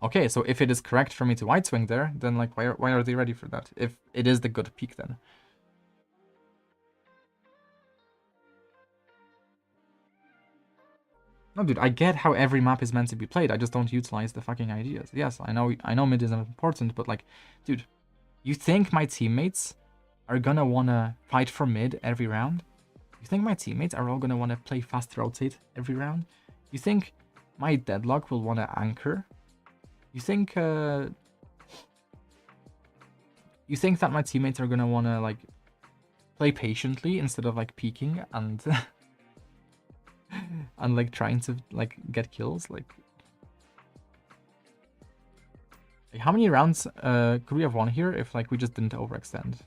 Okay, so if it is correct for me to wide swing there, then like why are they ready for that? If it is the good peak then. No, dude, I get how every map is meant to be played. I just don't utilize the fucking ideas. Yes, I know mid is important, but like, dude, you think my teammates are gonna wanna fight for mid every round? You think my teammates are all gonna wanna play fast rotate every round? You think my deadlock will wanna anchor? You think that my teammates are gonna wanna like play patiently instead of like peeking and and like trying to like get kills? Like how many rounds could we have won here if like we just didn't overextend?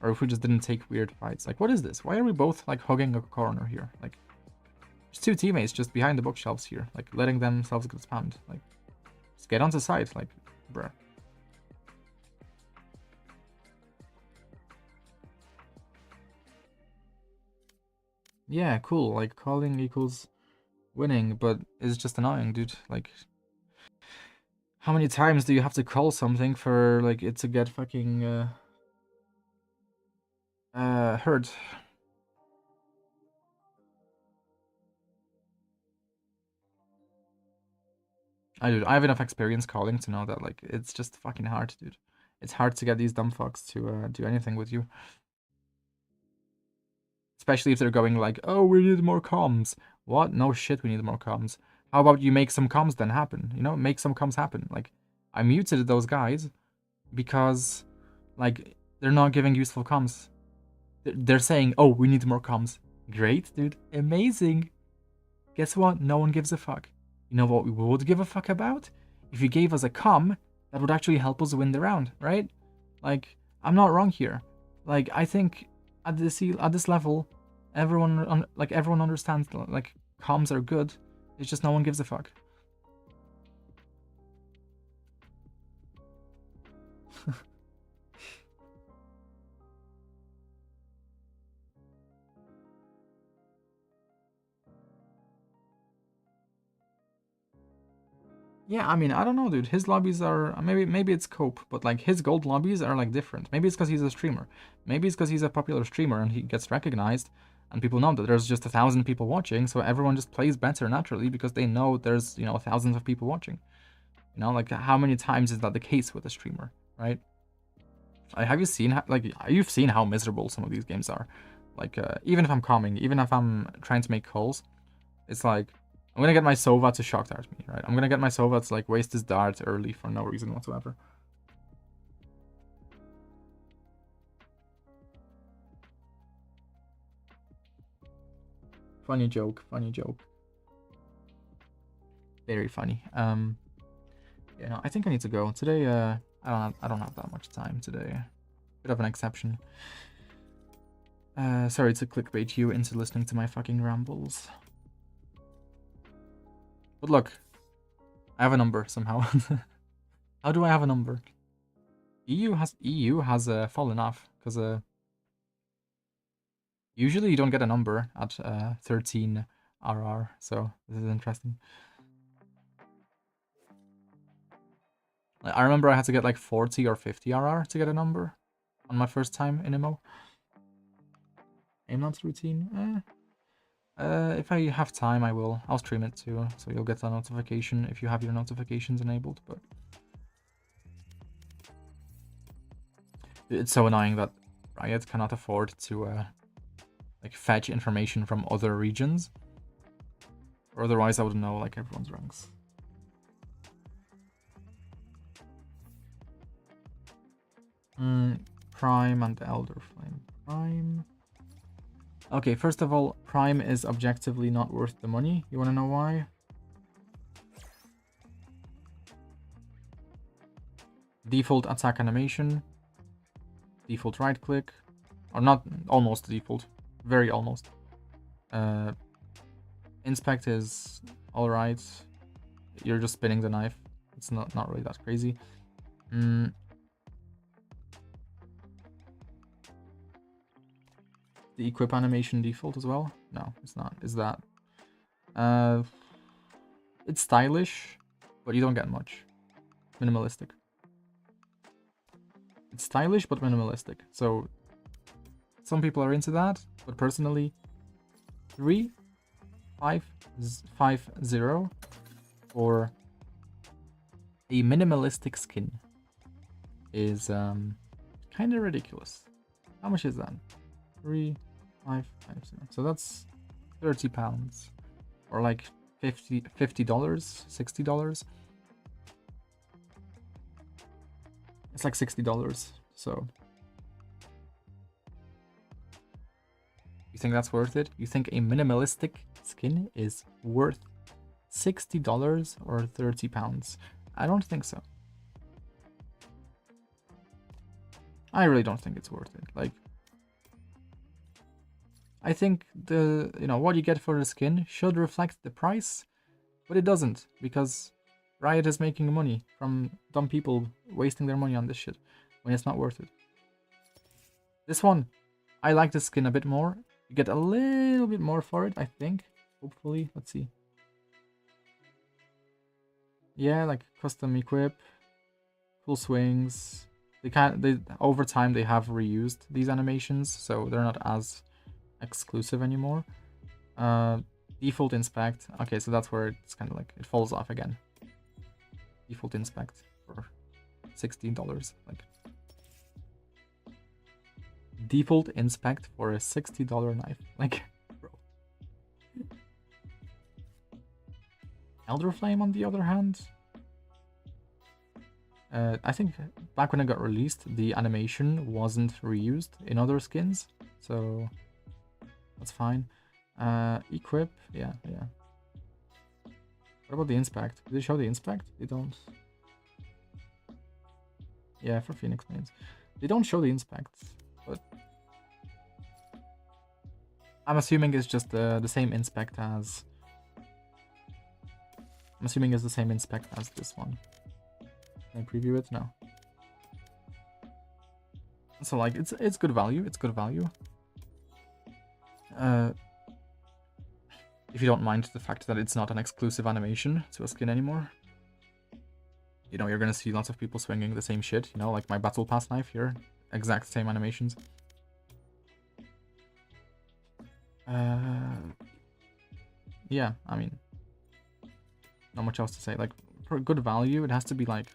Or if we just didn't take weird fights? Like what is this? Why are we both like hugging a corner here? Like there's two teammates just behind the bookshelves here, like letting themselves get spammed. Like just get onto site, like bruh. Yeah, cool, like calling equals winning, but it's just annoying, dude. Like How many times do you have to call something for like it to get fucking heard? I have enough experience calling to know that like it's just fucking hard, dude. It's hard to get these dumb fucks to do anything with you. Especially if they're going like, oh, we need more comms. What? No shit, we need more comms. How about you make some comms then happen? You know, make some comms happen. Like, I muted those guys because, like, they're not giving useful comms. They're saying, oh, we need more comms. Great, dude. Amazing. Guess what? No one gives a fuck. You know what we would give a fuck about? If you gave us a comm, that would actually help us win the round, right? Like, I'm not wrong here. Like, I think at this level, everyone understands like comms are good. It's just no one gives a fuck. Yeah, I mean, I don't know, dude. His lobbies are maybe it's cope, but like his gold lobbies are like different. Maybe it's because he's a streamer. Maybe it's because he's a popular streamer and he gets recognized, and people know that there's just 1,000 people watching, so everyone just plays better naturally because they know there's thousands of people watching. You know, like how many times is that the case with a streamer, right? Have you seen you've seen how miserable some of these games are? Like even if I'm calming, even if I'm trying to make calls, it's like I'm gonna get my sova to shock dart me, right? I'm gonna get my sova to like waste his dart early for no reason whatsoever. Funny joke, funny joke. Very funny. Yeah, no, I think I need to go today. I don't have that much time today. Bit of an exception. Sorry to clickbait you into listening to my fucking rambles. But look, I have a number somehow. How do I have a number? EU has fallen off because usually you don't get a number at 13 RR, so this is interesting. I remember I had to get like 40 or 50 RR to get a number on my first time in MMO. Aim not routine. If I have time, I'll stream it too, so you'll get a notification if you have your notifications enabled. But it's so annoying that Riot cannot afford to like fetch information from other regions, or otherwise I would know like everyone's ranks. Prime and Elder Flame. Prime. Okay, first of all, Prime is objectively not worth the money. You want to know why? Default attack animation. Default right click. Or not almost default. Very almost. Inspect is alright. You're just spinning the knife. It's not really that crazy. The equip animation default as well? No, it's not. Is that? It's stylish, but you don't get much. Minimalistic. It's stylish, but minimalistic. So, some people are into that, but personally, 3,550 for a minimalistic skin is kind of ridiculous. How much is that? 3,550. So that's £30, or like $50, $60. It's like $60. So you think that's worth it? You think a minimalistic skin is worth $60 or £30? I don't think so. I really don't think it's worth it. Like, I think what you get for the skin should reflect the price, but it doesn't, because Riot is making money from dumb people wasting their money on this shit when it's not worth it. This one, I like the skin a bit more. You get a little bit more for it, I think. Hopefully, let's see. Yeah, like custom equip, cool swings. They over time they have reused these animations, so they're not as exclusive anymore. Default inspect. Okay, so that's where it's kind of like it falls off again. Default inspect for $60. Like default inspect for a $60 knife. Like, bro. Elder Flame, on the other hand, I think back when it got released, the animation wasn't reused in other skins, so that's fine. Equip, yeah. What about the inspect? Did they show the inspect? They don't. Yeah, for Phoenix mains. They don't show the inspect, but I'm assuming it's just the same inspect as... I'm assuming it's the same inspect as this one. Can I preview it? No. So like it's good value. It's good value. If you don't mind the fact that it's not an exclusive animation to a skin anymore. You know, you're gonna see lots of people swinging the same shit, you know, like my Battle Pass knife here. Exact same animations. Yeah, I mean, not much else to say. Like, for good value, it has to be like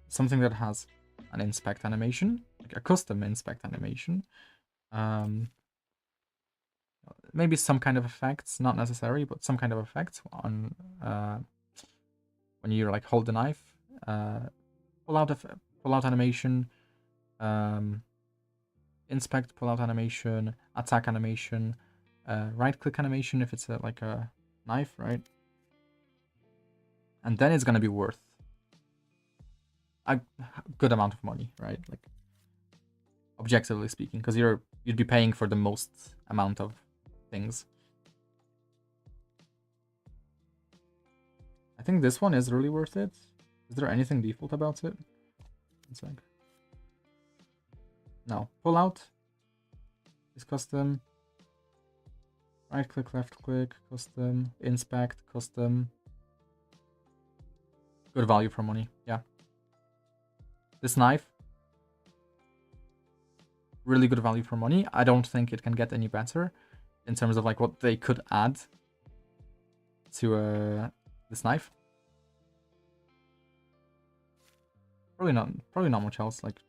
something that has an inspect animation, like a custom inspect animation. Maybe some kind of effects, not necessary, but some kind of effects on when you like hold the knife, pull out animation, inspect pull out animation, attack animation, right click animation if it's like a knife, right? And then it's gonna be worth a good amount of money, right? Like objectively speaking, because you'd be paying for the most amount of things. I think this one is really worth it. Is there anything default about it? One sec. No. Pull out is custom. Right click, left click, custom. Inspect, custom. Good value for money. Yeah. This knife, really good value for money. I don't think it can get any better in terms of like what they could add to this knife. Probably not much else. Like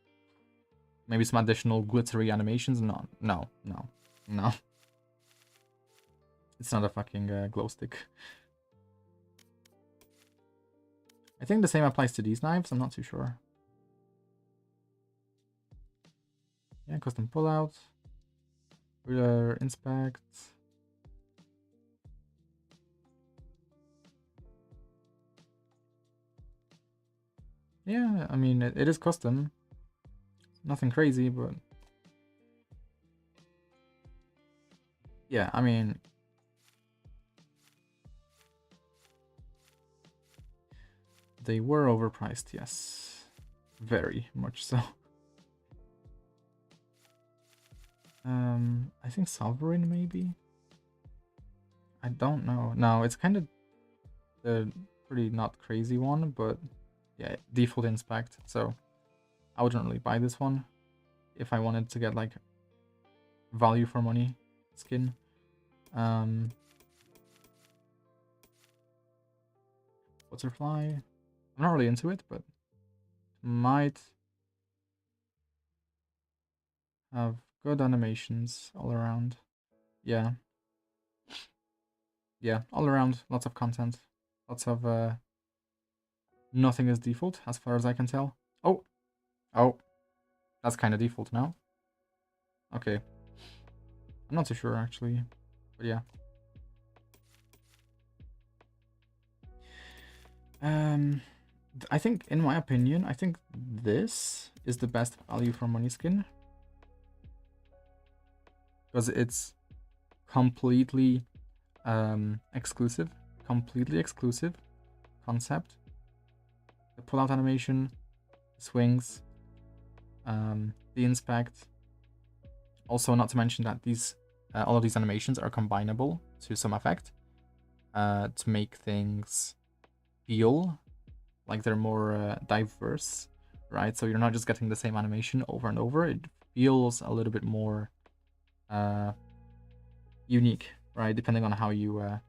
maybe some additional glittery animations. No. It's not a fucking glow stick. I think the same applies to these knives. I'm not too sure. Yeah, custom pullout. Ruler, inspect. Yeah, I mean, it is custom. Nothing crazy, but... Yeah, I mean... They were overpriced, yes. Very much so. I think Sovereign, maybe? I don't know. No, it's kind of the pretty not crazy one, but yeah, default inspect. So I wouldn't really buy this one if I wanted to get like value for money skin. Butterfly. I'm not really into it, but might have good animations all around. Yeah. Yeah, all around, lots of content. Lots of nothing is default as far as I can tell. Oh, that's kind of default now. Okay. I'm not too sure actually, but yeah. I think, in my opinion, I think this is the best value for money skin. Because it's completely exclusive concept. The pull-out animation, swings, the inspect. Also, not to mention that these all of these animations are combinable to some effect to make things feel like they're more diverse, right? So you're not just getting the same animation over and over. It feels a little bit more unique, right? Depending on how you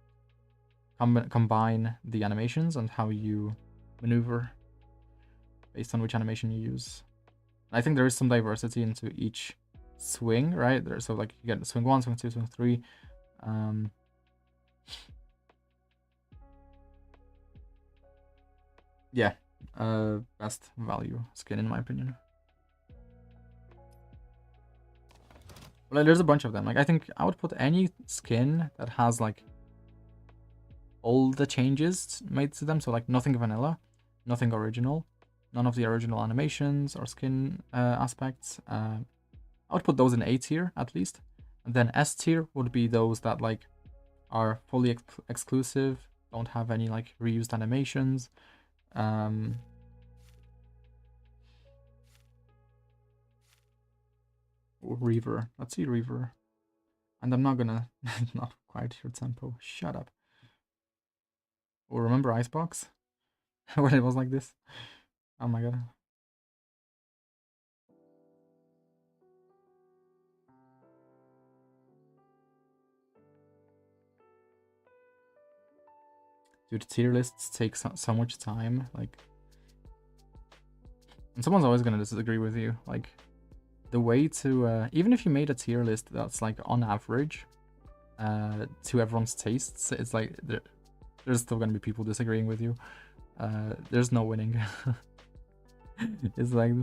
combine the animations and how you maneuver based on which animation you use. I think there is some diversity into each swing, right? So like you get swing 1, swing 2, swing 3. Yeah, best value skin in my opinion. Well, there's a bunch of them. Like I think I would put any skin that has like all the changes made to them. So like nothing vanilla, nothing original, none of the original animations or skin aspects. I would put those in A tier at least. And then S tier would be those that like are fully exclusive, don't have any like reused animations. Reaver. Let's see Reaver. And I'm not gonna not quite your tempo. Shut up. Oh, remember Icebox? When it was like this? Oh my god. Dude, tier lists take so much time. Like, and someone's always gonna disagree with you. Like, the way to even if you made a tier list that's like on average to everyone's tastes, it's like there's still gonna be people disagreeing with you. There's no winning. It's like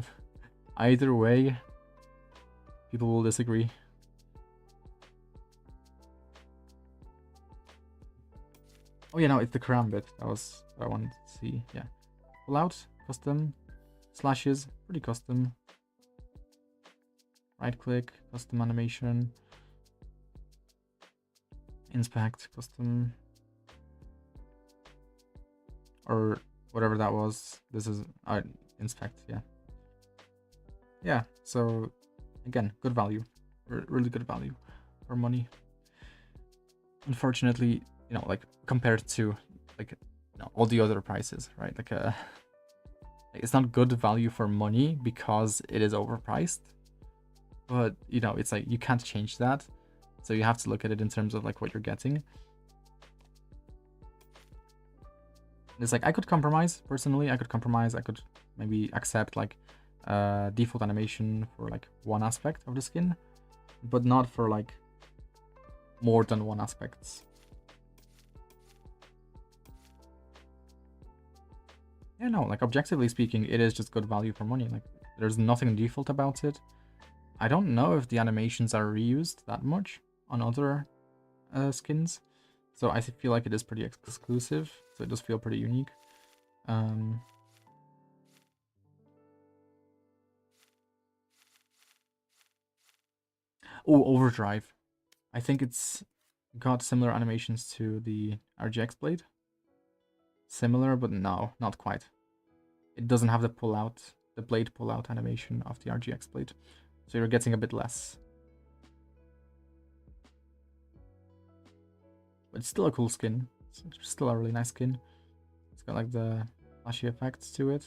either way, people will disagree. Oh yeah, no, it's the cram bit. That was what I wanted to see. Yeah, pull out, custom, slashes, pretty custom. Right click, custom animation, inspect, custom, or whatever that was. This is inspect, yeah. Yeah, so again, good value, really good value for money. Unfortunately, you know, like compared to like all the other prices, right? Like it's not good value for money because it is overpriced. But, you know, it's like you can't change that. So you have to look at it in terms of like what you're getting. It's like I could compromise, personally. I could compromise. I could maybe accept like default animation for like one aspect of the skin, but not for like more than one aspects. Yeah, no, like objectively speaking, it is just good value for money. Like there's nothing default about it. I don't know if the animations are reused that much on other skins, so I feel like it is pretty exclusive, so it does feel pretty unique. Oh, Overdrive. I think it's got similar animations to the RGX blade. Similar, but no, not quite. It doesn't have the blade pull-out animation of the RGX blade. So you're getting a bit less. But it's still a cool skin. It's still a really nice skin. It's got like the flashy effects to it.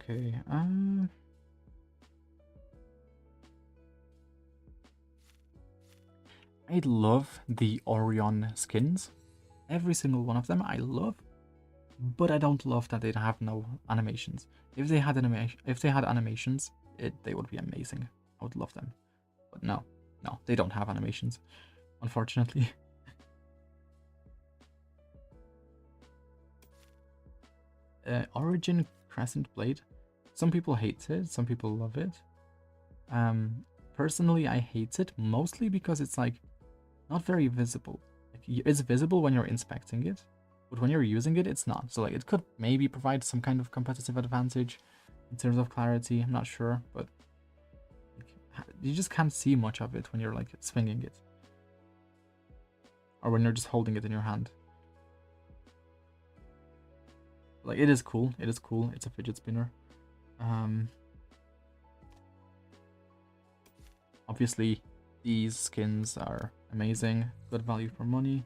Okay, I love the Orion skins. Every single one of them I love, but I don't love that they have no animations. If they had animations, they would be amazing. I would love them. But no, they don't have animations, unfortunately. Origin Crescent Blade. Some people hate it, some people love it. Personally, I hate it mostly because it's like not very visible. Like, it's visible when you're inspecting it, but when you're using it, it's not. So like it could maybe provide some kind of competitive advantage in terms of clarity. I'm not sure, but like, you just can't see much of it when you're like swinging it, or when you're just holding it in your hand. Like it is cool. It is cool. It's a fidget spinner. Obviously, these skins are amazing, good value for money.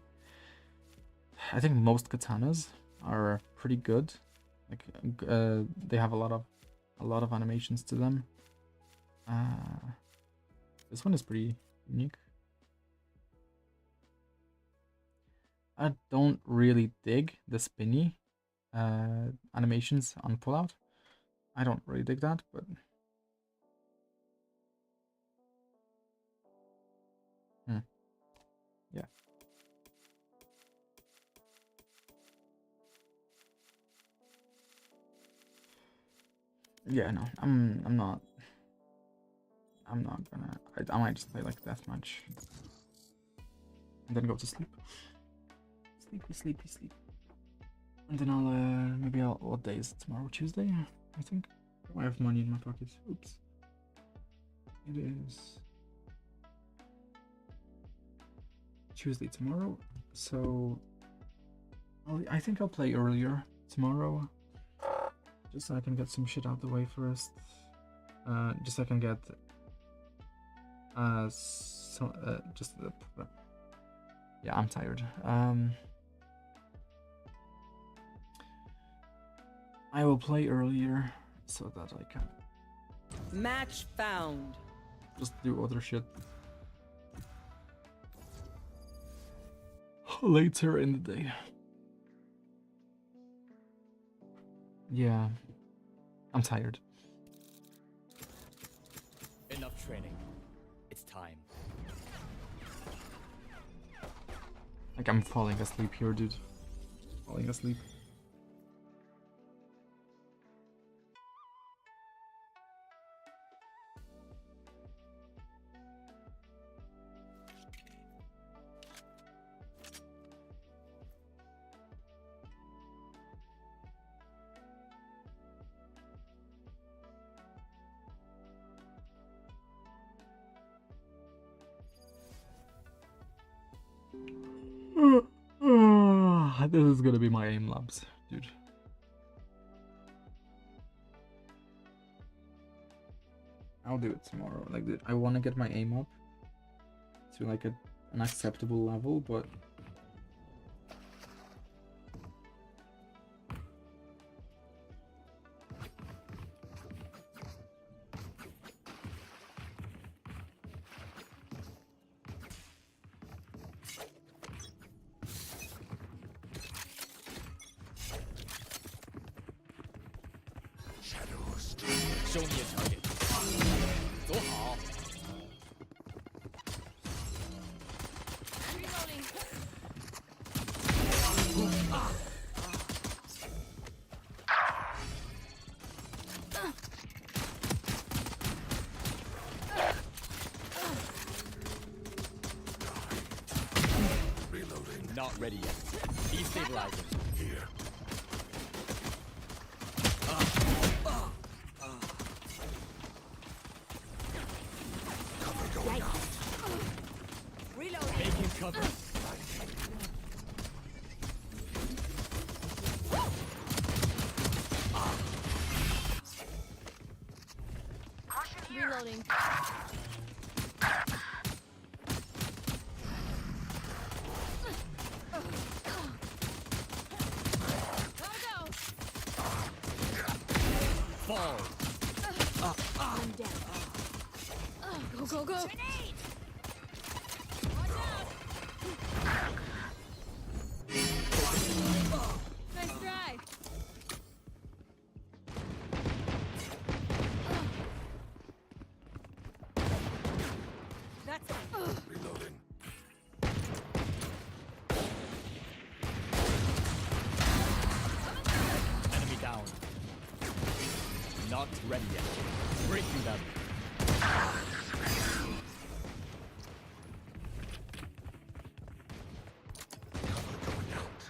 I think most katanas are pretty good. Like they have a lot of animations to them. This one is pretty unique. I don't really dig the spinny animations on pullout. I don't really dig that, but yeah. Yeah, no, I'm not gonna. I might just play like deathmatch and then go to sleep. Sleepy. And then I'll maybe what day is it tomorrow? Tuesday, I think. I have money in my pocket. Oops. It is Tuesday tomorrow, so I think I'll play earlier tomorrow, just so I can get some shit out the way first. Just so I can get yeah, I'm tired. I will play earlier so that I can Match found. just do other shit later in the day. Yeah, I'm tired. Enough training. It's time. Like, I'm falling asleep here, dude. Falling asleep. This is gonna be my aim labs, dude. I'll do it tomorrow. Like, dude, I want to get my aim up to like an acceptable level, but Shadows 收你的 target， 走好。 Reloading. reloading. Not ready yet. Destabilizing. Here. Cover going out. Reloading. Making cover. Reloading. Go. Fall. I'm down. Go. Grenade. Watch out. Nice try. That's Reloading. Enemy down. Not ready yet. Breaking them. Cover going out.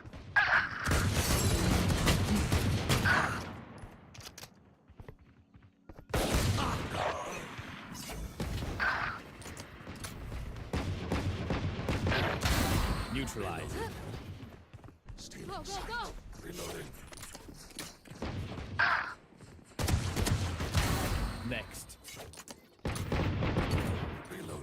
Neutralize. Stealing Go. sight. Reloading. Next. Reloading.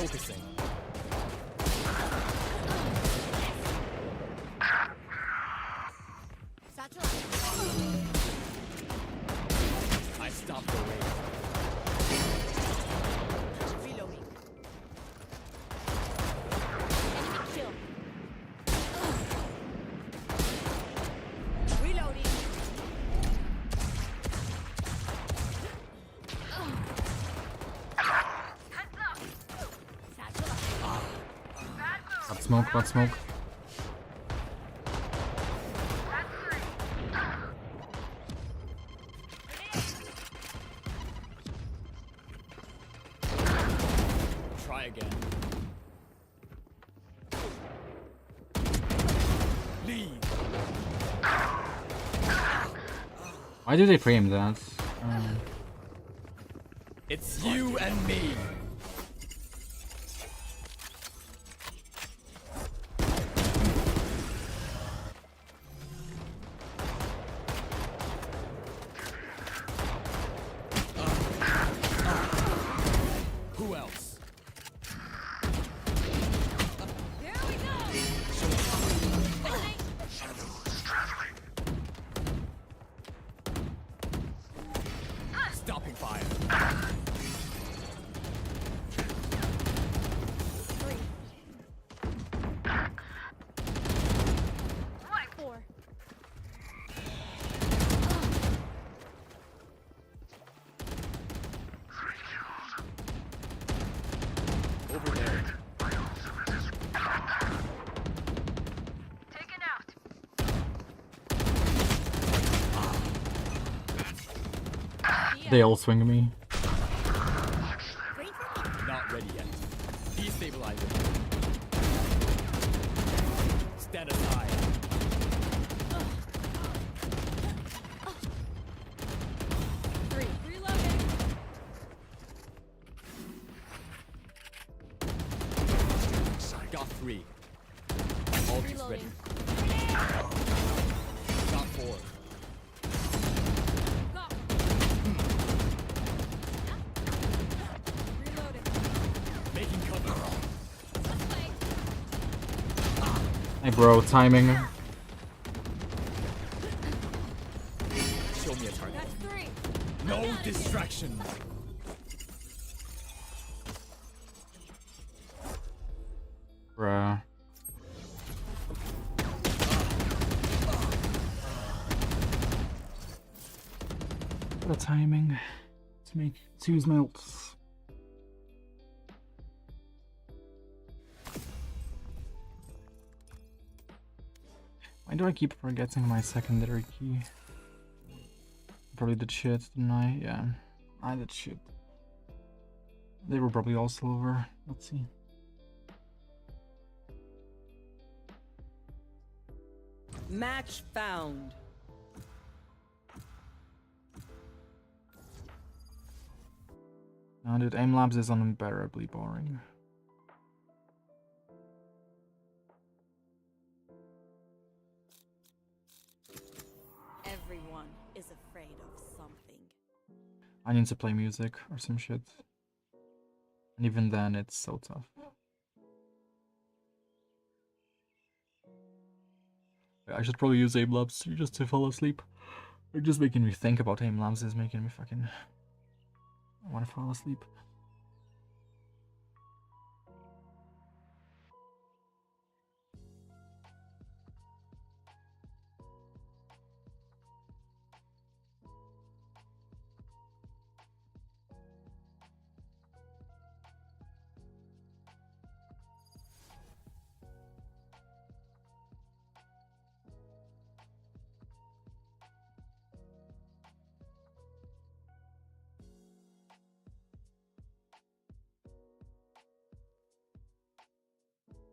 Focusing. I stopped the raid. Reloading. Enemy kill. Reloading. Bad smoke, bad smoke. Try again. Leave. Why do they frame that? It's you and me. Who else? Here we go. Stopping fire. 3. 4. Over there. They all swing at me. Not ready yet. Destabilizing. Stand aside. 3. Reloading. Got 3. Ult is ready. Reloading. Got 4. Got. Reloading. Making cover. Hey bro, timing. Show me a target. That's 3. No distractions. Bruh. The timing to make 2's melts. Why do I keep forgetting my secondary key? Probably did shit, didn't I? Yeah, I did shit. They were probably all silver. Let's see. Match found. No, dude, aim labs is unbearably boring. Everyone is afraid of something. I need to play music or some shit. And even then, it's so tough. I should probably use aim labs just to fall asleep. Or just making me think about aim labs is making me fucking... I want to fall asleep.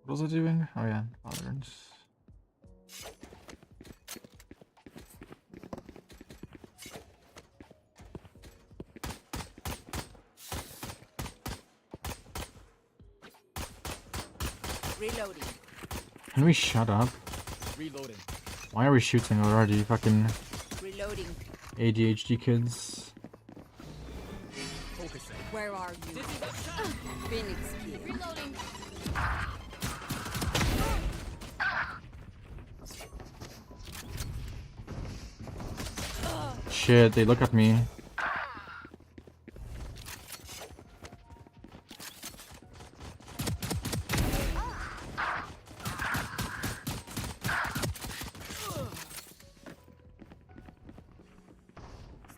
What was I doing? Oh yeah, Valorant. Reloading. Can we shut up? Reloading. Why are we shooting already? Fucking Reloading. ADHD kids. Focusing. Where are you? Phoenix here. Reloading. Shit, they look at me.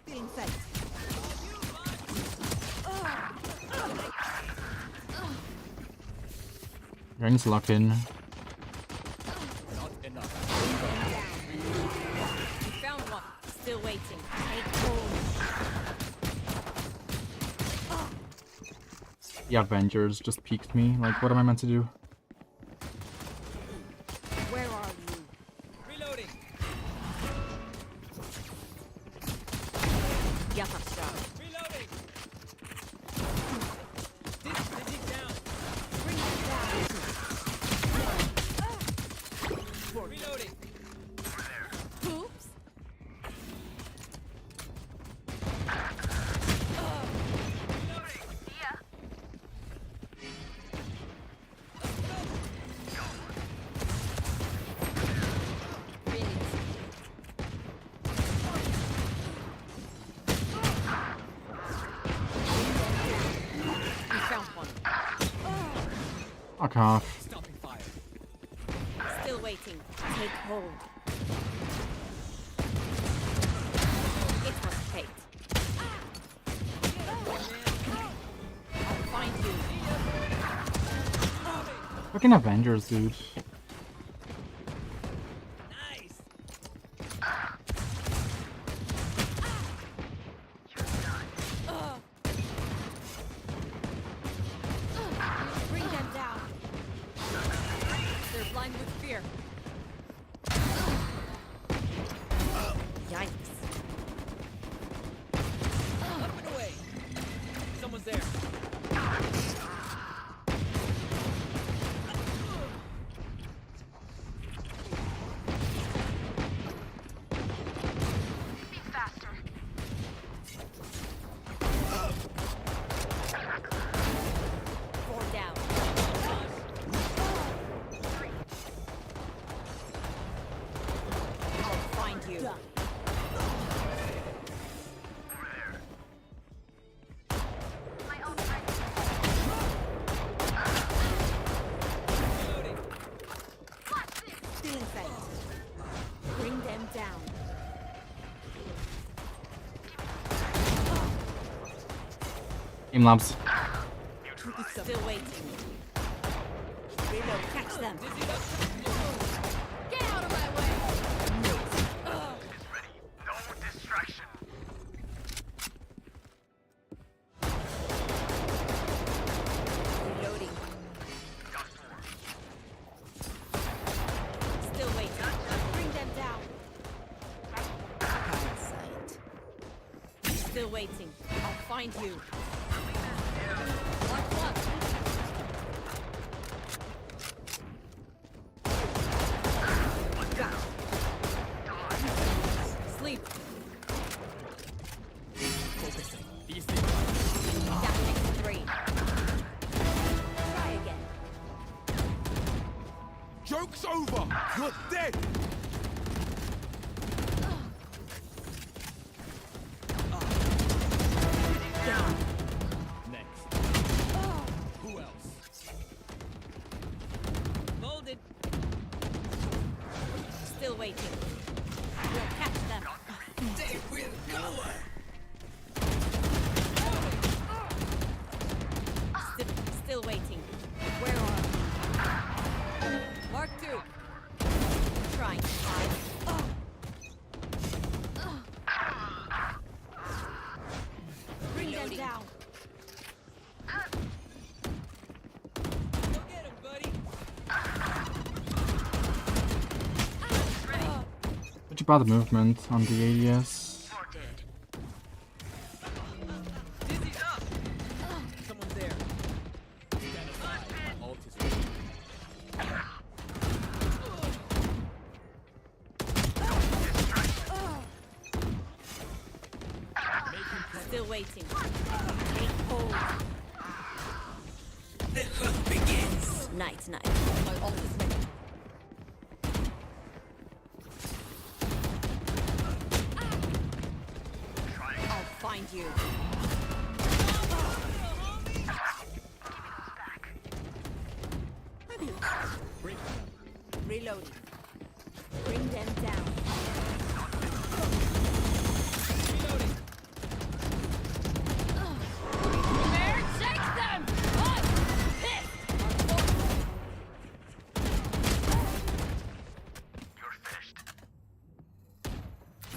Still in sight. Rings lock in. Not enough. You found one. Still waiting. Take hold. The Avengers just peeked me. Like, what am I meant to do? Where are you? Reloading. Get up, shot. Reloading. Dizzy down. Bring it down. Reloading. Oops. Phoenix. We found one. Fuck off. Stopping fire. Still waiting. Take hold. It was fate. I'll find you. Fucking Avengers, dude. Nice. Bring them down. They're blind with fear. Yikes. Up and away. Someone's there. Four down. I'll find you. Reloading. Still in sight. Bring them down. Aim labs. Still waiting. Reload. Catch them. Get out of my way. Reloading. Still waiting. Bring them down. Parasite. Still waiting. I'll find you. Watch one. Sleep. Focusing. These things. That makes three. Try again. Joke's over! You're dead! Next. Who else? Molded. Still waiting. We'll catch them. They will cover. Still waiting. Where are you? Mark 2. Trying to hide. Bring them down. Go get him, buddy. Such a bad movement on the ADS. Dizzy up. Someone's there. Stand aside. My ult is ready. Still waiting. Take Hold. Night, night. My ult is ready. I'll find you. Reloading. Bring them down. Reloading. Bear, take them! I'm pissed!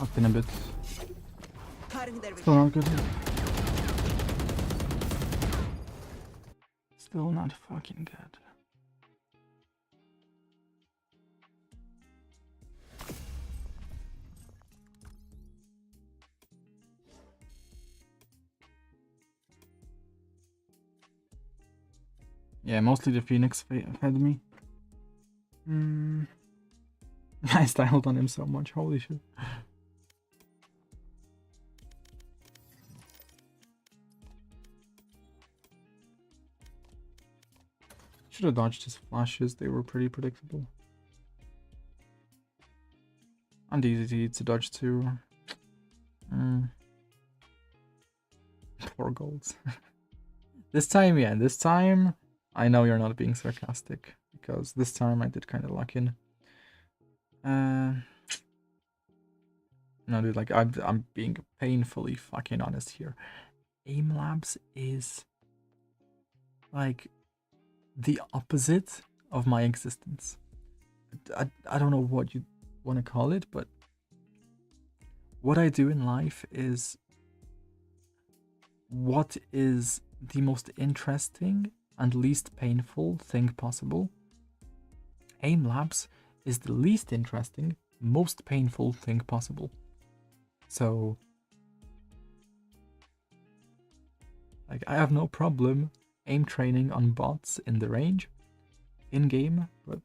I've been a bit Cutting their still not good. Still not fucking good. Yeah, mostly the Phoenix fed me. I styled on him so much, holy shit. Should have dodged his flashes, they were pretty predictable. And easy to dodge too. 4 golds. This time, yeah, this time I know you're not being sarcastic, because this time I did kind of luck in. No, dude, like I'm being painfully fucking honest here. Aim Labs is like the opposite of my existence. I don't know what you want to call it, but what I do in life is what is the most interesting and least painful thing possible. Aim Labs is the least interesting, most painful thing possible. So, like, I have no problem aim training on bots in the range, in game, but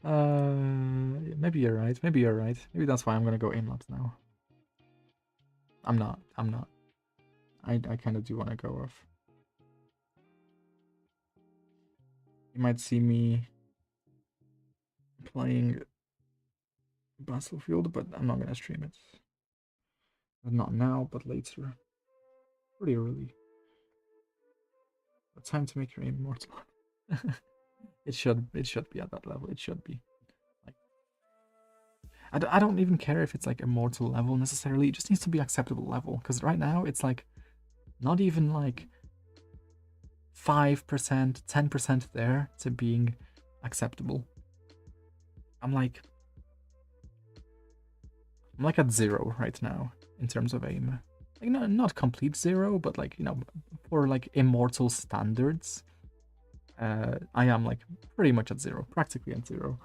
maybe you're right. Maybe you're right. Maybe that's why I'm gonna go aim labs now. I'm not. I kind of do want to go off. You might see me playing Battlefield, but I'm not gonna stream it. Not now, but later. Pretty early. But time to make your aim immortal. It should be at that level. It should be. Like, I don't even care if it's like immortal level necessarily. It just needs to be acceptable level. Because right now it's like not even like 5%, 10% there to being acceptable. I'm like at 0 right now in terms of aim. Like not complete 0, but like, you know, for like immortal standards, I am like pretty much at 0, practically at 0.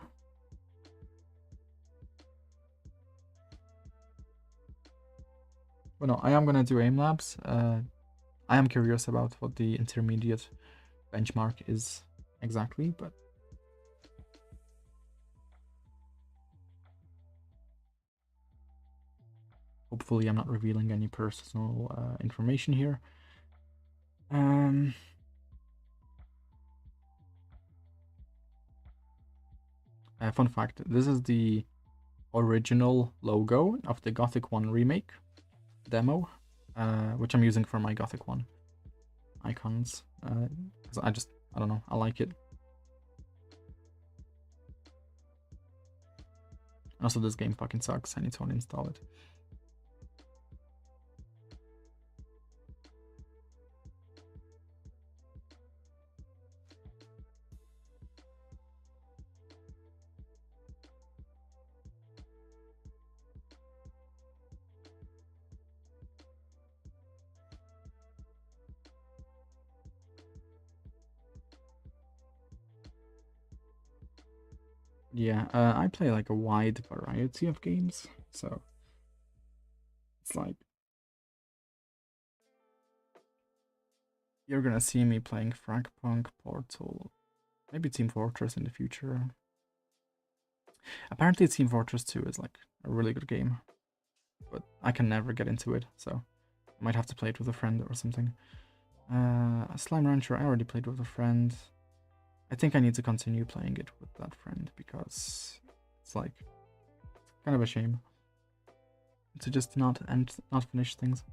But no, I am gonna do aim labs. I am curious about what the intermediate benchmark is exactly, but hopefully I'm not revealing any personal information here. Fun fact, this is the original logo of the Gothic 1 remake demo, which I'm using for my Gothic 1 icons. 'Cause I don't know, I like it. Also, this game fucking sucks. I need to uninstall it. Yeah, I play like a wide variety of games, so it's like you're gonna see me playing Fragpunk, Portal, maybe Team Fortress in the future. Apparently Team Fortress 2 is like a really good game. but I can never get into it, so I might have to play it with a friend or something. Slime Rancher, I already played with a friend. I think I need to continue playing it with that friend because it's like kind of a shame to just not finish things.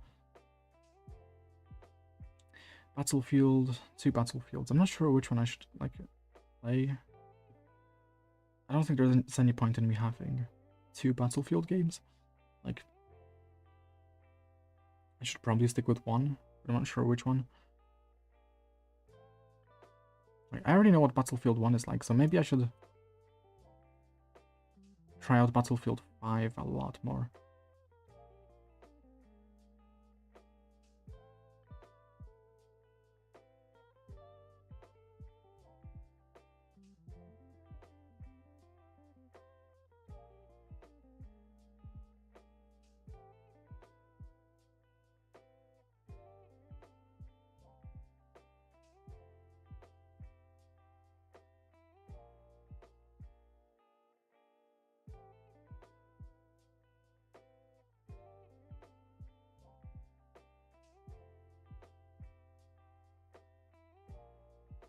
Battlefield, 2 Battlefields. I'm not sure which one I should like play. I don't think there's any point in me having 2 Battlefield games. Like, I should probably stick with one, but I'm not sure which one. Like, I already know what Battlefield 1 is like, so maybe I should try out Battlefield 5 a lot more.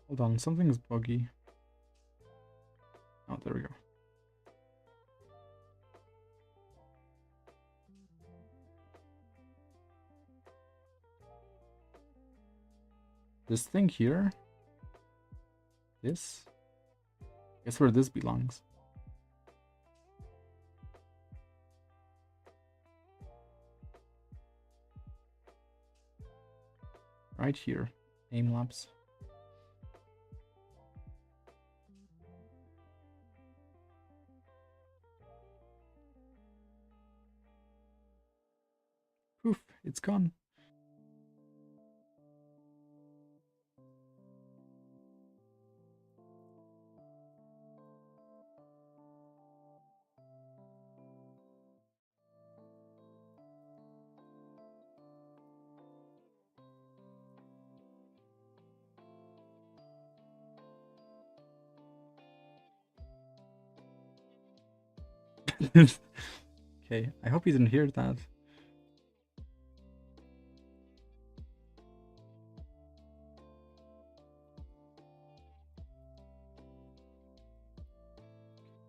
Hold on, something is buggy. Oh, there we go. This thing here? This? Guess where this belongs. Right here. Aim labs. Poof, it's gone. Okay, I hope you didn't hear that.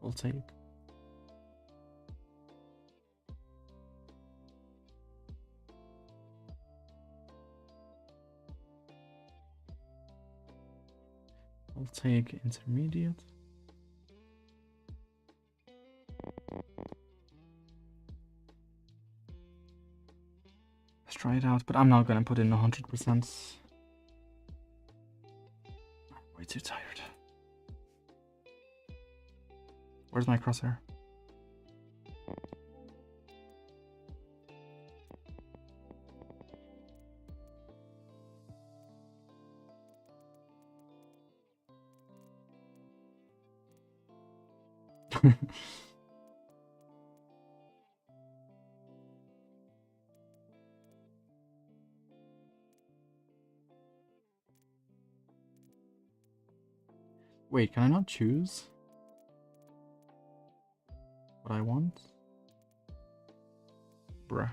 I'll take. I'll take intermediate. Let's try it out, but I'm not gonna put in 100%. I'm way too tired. Where's my crosshair? Wait, can I not choose what I want? Bruh.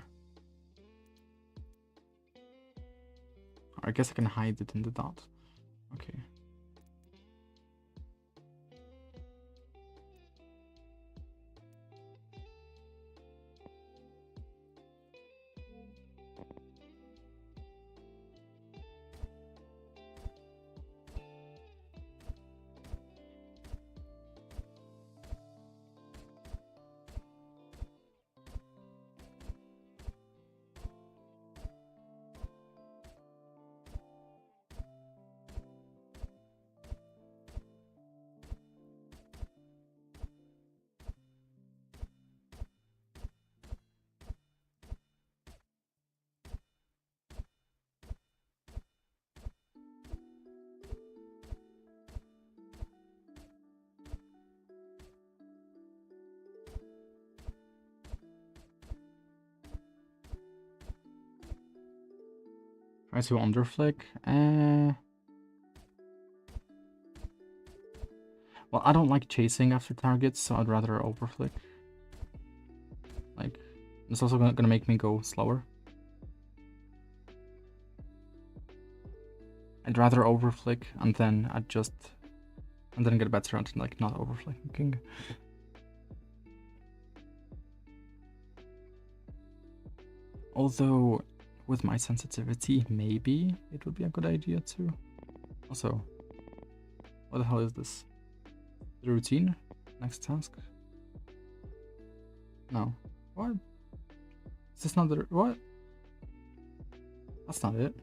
I guess I can hide it in the dot. Okay. Try to underflick. Well, I don't like chasing after targets, so I'd rather overflick. Like, It's also gonna make me go slower. I'd rather overflick and then adjust and then get better at like not overflicking. Although with my sensitivity, maybe it would be a good idea too. Also, what the hell is this? The routine? Next task? No. What? Is this not the... What? That's not it.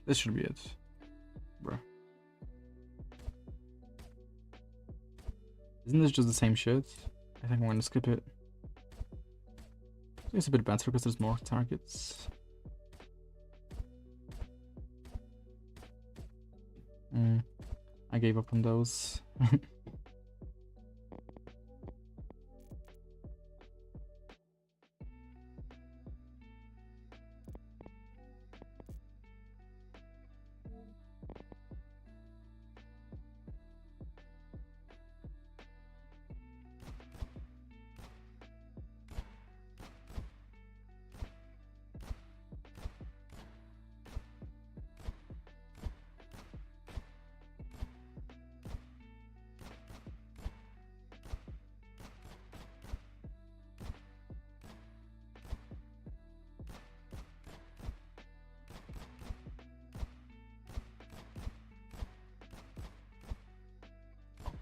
This should be it. Bruh. Isn't this just the same shit? I think I'm gonna skip it. It's a bit better because there's more targets. I gave up on those.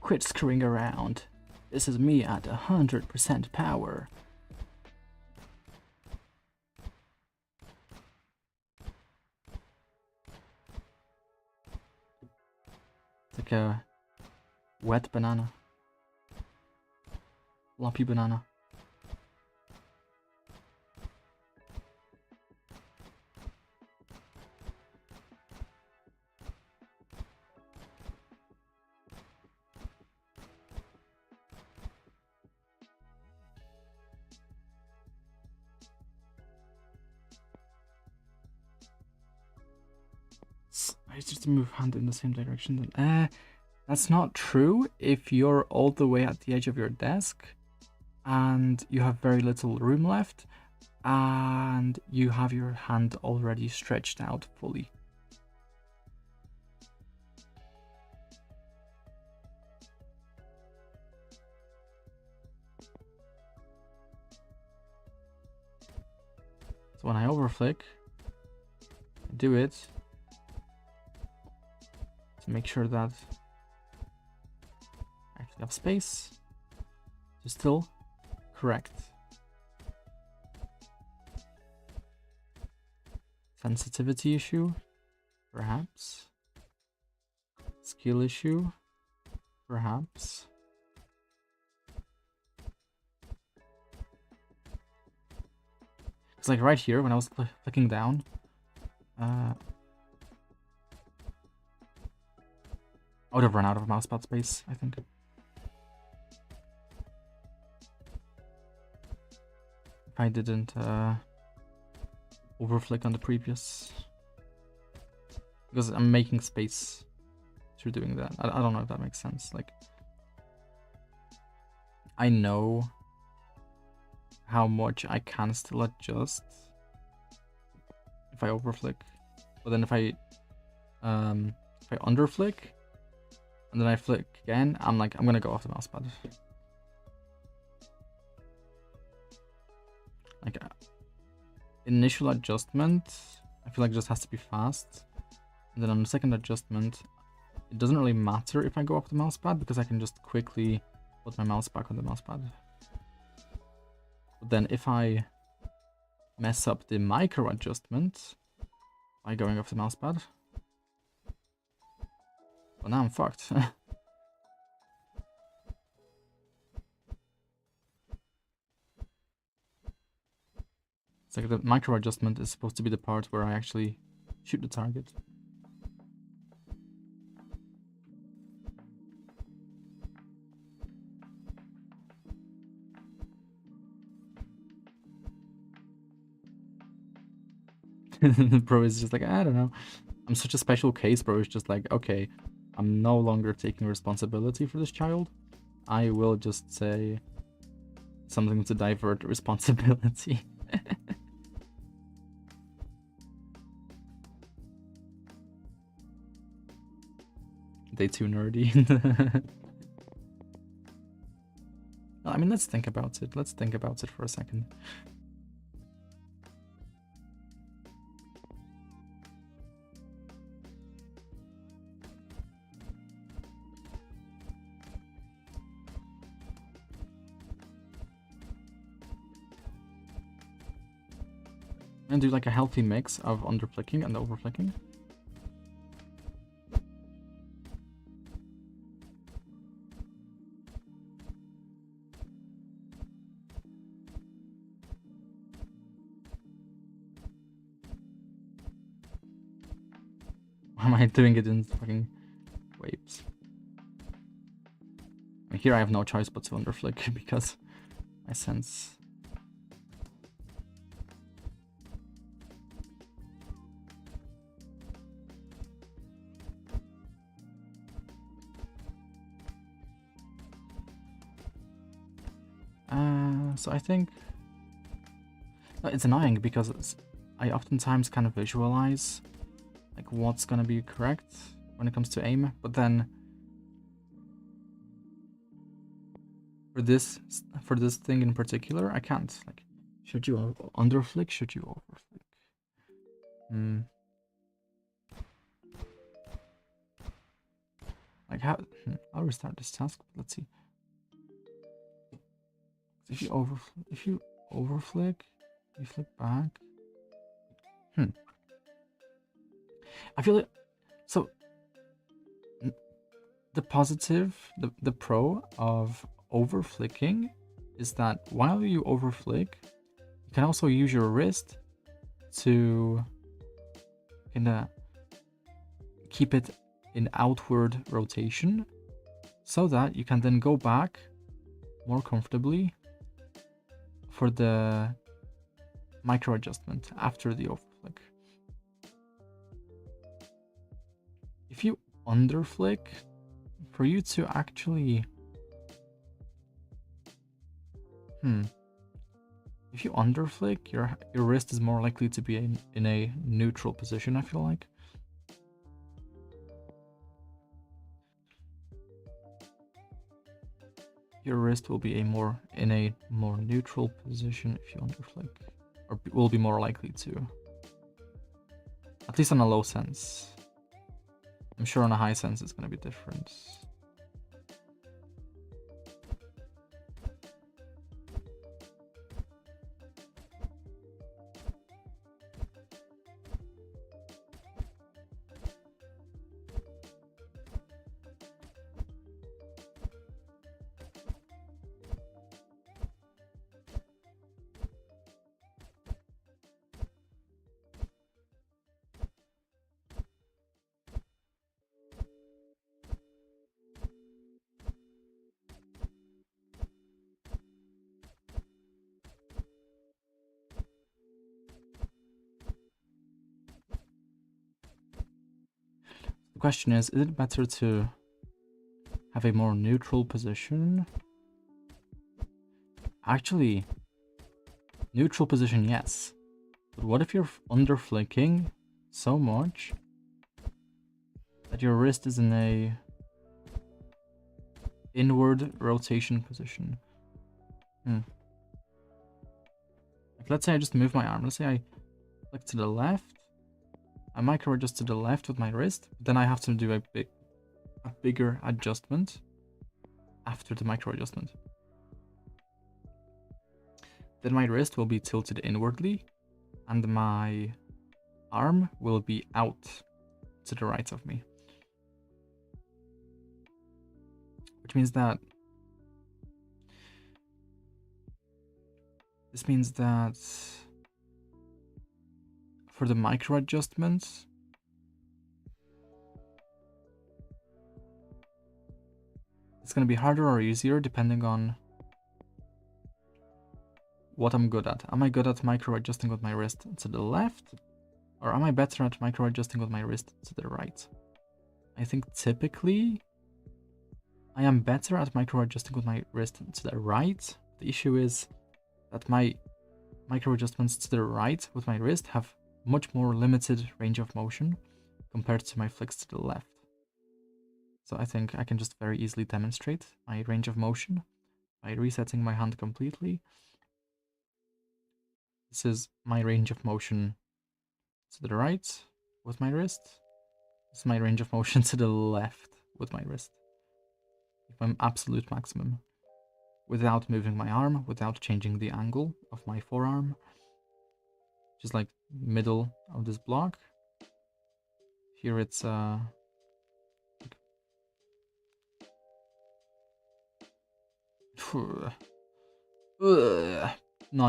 Quit screwing around. This is me at 100% power. It's like a wet banana. Lumpy banana. I just move hand in the same direction. Then, that's not true if you're all the way at the edge of your desk and you have very little room left and you have your hand already stretched out fully. So when I overflick, I do it to make sure that I actually have space to still correct. Sensitivity issue, perhaps. Skill issue, perhaps. It's like right here when I was clicking down. I would have run out of mousepad space, I think. If I didn't overflick on the previous. Because I'm making space through doing that. I don't know if that makes sense. Like, I know how much I can still adjust if I overflick. But then if I underflick, and then I flick again, I'm like, I'm gonna go off the mousepad. Like, initial adjustment, I feel like it just has to be fast. And then on the second adjustment, it doesn't really matter if I go off the mousepad because I can just quickly put my mouse back on the mousepad. But then if I mess up the micro adjustment by going off the mousepad, well, now I'm fucked. It's like the micro adjustment is supposed to be the part where I actually shoot the target. Bro is just like, I don't know. I'm such a special case, bro. It's just like, okay, I'm no longer taking responsibility for this child. I will just say something to divert responsibility. They too nerdy. I mean, let's think about it. Let's think about it for a second. And do like a healthy mix of underflicking and overflicking. Why am I doing it in fucking waves? And here I have no choice but to underflick because I sense. So I think it's annoying because I oftentimes kind of visualize like what's gonna be correct when it comes to aim, but then for this thing in particular, I can't. Like, should you underflick? Should you overflick? Like how? I'll restart this task. Let's see. If you overflick, you flick back. I feel it. So the positive, the pro of overflicking is that while you overflick, you can also use your wrist to keep it in outward rotation, so that you can then go back more comfortably for the micro adjustment after the overflick. If you underflick, for you to actually if you underflick, your wrist is more likely to be in a neutral position, I feel like. Your wrist will be in a more neutral position if you underflick, or will be more likely to. At least on a low sense. I'm sure on a high sense it's going to be different. The question is it better to have a more neutral position? Actually, neutral position, yes. But what if you're underflicking so much that your wrist is in a inward rotation position? Like, let's say I just move my arm. Let's say I flick to the left. I micro adjust to the left with my wrist. Then I have to do a bigger adjustment after the micro adjustment. Then my wrist will be tilted inwardly and my arm will be out to the right of me. Which means that this means that for the micro adjustments, it's going to be harder or easier depending on what I'm good at. Am I good at micro adjusting with my wrist to the left, or am I better at micro adjusting with my wrist to the right? I think typically I am better at micro adjusting with my wrist to the right. The issue is that my micro adjustments to the right with my wrist have much more limited range of motion compared to my flicks to the left. So I think I can just very easily demonstrate my range of motion by resetting my hand completely. This is my range of motion to the right with my wrist. This is my range of motion to the left with my wrist. My absolute maximum. Without moving my arm, without changing the angle of my forearm. Just like middle of this block. Here it's not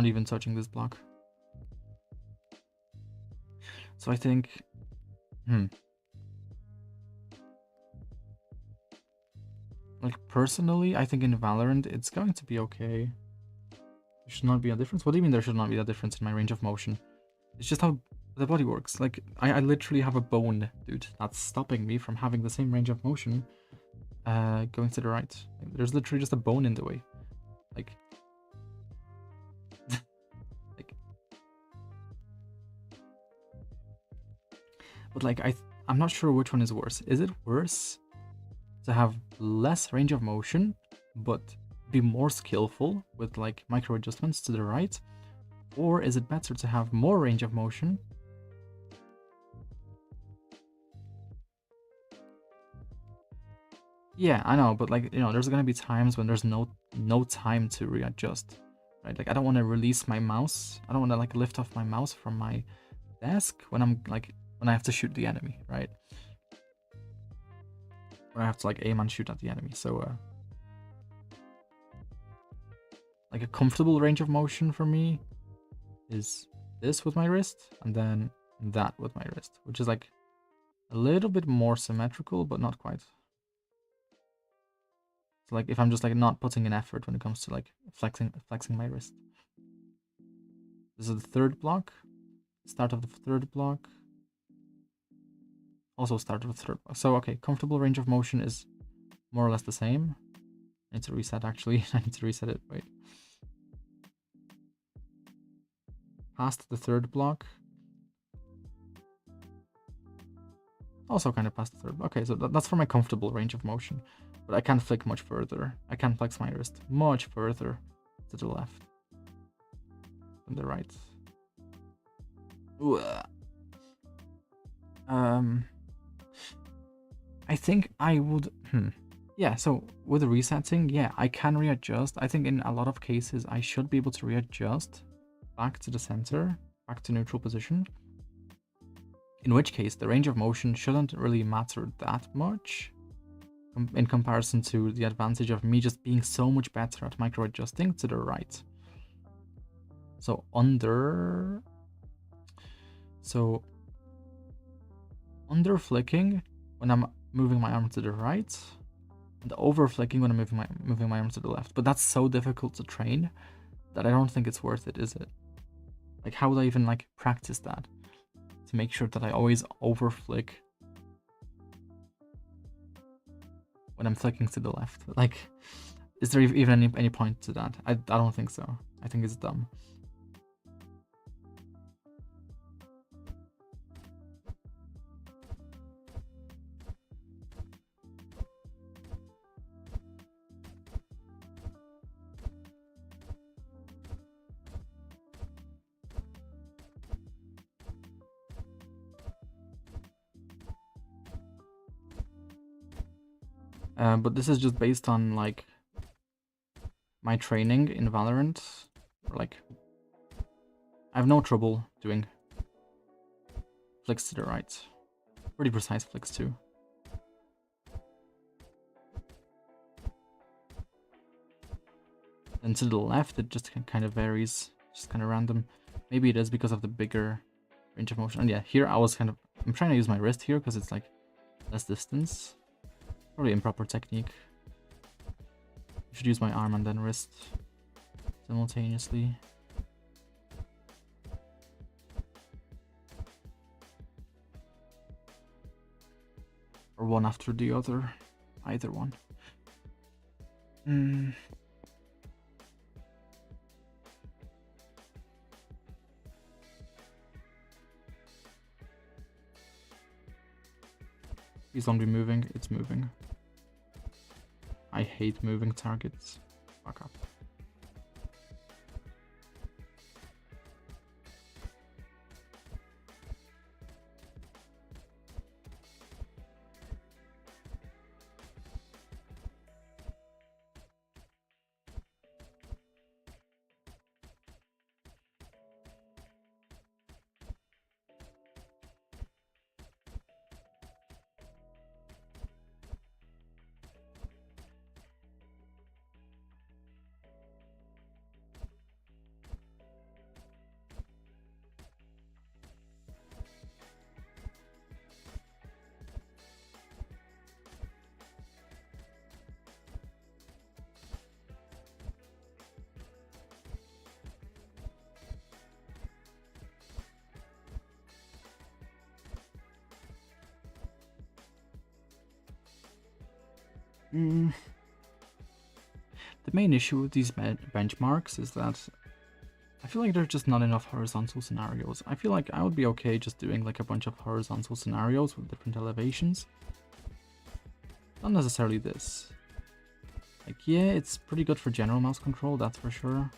even touching this block. So I think like personally, I think in Valorant it's going to be okay. There should not be a difference. What do you mean there should not be a difference in my range of motion? It's just how the body works. Like I literally have a bone, dude, that's stopping me from having the same range of motion going to the right. Like, there's literally just a bone in the way. Like but like I'm not sure which one is worse. Is it worse to have less range of motion but be more skillful with like micro adjustments to the right, or is it better to have more range of motion yeah, I know, but like, you know, there's gonna be times when there's no time to readjust, right? Like I don't want to release my mouse, I don't want to like lift off my mouse from my desk when I have to shoot the enemy, right? Or I have to like aim and shoot at the enemy. So like a comfortable range of motion for me is this with my wrist and then that with my wrist, which is like a little bit more symmetrical but not quite. So like if I'm just like not putting in effort when it comes to like flexing my wrist. This is the third block, start of the third block, also start of the third block. So okay, comfortable range of motion is more or less the same. I need to reset actually. I need to reset it. Wait. Past the third block. Also kind of past the third block. Okay, so that's for my comfortable range of motion. But I can't flick much further. I can't flex my wrist much further to the left than the right. Ooh. I think I would... Yeah, so with the resetting, yeah, I can readjust. I think in a lot of cases, I should be able to readjust back to the center, back to neutral position. In which case, the range of motion shouldn't really matter that much in comparison to the advantage of me just being so much better at micro adjusting to the right. So under flicking when I'm moving my arm to the right, and over flicking when I'm moving my arm to the left. But that's so difficult to train that I don't think it's worth it, is it? Like, how would I even like practice that to make sure that I always over flick when I'm flicking to the left? Like, is there even any point to that? I don't think so. I think it's dumb. But this is just based on like my training in Valorant. Like, I have no trouble doing flicks to the right. Pretty precise flicks too. And to the left, it just kind of varies, just kind of random. Maybe it is because of the bigger range of motion. And yeah, here I'm trying to use my wrist here because it's like less distance. Probably improper technique. I should use my arm and then wrist simultaneously. or one after the other. Either one. Please don't be moving. It's moving. I hate moving targets. Fuck up. The main issue with these benchmarks is that I feel like there's just not enough horizontal scenarios. I feel like I would be okay just doing like a bunch of horizontal scenarios with different elevations. Not necessarily this. Like, yeah, it's pretty good for general mouse control, that's for sure.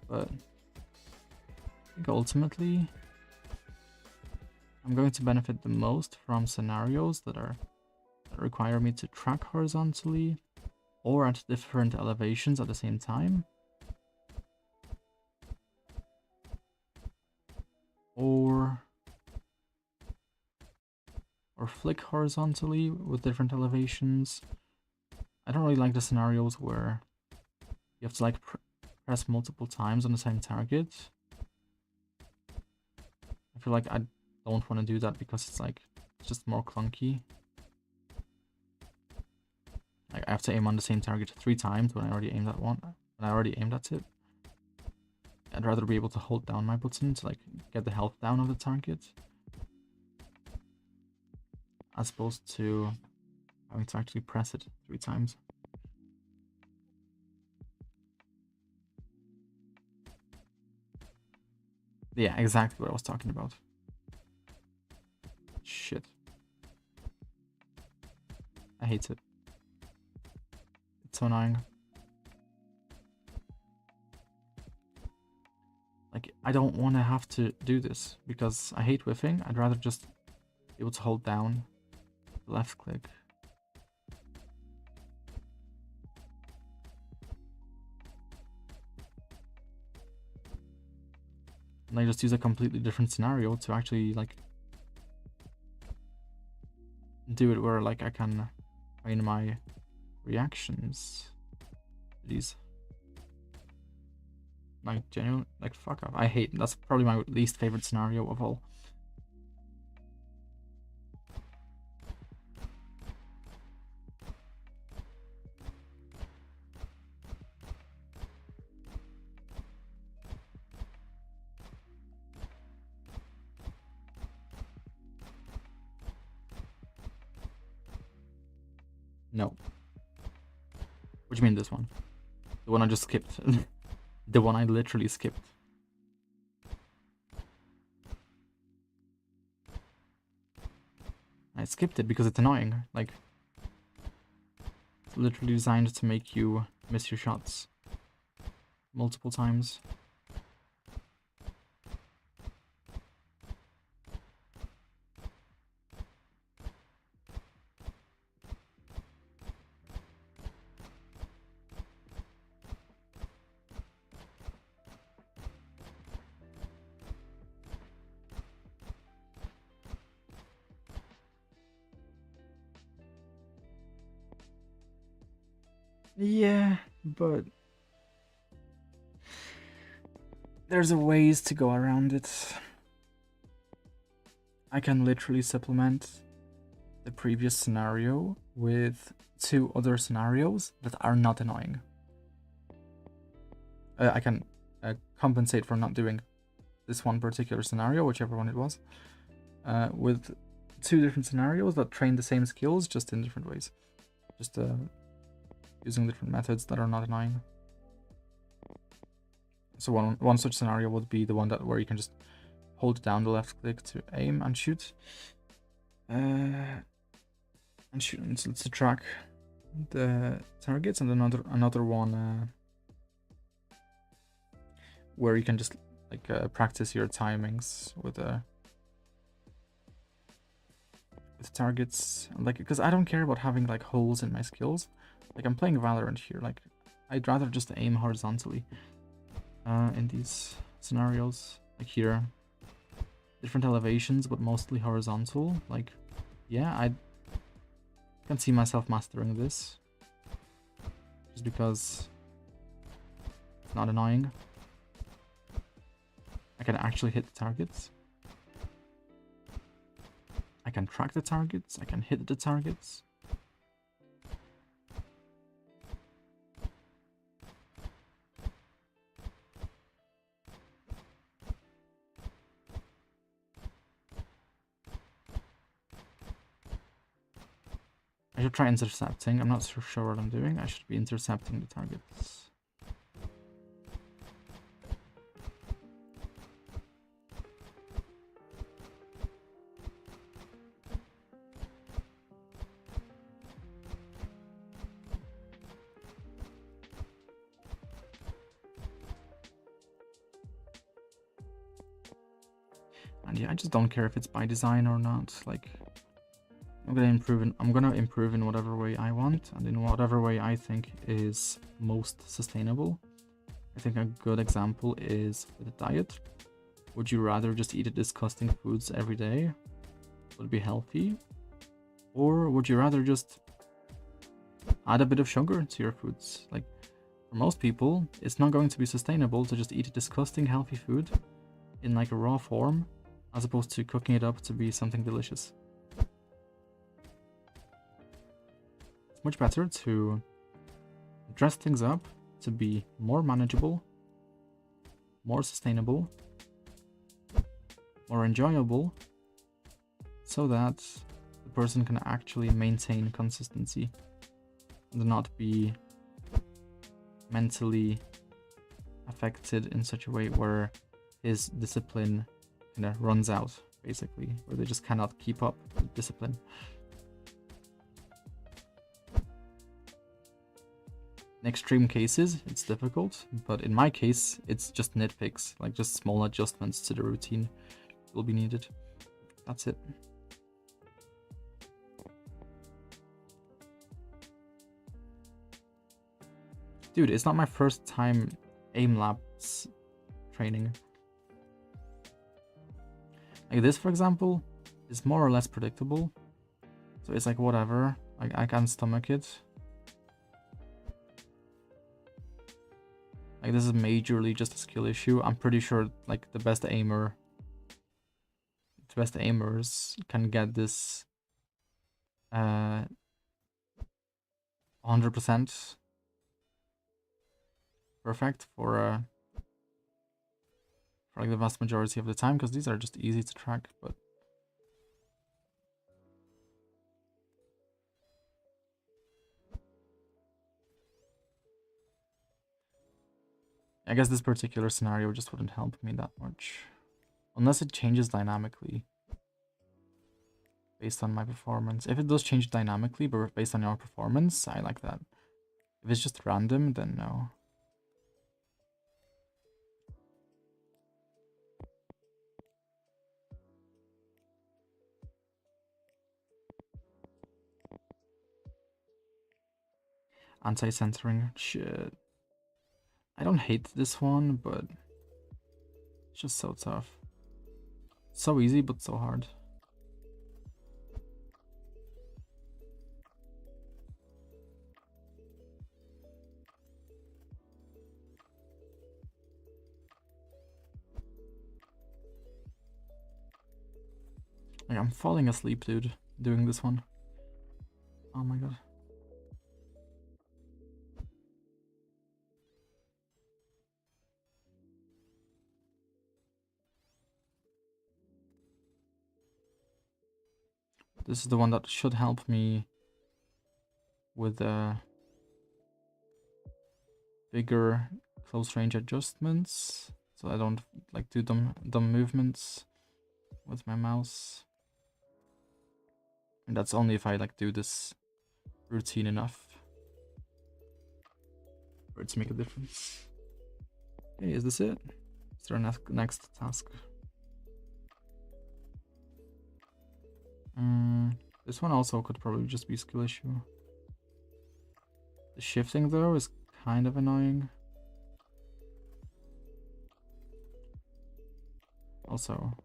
But I think ultimately I'm going to benefit the most from scenarios that require me to track horizontally or at different elevations at the same time, or flick horizontally with different elevations. I don't really like the scenarios where you have to like press multiple times on the same target. I feel like I don't want to do that because it's just more clunky. Like, I have to aim on the same target 3 times when I already aimed at one. When I already aimed at it. I'd rather be able to hold down my button to like get the health down of the target, as opposed to having to actually press it 3 times. Yeah, exactly what I was talking about. Shit. I hate it. It's so annoying. Like, I don't want to have to do this because I hate whiffing. I'd rather just be able to hold down the left click. And I just use a completely different scenario to actually like do it where like I can train my reactions. These like genuine, like fuck off. I hate, that's probably my least favorite scenario of all. No. What do you mean this one? The one I just skipped. The one I literally skipped. I skipped it because it's annoying. Like, it's literally designed to make you miss your shots multiple times. Yeah, but there's a ways to go around it. I can literally supplement the previous scenario with 2 other scenarios that are not annoying. I can compensate for not doing this one particular scenario, whichever one it was, with two different scenarios that train the same skills, just in different ways. Just using different methods that are not annoying. So one such scenario would be the one where you can just hold down the left click to aim and shoot. And to track the targets, and another one where you can just like practice your timings with targets, like, because I don't care about having like holes in my skills. Like, I'm playing Valorant here, like I'd rather just aim horizontally in these scenarios. Like here, different elevations but mostly horizontal. Like, yeah, I can see myself mastering this just because it's not annoying. I can actually hit the targets. I can track the targets. I can hit the targets. I should try intercepting. I'm not so sure what I'm doing. I should be intercepting the targets. And yeah, I just don't care if it's by design or not. Like, I'm gonna improve in whatever way I want, and in whatever way I think is most sustainable. I think a good example is with a diet. Would you rather just eat disgusting foods every day? Would it be healthy? Or would you rather just add a bit of sugar to your foods? Like, for most people, it's not going to be sustainable to just eat a disgusting healthy food in like a raw form, as opposed to cooking it up to be something delicious. It's much better to dress things up to be more manageable, more sustainable, more enjoyable, so that the person can actually maintain consistency and not be mentally affected in such a way where his discipline kind of runs out, basically, where they just cannot keep up with discipline. In extreme cases, it's difficult, but in my case, it's just nitpicks, like just small adjustments to the routine will be needed. That's it. Dude, it's not my first time aim labs training. Like this, for example, is more or less predictable. So it's like whatever, like I can stomach it. Like this is majorly just a skill issue. I'm pretty sure like the best aimers can get this 100% perfect for like the vast majority of the time, because these are just easy to track. But I guess this particular scenario just wouldn't help me that much, unless it changes dynamically based on my performance. If it does change dynamically but based on your performance, I like that. If it's just random, then no. Anti-centering, shit. I don't hate this one, but it's just so tough. So easy, but so hard. Like, I'm falling asleep, dude, doing this one. Oh my god. This is the one that should help me with bigger close range adjustments, so I don't like do dumb movements with my mouse. And that's only if I like do this routine enough for it to make a difference. Okay, is this it? Is there a next task? This one also could probably just be a skill issue. The shifting though is kind of annoying. Also,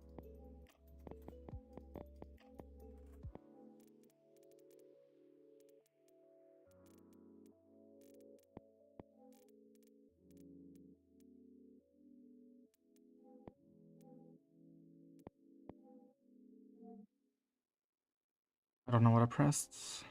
I don't know what I pressed.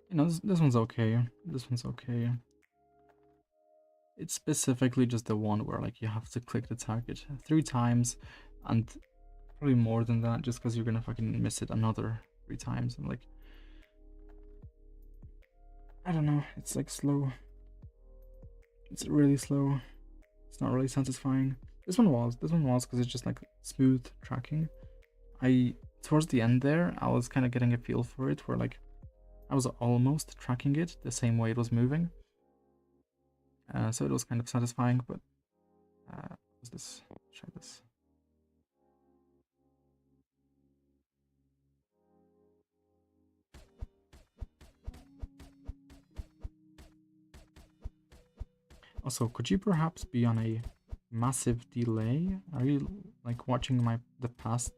You know, this one's okay. This one's okay. It's specifically just the one where like you have to click the target 3 times, and probably more than that, just because you're gonna fucking miss it another 3 times. And like, I don't know, it's like slow. It's really slow. It's not really satisfying. This one was because it's just like smooth tracking. Towards the end there, I was kind of getting a feel for it, where like I was almost tracking it the same way it was moving. So it was kind of satisfying, but what's this? Try this. Also, could you perhaps be on a massive delay? Are you like watching the past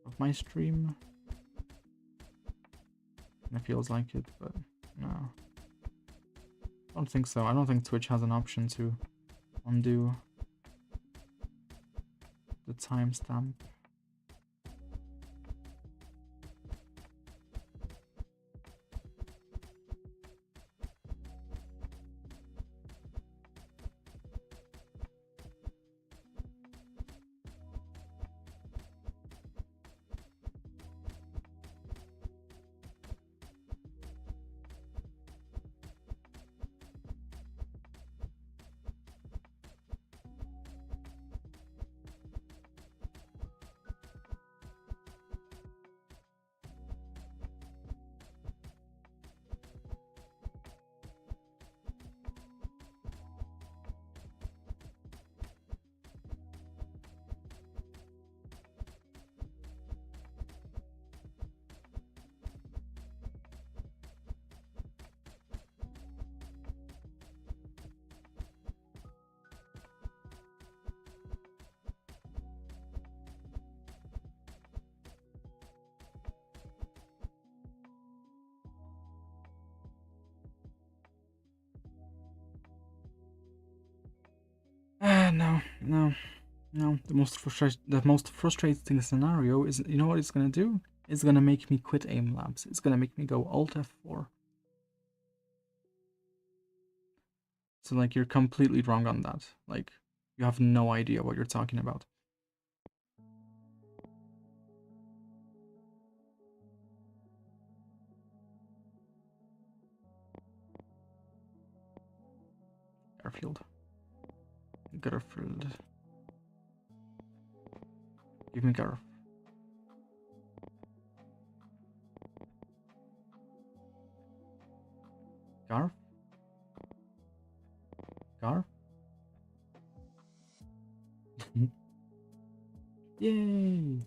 of my stream? It feels like it, but no. I don't think so. I don't think Twitch has an option to undo the timestamp. No. The most frustrating scenario is, you know what it's gonna do? It's gonna make me quit aim labs. It's gonna make me go Alt F4. So like, you're completely wrong on that. Like, you have no idea what you're talking about. Garfield. Garfield. Give me Garf. Garf? Garf? Yay!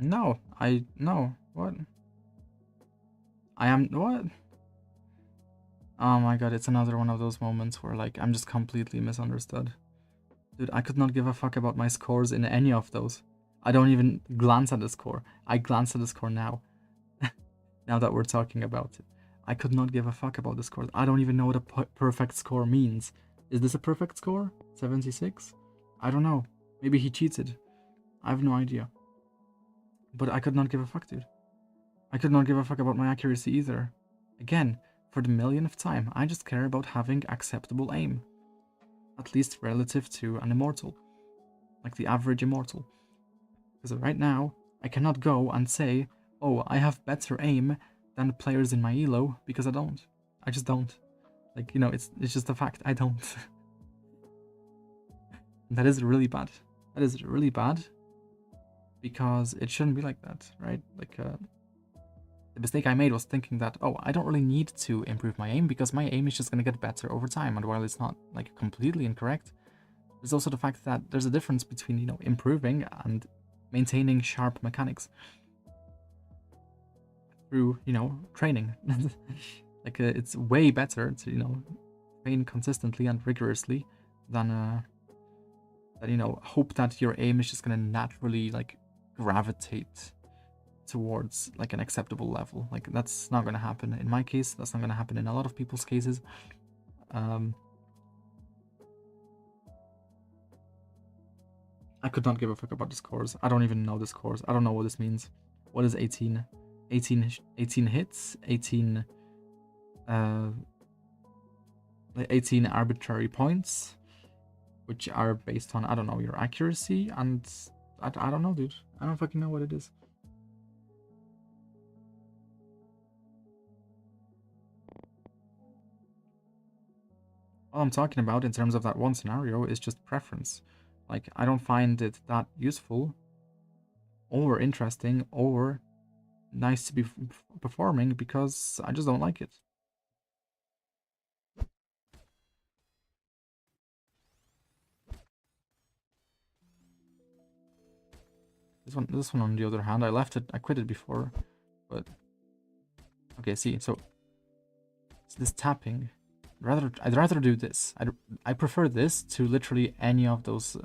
No, no. What? I am what? Oh my god, it's another one of those moments where like I'm just completely misunderstood. Dude, I could not give a fuck about my scores in any of those. I don't even glance at the score. I glance at the score now. Now that we're talking about it. I could not give a fuck about the scores. I don't even know what a perfect score means. Is this a perfect score? 76? I don't know. Maybe he cheated. I have no idea. But I could not give a fuck, dude. I could not give a fuck about my accuracy either. Again, for the millionth time, I just care about having acceptable aim. At least relative to an Immortal. Like the average Immortal. Because right now, I cannot go and say, oh, I have better aim than players in my elo, because I don't. I just don't. Like, you know, it's just a fact. I don't. That is really bad. That is really bad. Because it shouldn't be like that, right? Like, the mistake I made was thinking that, oh, I don't really need to improve my aim because my aim is just going to get better over time. And while it's not like completely incorrect, there's also the fact that there's a difference between, you know, improving and maintaining sharp mechanics through, you know, training. Like, it's way better to, you know, train consistently and rigorously than, you know, hope that your aim is just going to naturally, like, gravitate towards like an acceptable level. Like, that's not going to happen in my case. That's not going to happen in a lot of people's cases. I could not give a fuck about the scores. I don't even know the scores. I don't know what this means. What is 18? 18 hits, 18 18 arbitrary points, which are based on, I don't know, your accuracy, and I don't know, dude. I don't fucking know what it is. All I'm talking about in terms of that one scenario is just preference. Like, I don't find it that useful or interesting or nice to be performing because I just don't like it. This one on the other hand, I quit it before, but okay, see, so it's this tapping. I'd rather do this. I prefer this to literally any of those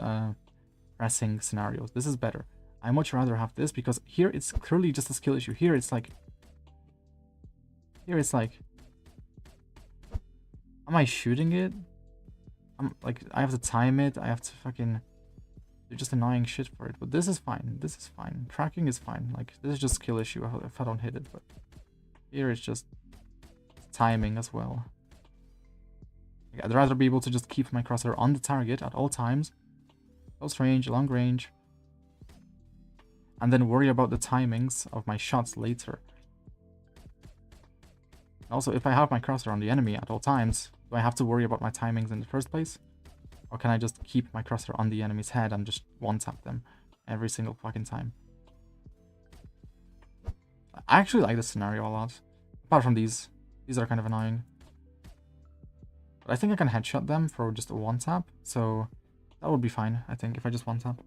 pressing scenarios. This is better. I much rather have this because here it's clearly just a skill issue. Here it's like, am I shooting it? I'm like, I have to time it. I have to fucking do just annoying shit for it. But this is fine. This is fine. Tracking is fine. Like, this is just skill issue if I don't hit it. But here it's just timing as well. Like, I'd rather be able to just keep my crosshair on the target at all times. Close range, long range. And then worry about the timings of my shots later. Also, if I have my crosshair on the enemy at all times, do I have to worry about my timings in the first place? Or can I just keep my crosshair on the enemy's head and just one-tap them every single fucking time? I actually like this scenario a lot. Apart from these. These are kind of annoying. But I think I can headshot them for just a one-tap. So that would be fine, I think, if I just one-tap.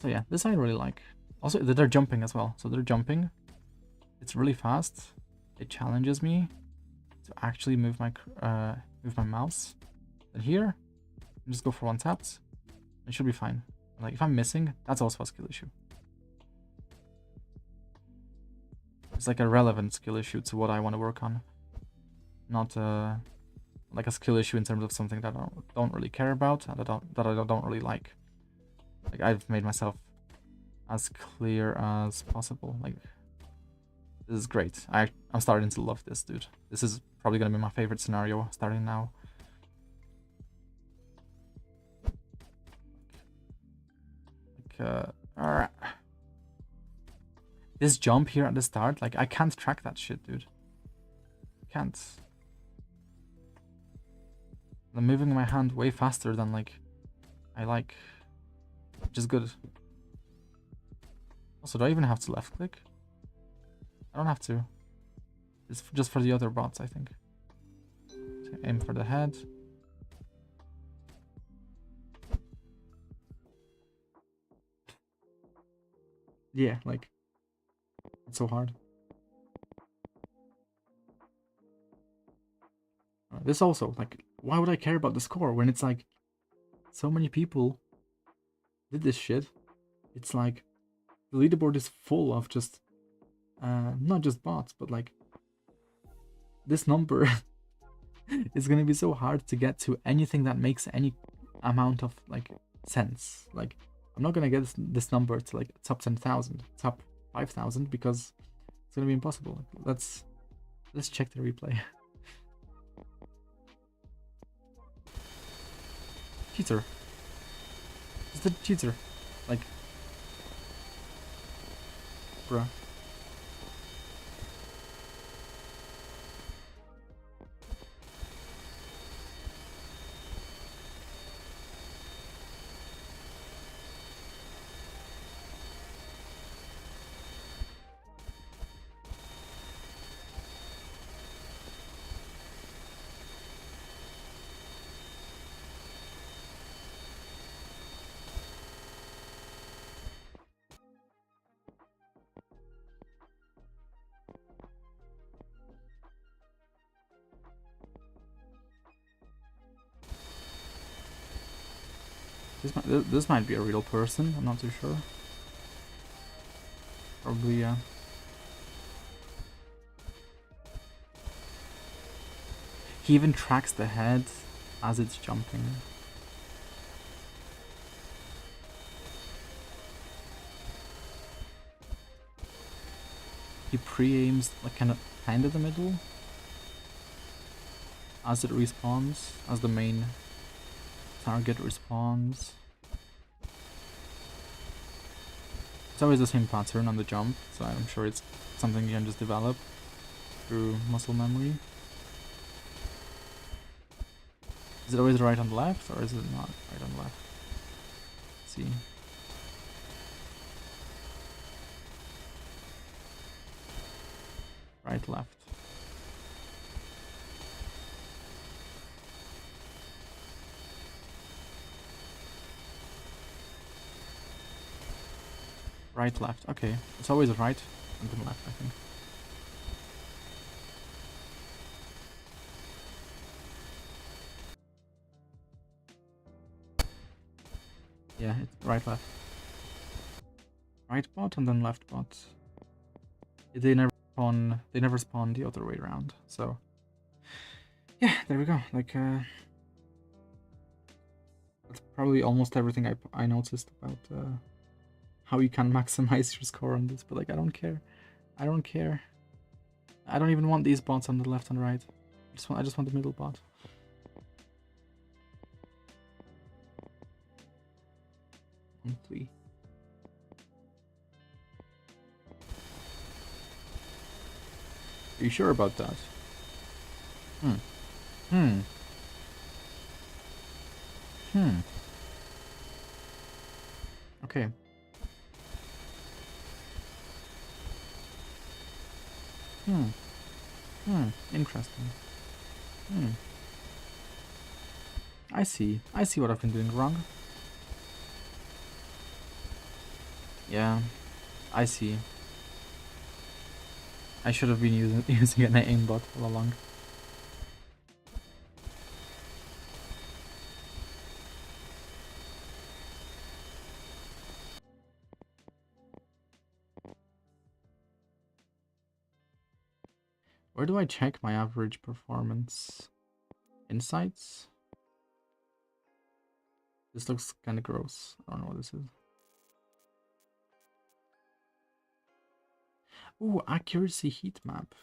So yeah, this I really like. Also, they're jumping as well. So they're jumping. It's really fast. It challenges me to actually move my mouse. And here, just go for one taps. It should be fine. Like, if I'm missing, that's also a skill issue. It's like a relevant skill issue to what I want to work on. Not like a skill issue in terms of something that I don't really care about and that I don't really like. Like, I've made myself as clear as possible. Like, this is great. I'm starting to love this, dude. This is probably gonna be my favorite scenario starting now. Like, alright. This jump here at the start, like, I can't track that shit, dude. Can't. I'm moving my hand way faster than, like, I like. Which is good. Also, do I even have to left click? I don't have to. It's just for the other bots, I think. So aim for the head. Yeah, like, it's so hard. This also, like, why would I care about the score when it's like so many people did this shit? It's like the leaderboard is full of just not just bots, but like this number is gonna be so hard to get to anything that makes any amount of like sense. Like, I'm not gonna get this number to like top 10,000, top 5,000 because it's gonna be impossible. Let's check the replay. Cheater. Just a cheater. Like, bruh. This might be a real person, I'm not too sure. Probably, yeah. He even tracks the head as it's jumping. He pre-aims like kind of the middle as it respawns, as the main target respawns. It's always the same pattern on the jump, so I'm sure it's something you can just develop through muscle memory. Is it always right on the left, or is it not right on the left? Let's see. Right, left. Right, left. Okay, it's always right and then left, I think. Yeah, it's right, left. Right bot and then left bot. They never spawn. They never spawn the other way around. So yeah, there we go. Like that's probably almost everything I noticed about how you can maximize your score on this. But like, I don't care. I don't care. I don't even want these bots on the left and right. I just want the middle bot. Monthly. Are you sure about that? Okay. Interesting. I see what I've been doing wrong. Yeah, I see. I should have been using an aimbot all along. Where do I check my average performance? Insights? This looks kind of gross. I don't know what this is. Ooh, accuracy heat map.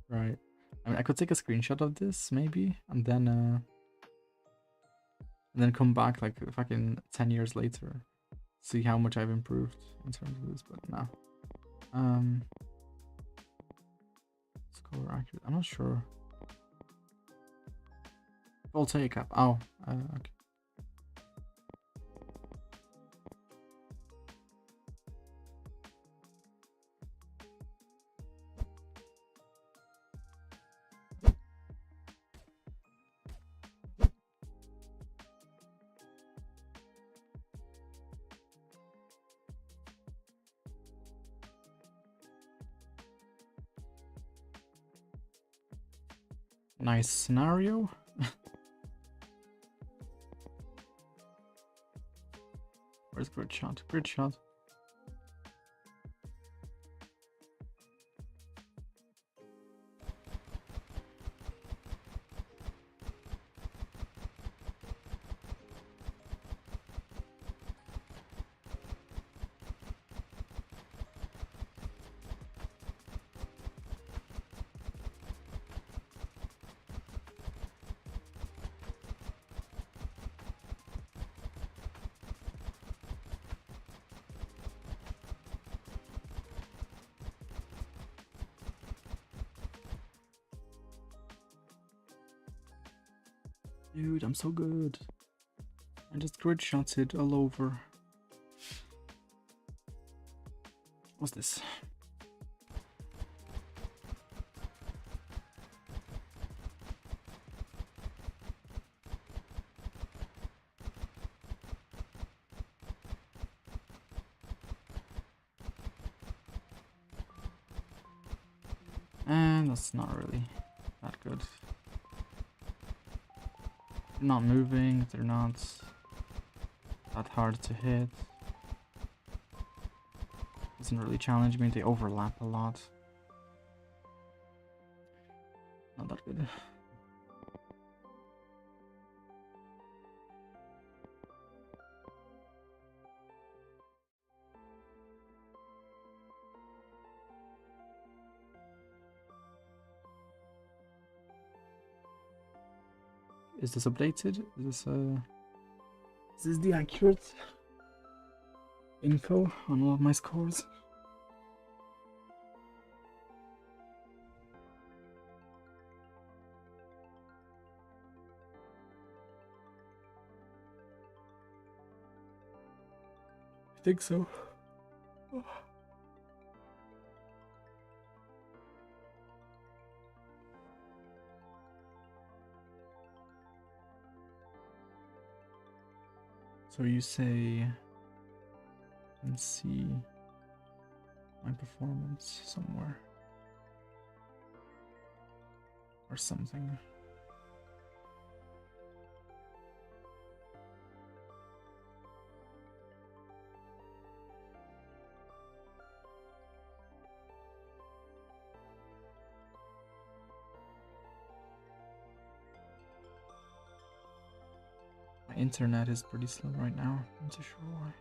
Right. I mean, I could take a screenshot of this maybe, and then come back like fucking 10 years later, see how much I've improved in terms of this. But no. Score accurate. I'm not sure. Voltaic cap. Oh, okay. Nice scenario. Where's grid shot? Grid shot. Dude, I'm so good. I just grid shots it all over. What's this? And that's not really that good. They're not moving, they're not that hard to hit. Doesn't really challenge me, they overlap a lot. Not that good. Is this updated? Is this the accurate info on all of my scores? I think so. So you say, let's see my performance somewhere or something. My internet is pretty slow right now. I'm not too sure why.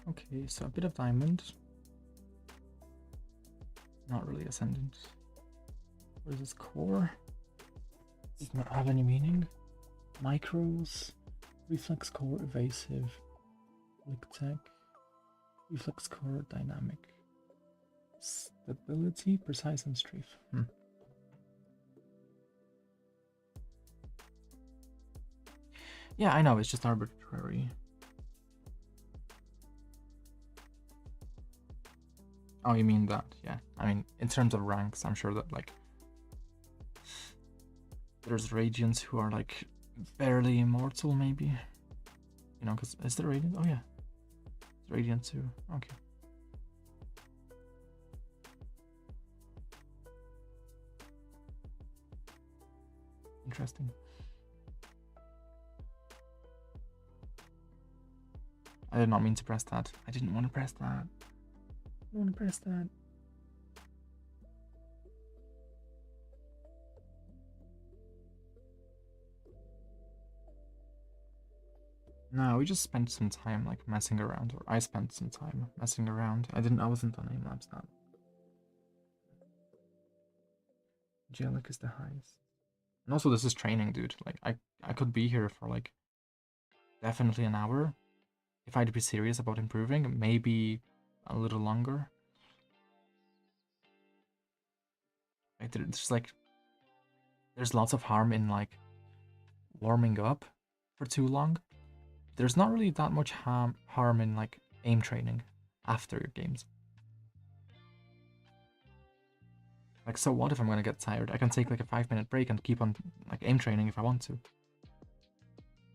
Okay, so a bit of diamond. Not really ascendant. What is this core? Does not have any meaning. Micros, reflex core, evasive, lick tech, reflex core, dynamic, stability, precise, and strafe. Yeah, I know, it's just arbitrary. Oh, you mean that? Yeah. I mean, in terms of ranks, I'm sure that, like, there's Radiants who are, like, barely immortal, maybe. You know, because is there Radiant? Oh, yeah. It's Radiant too. Okay. Interesting. I did not mean to press that. I didn't want to press that. I don't want to press that. No, we just spent some time like messing around, or I spent some time messing around. I wasn't on aim labs that. Angelic is the highest. And also this is training, dude. Like I could be here for like definitely an hour. If I'd be serious about improving, maybe a little longer. Like there's lots of harm in like warming up for too long. There's not really that much harm in like aim training after your games. Like, so what if I'm gonna get tired? I can take like a 5-minute break and keep on like aim training if I want to.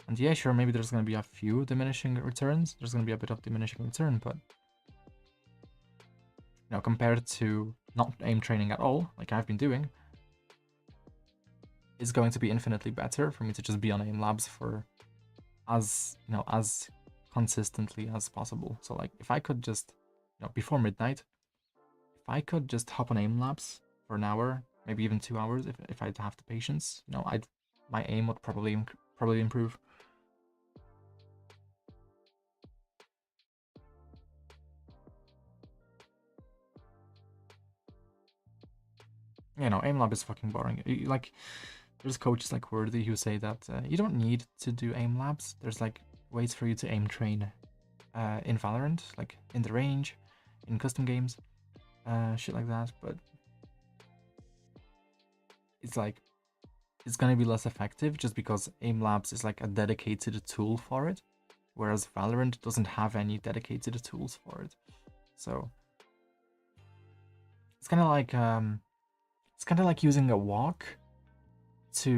And yeah, sure, maybe there's gonna be a few diminishing returns. There's gonna be a bit of diminishing return, but you know, compared to not aim training at all, like I've been doing, it's going to be infinitely better for me to just be on aim labs for as consistently as possible. So like if I could just, before midnight, if I could just hop on aim labs for an hour, maybe even 2 hours, if I'd have the patience, my aim would probably improve. Aim lab is fucking boring. Like, there's coaches like Worthy who say that you don't need to do aim labs. There's like ways for you to aim train in Valorant, like in the range, in custom games, shit like that. But it's like, it's gonna be less effective just because aim labs is like a dedicated tool for it, whereas Valorant doesn't have any dedicated tools for it. So it's kind of like using a wok to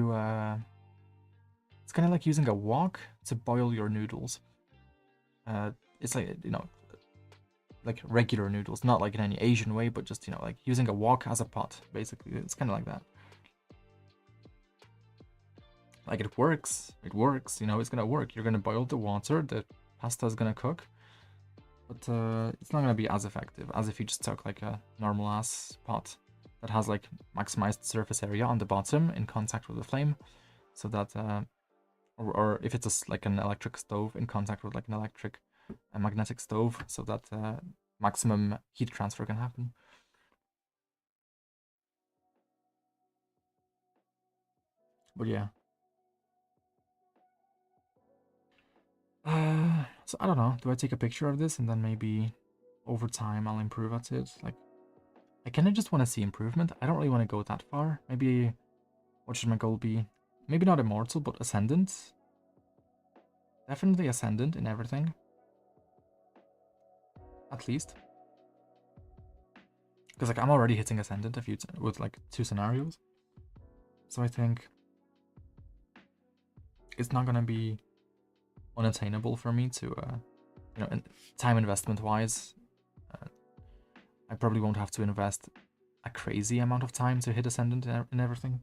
boil your noodles. It's like, like regular noodles, not like in any Asian way, but just, like using a wok as a pot, basically. It's kind of like that. Like, it works, it's gonna work. You're gonna boil the water, the pasta is gonna cook, but it's not gonna be as effective as if you just took like a normal ass pot that has like maximized surface area on the bottom in contact with the flame, so that or if it's like an electric stove in contact with like a magnetic stove, so that maximum heat transfer can happen. But yeah. So I don't know, do I take a picture of this and then maybe over time I'll improve at it? Like, I kind of just want to see improvement. I don't really want to go that far. Maybe, what should my goal be? Maybe not Immortal, but Ascendant. Definitely Ascendant in everything. At least. Because like I'm already hitting Ascendant with like 2 scenarios. So I think it's not gonna be unattainable for me to, time investment wise. I probably won't have to invest a crazy amount of time to hit Ascendant in everything.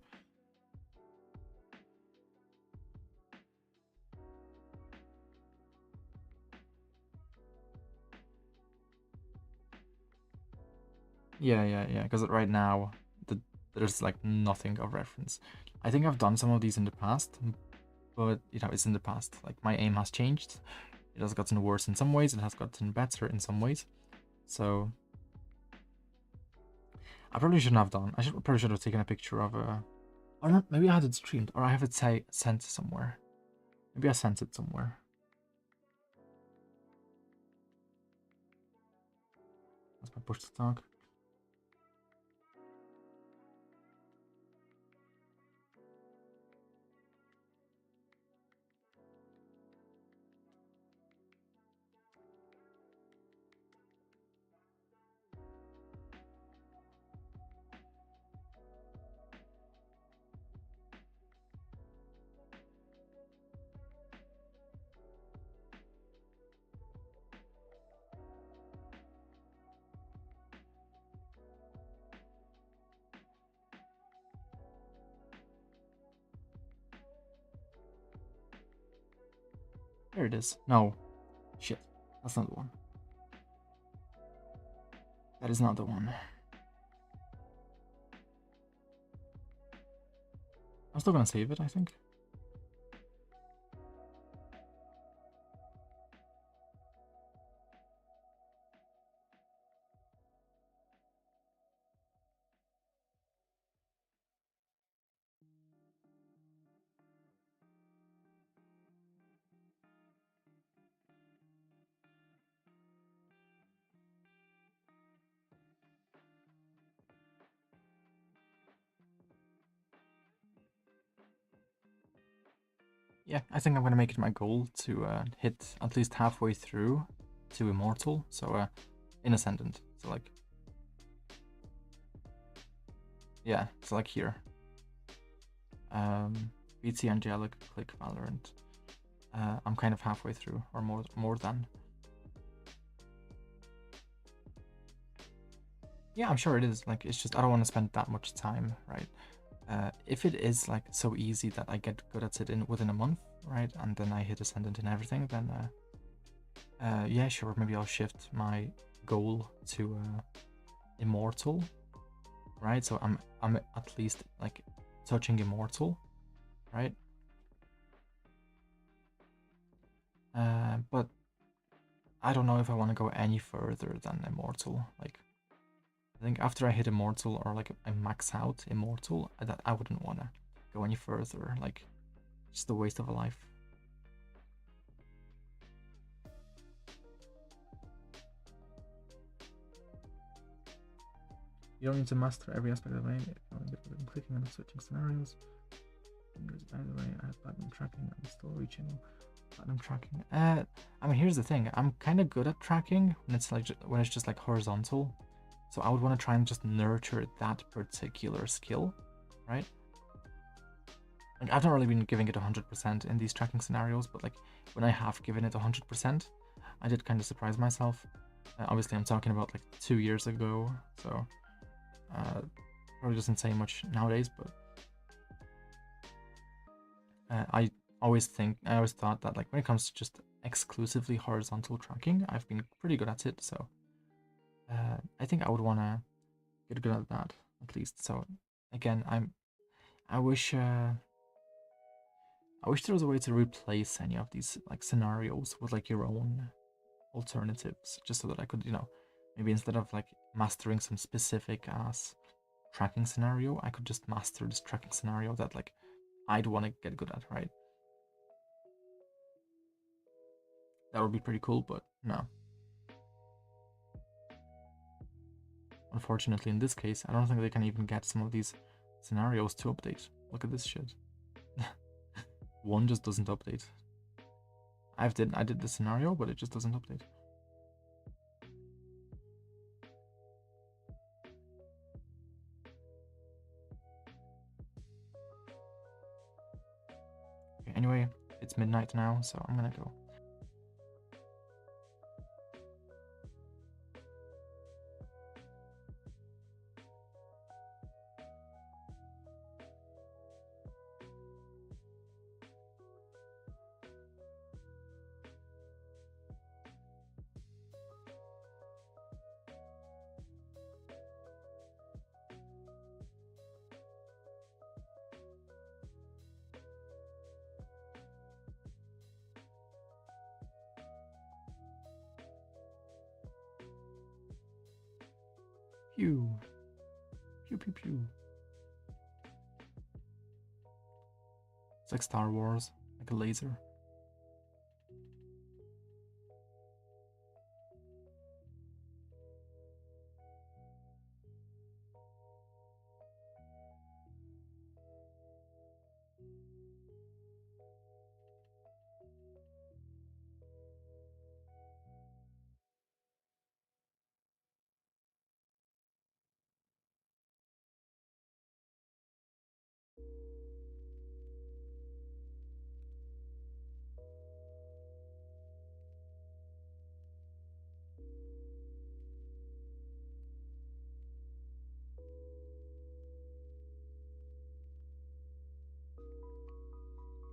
Yeah, because right now there's like nothing of reference. I think I've done some of these in the past, but it's in the past. Like, my aim has changed, It has gotten worse in some ways, it has gotten better in some ways. So I probably shouldn't have done. Probably should have taken a picture of or not, maybe I had it streamed, or I have it sent somewhere. Maybe I sent it somewhere. That's my push to talk. There it is. No. Shit. That's not the one. That is not the one. I'm still gonna save it, I think. Yeah, I think I'm gonna make it my goal to hit at least halfway through to Immortal, so in Ascendant. So like, yeah, so like here. BT Angelic, click Valorant. I'm kind of halfway through, or more than. Yeah, I'm sure it is. Like, it's just I don't want to spend that much time, right? If it is like so easy that I get good at it within a month, right, and then I hit Ascendant and everything, then yeah, sure, maybe I'll shift my goal to Immortal, right? So I'm at least like touching Immortal, right? But I don't know if I want to go any further than Immortal. Like, I think after I hit Immortal, or like I max out Immortal, that I wouldn't want to go any further. Like, just a waste of a life. You don't need to master every aspect of the game. If you want to get good at clicking and switching scenarios. By the way, I have platinum tracking. I'm still reaching platinum tracking. I mean, here's the thing. I'm kind of good at tracking when it's like when it's just like horizontal. So I would want to try and just nurture that particular skill, right? Like, I've not really been giving it 100% in these tracking scenarios, but like when I have given it 100%, I did kind of surprise myself. Obviously, I'm talking about like 2 years ago, so probably doesn't say much nowadays. But I always thought that like when it comes to just exclusively horizontal tracking, I've been pretty good at it. So I think I would want to get good at that at least. So again, I wish there was a way to replace any of these like scenarios with like your own alternatives, just so that I could, maybe instead of like mastering some specific ass tracking scenario, I could just master this tracking scenario that like I'd want to get good at, right? That would be pretty cool, but no. Unfortunately, in this case, I don't think they can even get some of these scenarios to update. Look at this shit. One just doesn't update. I did the scenario, but it just doesn't update. Okay, anyway, it's midnight now, so I'm gonna go. Pew. Pew pew pew. It's like Star Wars, like a laser.